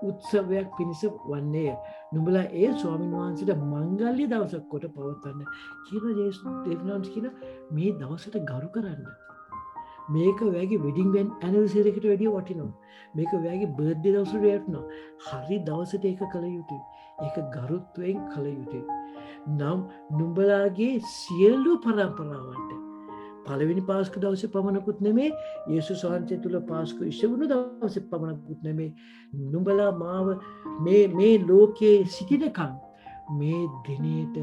උත්සවයක් පිණිස වන්නේය. නුඹලා ඒ ස්වාමීන් වහන්සේට මංගල්‍ය දවසක් කොට පවත්වන්න කියන දේවනාන්ස් කියන මේ දවසට ගරු කරන්න. මේක වගේ වෙඩින් ඇනිවර්සරි එකට වැඩිය වටිනවා. මේක වගේ බර්ත්ඩේ දවසට වටිනවා. හරි දවසට ඒක කළ යුතුයි. ඒක ගරුත්වයෙන් කළ යුතුයි. නම් නුඹලාගේ සියලු පරම්පරාවන්ට පළවෙනි පාස්කු දවසේ පමණකුත් නෙමේ යේසුස් වහන්සේ තුල පාස්කු ඉෂ්ටවුණු දවසේ පමණකුත් නෙමේ නුඹලා මාව මේ ලෝකයේ සිටිනකම් මේ දිනේට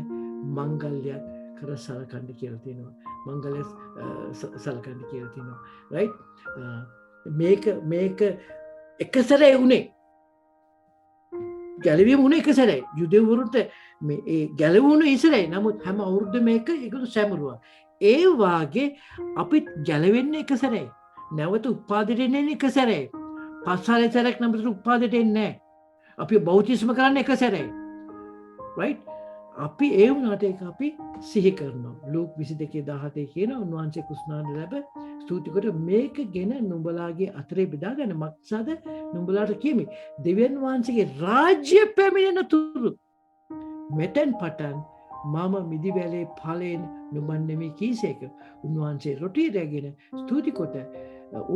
මංගල්‍යයක් කර සලකන්න කියලා තියෙනවා. මංගල්‍ය සලකන්න කියලා තියෙනවා. right? මේක එක සැරේ උනේ ගැලවීම උනේ එක සැරේ. යුදෙවරුන්ට මේ ගැලවුණු ඉස්සරයි. නමුත් හැම අවුරුද්දම ඒකතු සැමරුවා. ඒ වාගේ අපිත් ගැලවෙන්නේ එක සැරේ. නැවත උපාදිතට එන්නේ එක සැරේ. 5 සැරයක් නැවත උපාදිතට එන්නේ නැහැ. අපි බෞතිස්ම කරන්නේ එක සැරේ. right? අපි ඒ වුණාට ඒක අපි සිහි කරනවා. ලූක් 22:17 කියන උන්වහන්සේ කුස්නාන ලැබ ස්තුති කොට මේක ගෙන නුඹලාගේ අතරේ බෙදා ගන්න මක්සද නුඹලාට කියමි. දෙවියන් වහන්සේගේ රාජ්‍ය පැමිණෙන තුරු මෙතෙන් පටන් මම මිදිවැලේ ඵලයෙන් නුඹන් නෙමෙයි කීසේක. උන්වහන්සේ රොටි රැගෙන ස්තුති කොට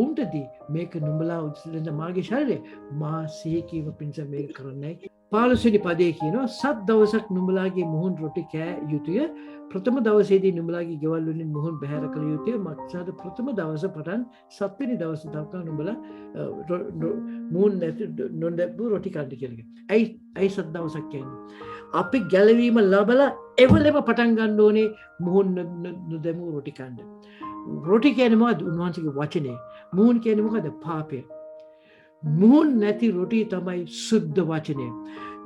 උන්ටදී මේක නුඹලා උදෙසා මාගේ ශරීරය මා සිහි කීම පිණිස මේක කරන්නයි. 15 වෙනි පදේ කියනවා සත් දවසක් නුඹලාගේ මුහුන් රොටි කෑ යුතුය. ප්‍රථම දවසේදී නුඹලාගේ ගෙවල් වලින් මුහුන් බැහැර කළ යුතුය. මක්සාද ප්‍රථම දවස පටන් 7 වෙනි දවස දක්වා නුඹලා මුහුන් නොදැපු රොටි කන්න කියලා. ඇයි සත් දවසක් කියන්නේ? අපි ගැලවීම ලබලා එවලෙම පටන් ගන්න ඕනේ මුහුන් නොදැමු රොටි කන්න. රොටි කියන්නේ මොකද? උන්වහන්සේගේ වචනේ. මුහුන් කියන්නේ මොකද? පාපය. මුහුන් නැති රොටි තමයි සුද්ධ වචනය.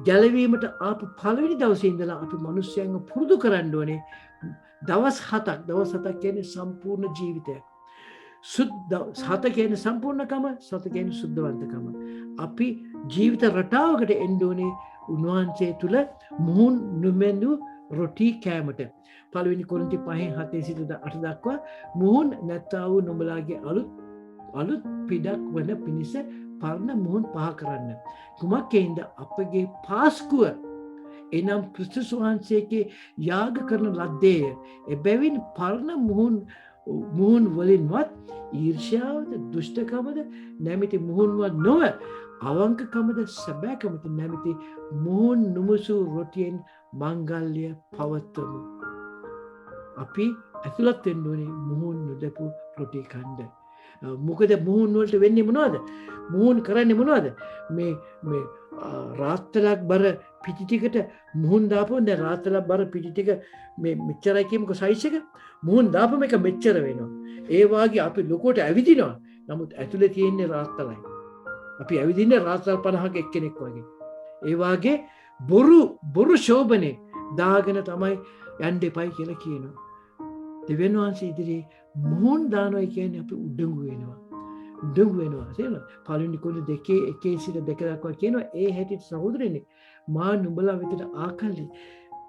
ගැලවීමට ආපු පළවෙනි දවසේ ඉඳලා අපි මිනිස්යන්ව පුරුදු කරන්න ඕනේ දවස් 7ක්. දවස් 7ක් කියන්නේ සම්පූර්ණ ජීවිතයක්. සුද්ධ 7 කියන්නේ සම්පූර්ණකම, 7 කියන්නේ සුද්ධවන්තකම. අපි ජීවිත රටාවකට එන්න ඕනේ උන්වහන්සේ තුල මුහුන් නොමැඳු රොටි කෑමට. පළවෙනි කොරින්ති 5:7 සිට 8 දක්වා මුහුන් නැත්තා වූ නුඹලාගේ අලුත් පිටක් වන පිණිස පරණ මුහුන් පහ කරන්න. කුමක්කෙන්ද? අපගේ පාස්කුව එනම් ක්‍රිස්තුස් වහන්සේගේ යාග කරන ලද්දේය. එබැවින් පරණ මුහුන් වලින්වත් ඊර්ෂ්‍යාවද දුෂ්ටකමද නැමැති මුහුන්වත් නොව අවංකකමද සැබෑකමද නැමැති මුහුන් නුමුසු රොටියෙන් මංගල්‍ය පවත්වමු. අපි ඇතුළත් වෙන්න ඕනේ මුහුන් නොදැපු රොටි කන්න. මොකද මුහුන් වලට වෙන්නේ මොනවද? මුහුන් කරන්නේ මොනවද? මේ රාත්තලක් බර පිටි ටිකට මුහුන් දාපුවම දැන් රාත්තලක් බර පිටි ටික මේ මෙච්චරයි කියමුකෝ සයිස් එක. මුහුන් දාපුවම එක මෙච්චර වෙනවා. ඒ වාගේ අපි ලොකුවට ඇවිදිනවා. නමුත් ඇතුලේ තියෙන්නේ රාත්තලයි. අපි ඇවිදින්නේ රාත්තල් 50ක එක්කෙනෙක් වගේ. ඒ වාගේ බොරු ශෝභනේ දාගෙන තමයි යන්න එපයි කියලා කියනවා. දෙවියන් වහන්සේ ඉදිරියේ මුහුන් දානවා කියන්නේ අපි උඩඟු වෙනවා. උඩඟු වෙනවා. තේරෙනවද? පළවෙනි කොළේ 2:1 සිට 2 දක්වා කියනවා ඒ හැටියට සහෝදරයනි මා නුඹලා වෙතට ආකල්ලි.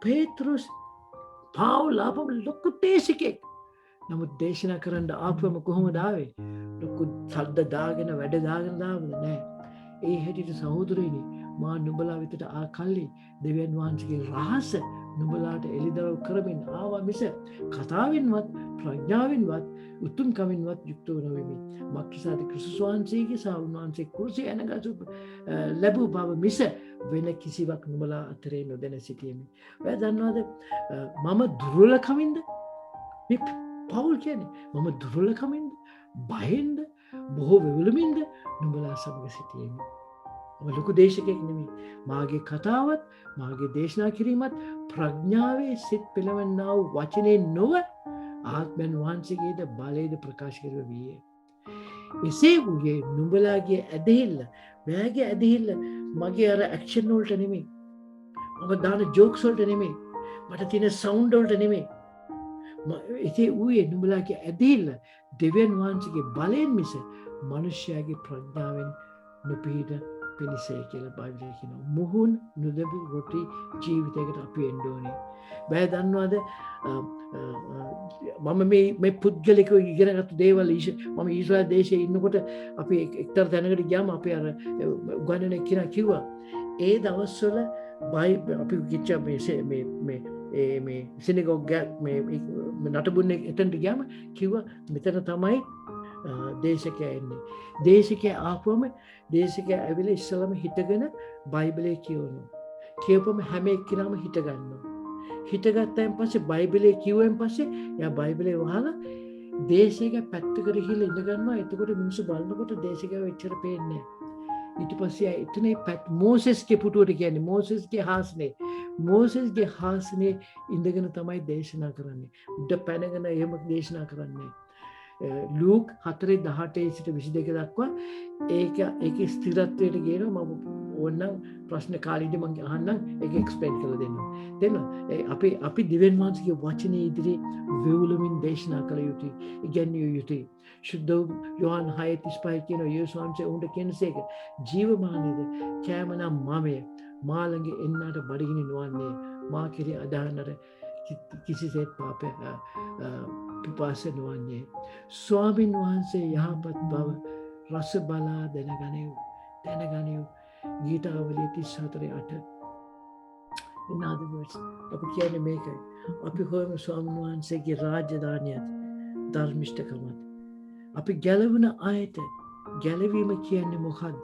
පේත්‍රුස් පාවුල් ආපම ලොකු දේශිකෙක්. නමුත් දේශනා කරන්න ආපුවම කොහොමද ආවේ? ලොකු සද්ද දාගෙන වැඩ දාගෙන ආවද නෑ. ඒ හැටියට සහෝදරයනි මා නුඹලා වෙතට ආකල්ලි දෙවියන් වහන්සේගේ රහස නුඹලාට එළිදරව් කරමින් ආවා මිස කතාවෙන්වත් ප්‍රඥාවෙන්වත් උතුම් කමින්වත් යුක්තව නොවෙමි. මක්නිසාද ක්‍රිස්තුස් වහන්සේගේ සහ උන්වහන්සේ කුරුසේ යනගසු ලැබූ බව මිස වෙන කිසිවක් නුඹලා අතරේ නොදැන සිටියෙමි. ඔයා දන්නවද මම දුර්වලකමින්ද මේ පවුල් කියන්නේ මම දුර්වලකමින්ද බයෙන්ද බොහෝ වෙවුලමින්ද නුඹලා සමග සිටියෙමි. ලොකු දේශකයෙක් නෙමෙයි. මාගේ කතාවත් මාගේ දේශනා කිරීමත් ප්‍රඥාවේ සිත් පෙළවන්නා වූ වචනේ නොව ආත්මයන් වහන්සේගේද බලයේද ප්‍රකාශ කර වීය. එසේ වූයේ නුඹලාගේ ඇදහිල්ල, මෑගේ ඇදහිල්ල මගේ අර ඇක්ෂන් වලට නෙමෙයි. මම දාන ජෝක්ස් වලට නෙමෙයි. මට තියෙන සවුන්ඩ් වලට නෙමෙයි. එසේ වූයේ නුඹලාගේ ඇදහිල්ල දෙවියන් වහන්සේගේ බලයෙන් මිස මනුෂ්‍යයාගේ ප්‍රඥාවෙන් නොපිහිට පිණිසයි කියලා බයිබලයේ කියනවා. මුහුන් නුදබු රොටි ජීවිතයකට අපි එන්න ඕනේ. බය දන්නවද මම මේ පුද්ගලිකව ඉගෙනගත්තු දේවල් මම ඊශ්‍රායල් දේශයේ ඉන්නකොට අපි එක්තරා තැනකට ගියාම අපි අර උගන්වන කෙනා කිව්වා ඒ දවස්වල අපි කිච්ච මේ සිනගොග් මේ නටබුන්නේ එතනට ගියාම කිව්වා මෙතන තමයි දේශකයා එන්නේ. දේශකයා ආපුවම දේශකයා ඇවිල්ලා ඉස්සලම හිටගෙන බයිබලයේ කියවනවා. කියවපම හැම එක්කෙනාම හිට ගන්නවා. හිටගත්තයින් පස්සේ බයිබලයේ කිව්වෙන් පස්සේ එයා බයිබලයේ වහලා දේශකයා පැත්තකට ගිහලා ඉඳ ගන්නවා. එතකොට මිනිස්සු බලනකොට දේශකයා එච්චර පේන්නේ නැහැ. ඊට පස්සේ එතනේ මෝසෙස්ගේ පුටුවට කියන්නේ මෝසෙස්ගේ හාස්නේ. මෝසෙස්ගේ හාස්නේ ඉඳගෙන තමයි දේශනා කරන්නේ. උඩ පැනගෙන එහෙම දේශනා කරන්නේ. ලූක් 4:18 සිට 22 දක්වා ඒකේ ස්ථිරත්වයට ගේනවා. මම ඕනනම් ප්‍රශ්න කාලෙදී මම අහන්නම් ඒක එක්ස්ප්ලেইন කරලා දෙන්න. අපි දිවෙන් වහන්සේගේ වචනේ ඉදිරියේ වෙවුලමින් දේශනා කළ යුතුයි. ඉගැන්විය යුතුයි. සුද්ධ යෝහන් 6:35 කියන යේසුස් වහන්සේ උන්ට කියනසේක ජීවමානේද කෑමනම් මමය මා ළඟ එන්නාට බඩගිනි නොවන්නේ මා කෙරේ අදහන්නට කිසිසේත් පාපය පිපාස නොවන්නේ. ස්වාමින් වහන්සේ යහපත් බව රස බලා දැනගනිව්. ගීතාවලිය 34:8. In other words, අපි කියන්නේ මේකයි. අපි හොයමු ස්වාමීන් වහන්සේගේ රාජධානියත් ධර්මිෂ්ඨකමත්. අපි ගැලවුණ අයට ගැලවීම කියන්නේ මොකද්ද?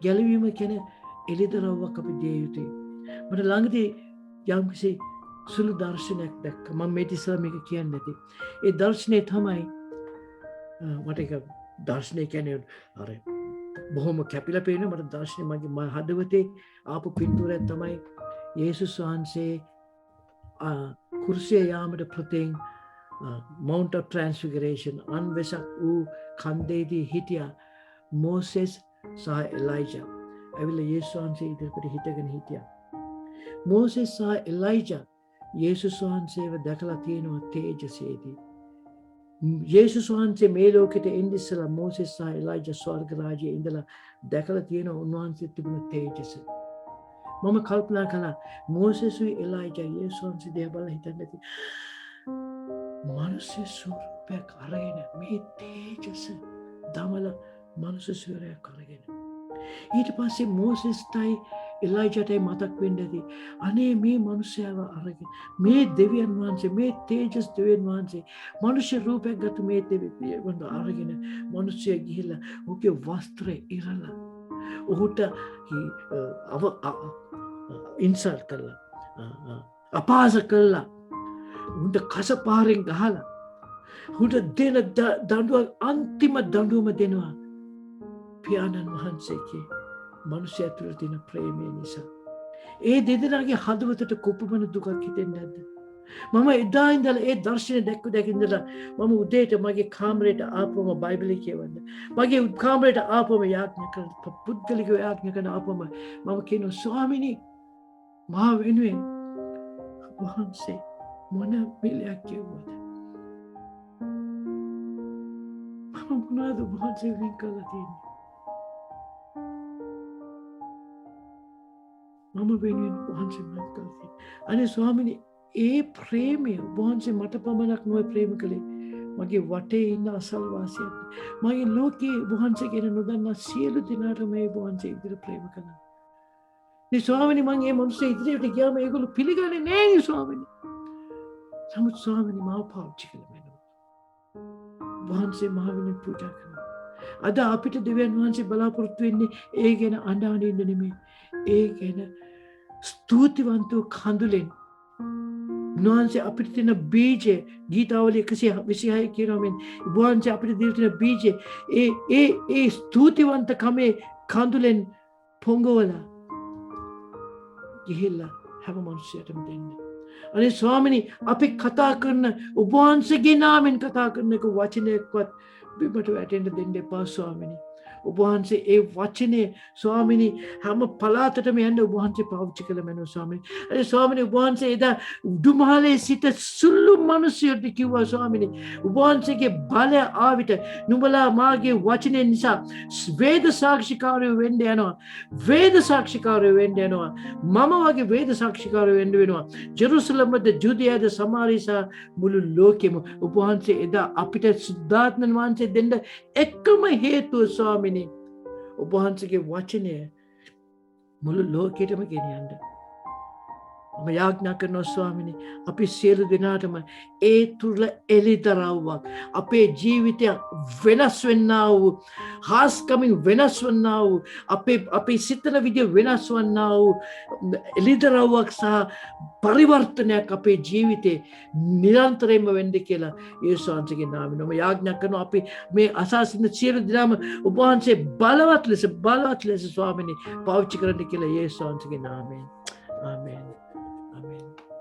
ගැලවීම කියන්නේ එළිදරව්වක් අපි දිය යුතුයි. මට ළඟදී යම්කිසි සුළු දර්ශනයක් දැක්ක. මම මේ ඉස්සෙල්ලා මේක කියන්නේ නැති. ඒ දර්ශනේ තමයි මට ඒක දර්ශනය කියන්නේ අර බොහොම කැපිලා පේන මට දර්ශනේ මගේ හදවතේ ආපු පින්තූරයක් තමයි යේසුස් වහන්සේ කුරුසිය යාමට ප්‍රතින් Mount of Transfiguration අන්වෙසක් වූ කන්දේදී හිටියා මෝසෙස් සහ එලයිජා. ඇවිල්ලා යේසුස් වහන්සේ ඉදිරියට හිටගෙන හිටියා. මෝසෙස් සහ එලයිජා යේසුස් වහන්සේව දැකලා තියෙනවා තේජසේදී. යේසුස් වහන්සේ මේ ලෝකෙට එන්නේ ඉස්සලා මෝසෙස් සහ එලයිජා ස්වර්ග රාජ්‍යයේ ඉඳලා දැකලා තියෙන උන්වහන්සේ තිබුණ තේජස. මම කල්පනා කළා මෝසෙස්යි එලයිජා යේසුස් වහන්සේ දිහා බලලා හිතන්න ඇති. මනුෂ්‍ය ස්වරූපයක් අරගෙන මේ තේජස දමල මනුෂ්‍ය ස්වරූපයක් අරගෙන ඊට පස්සේ මෝසෙස්ටයි එලයිජාටයි මතක් වෙන්න ඇති අනේ මේ මනුෂ්‍යව අරගෙන මේ දෙවියන් වහන්සේ මේ තේජස් දෙවියන් වහන්සේ මනුෂ්‍ය රූපයක් ගත්ත මේ දෙවියන් අරගෙන මනුෂ්‍ය ගිහිල්ලා ඔහුගේ වස්ත්‍රය ඉරලා ඔහුට ඉන්සල්ට් කළා අපහාස කළා උන්ට කසපාරෙන් ගහලා හුට දෙන දඩුවක් අන්තිම දඩුවම දෙනවා පියාණන් වහන්සේගේ මනුෂ්‍ය ඇතුළ තියෙන ප්‍රේමය නිසා. ඒ දෙදෙනාගේ හදවතට කොපමණ දුකක් හිතෙන්නේ නැද්ද? මම එදා ඉඳලා ඒ දර්ශනය දැකින්දලා මම උදේට මගේ කාමරයට ආපුවම බයිබලය කියවන්න. මගේ කාමරයට ආපුවම යාඥා කරන පුද්ගලිකව යාඥා කරන ආපුවම මම කියනවා ස්වාමිනී මා වෙනුවෙන් වහන්සේ මොන මිලයක් කිව්වද? මම මොනවද වහන්සේ වෙනුවෙන් කළා තියෙන්නේ? මම වෙනුවෙන් වහන්සේ මං කළා තියෙන්නේ. අනේ ස්වාමිනී ඒ ප්‍රේමය වහන්සේ මට පමණක් නොවේ ප්‍රේම කළේ මගේ වටේ ඉන්න අසල්වාසියන් මගේ ලෝකයේ වහන්සේ ගැන නොදන්නා සියලු දෙනාට මේ වහන්සේ ඉදිරියට ප්‍රේම කළා. මේ ස්වාමිනී මම මේ මිනිස්සු ඉදිරියට ගියාම ඒගොල්ලෝ පිළිගන්නේ නැහැ නේ ස්වාමිනී. සමුත් ස්වාමිනී මාව පාවිච්චි කළා. වහන්සේ මාව වෙනුවෙන් පූජා කළා. අද අපිට දෙවියන් වහන්සේ බලාපොරොත්තු වෙන්නේ ඒ ගැන අඬන නෙමෙයි. ඒ ගැන ස්තුතිවන්තව කඳුලෙන් උන්වහන්සේ අපිට තියෙන බීජය ගීතාවලිය 126 කියනවා මෙන් උන්වහන්සේ අපිට දීලා තියෙන බීජය ඒ ස්තුතිවන්ත කමේ කඳුලෙන් පොඟවලා ගිහිල්ලා හැම මිනිසෙටම දෙන්න. අනේ ස්වාමිනී අපි කතා කරන උන්වහන්සේගේ නාමෙන් කතා කරන එක වචනයක්වත් බිමට වැටෙන්න දෙන්න එපා ස්වාමිනී. උන්වහන්සේ ඒ වචනේ ස්වාමිනී හැම පළාතටම යන්න උන්වහන්සේ පාවිච්චි කළ මැනව ස්වාමිනී. ඒ ස්වාමිනී උන්වහන්සේ එදා උඩුමහලේ සිට සුළු මිනිසෙකුට කිව්වා ස්වාමිනී උන්වහන්සේගේ බලය ආවිත නුඹලා මාගේ වචනේ නිසා වේද සාක්ෂිකාරයෝ වෙන්න යනවා. වේද සාක්ෂිකාරයෝ වෙන්න යනවා. මම වගේ වේද සාක්ෂිකාරයෝ වෙන්න වෙනවා. ජෙරුසලමද ජුදියාද සමාරිසා මුළු ලෝකෙම උන්වහන්සේ එදා අපිට සුද්ධාත්ම වහන්සේ දෙන්න එකම හේතුව ස්වාමිනී උපහන්සගේ වචනය මුළු ලෝකෙටම ගෙනියන්න. මම යාඥා කරනවා ස්වාමිනී අපි සියලු දෙනාටම ඒ තුල එළිදරව්වක් අපේ ජීවිතය වෙනස් වෙන්නා වූ හාස්කමින් වෙනස් වන්නා වූ අපේ සිතන විදිය වෙනස් වන්නා වූ එළිදරව්වක් සහ පරිවර්තනයක් අපේ ජීවිතේ නිරන්තරයෙන්ම වෙන්න කියලා යේසුස් වහන්සේගේ නාමයෙන් මම යාඥා කරනවා අපි මේ අසාසින්න සියලු දෙනාම ඔබ වහන්සේ බලවත් ලෙස ස්වාමිනී පාවිච්චි කරන්න කියලා යේසුස් වහන්සේගේ නාමයෙන් ආමේන්. Amen.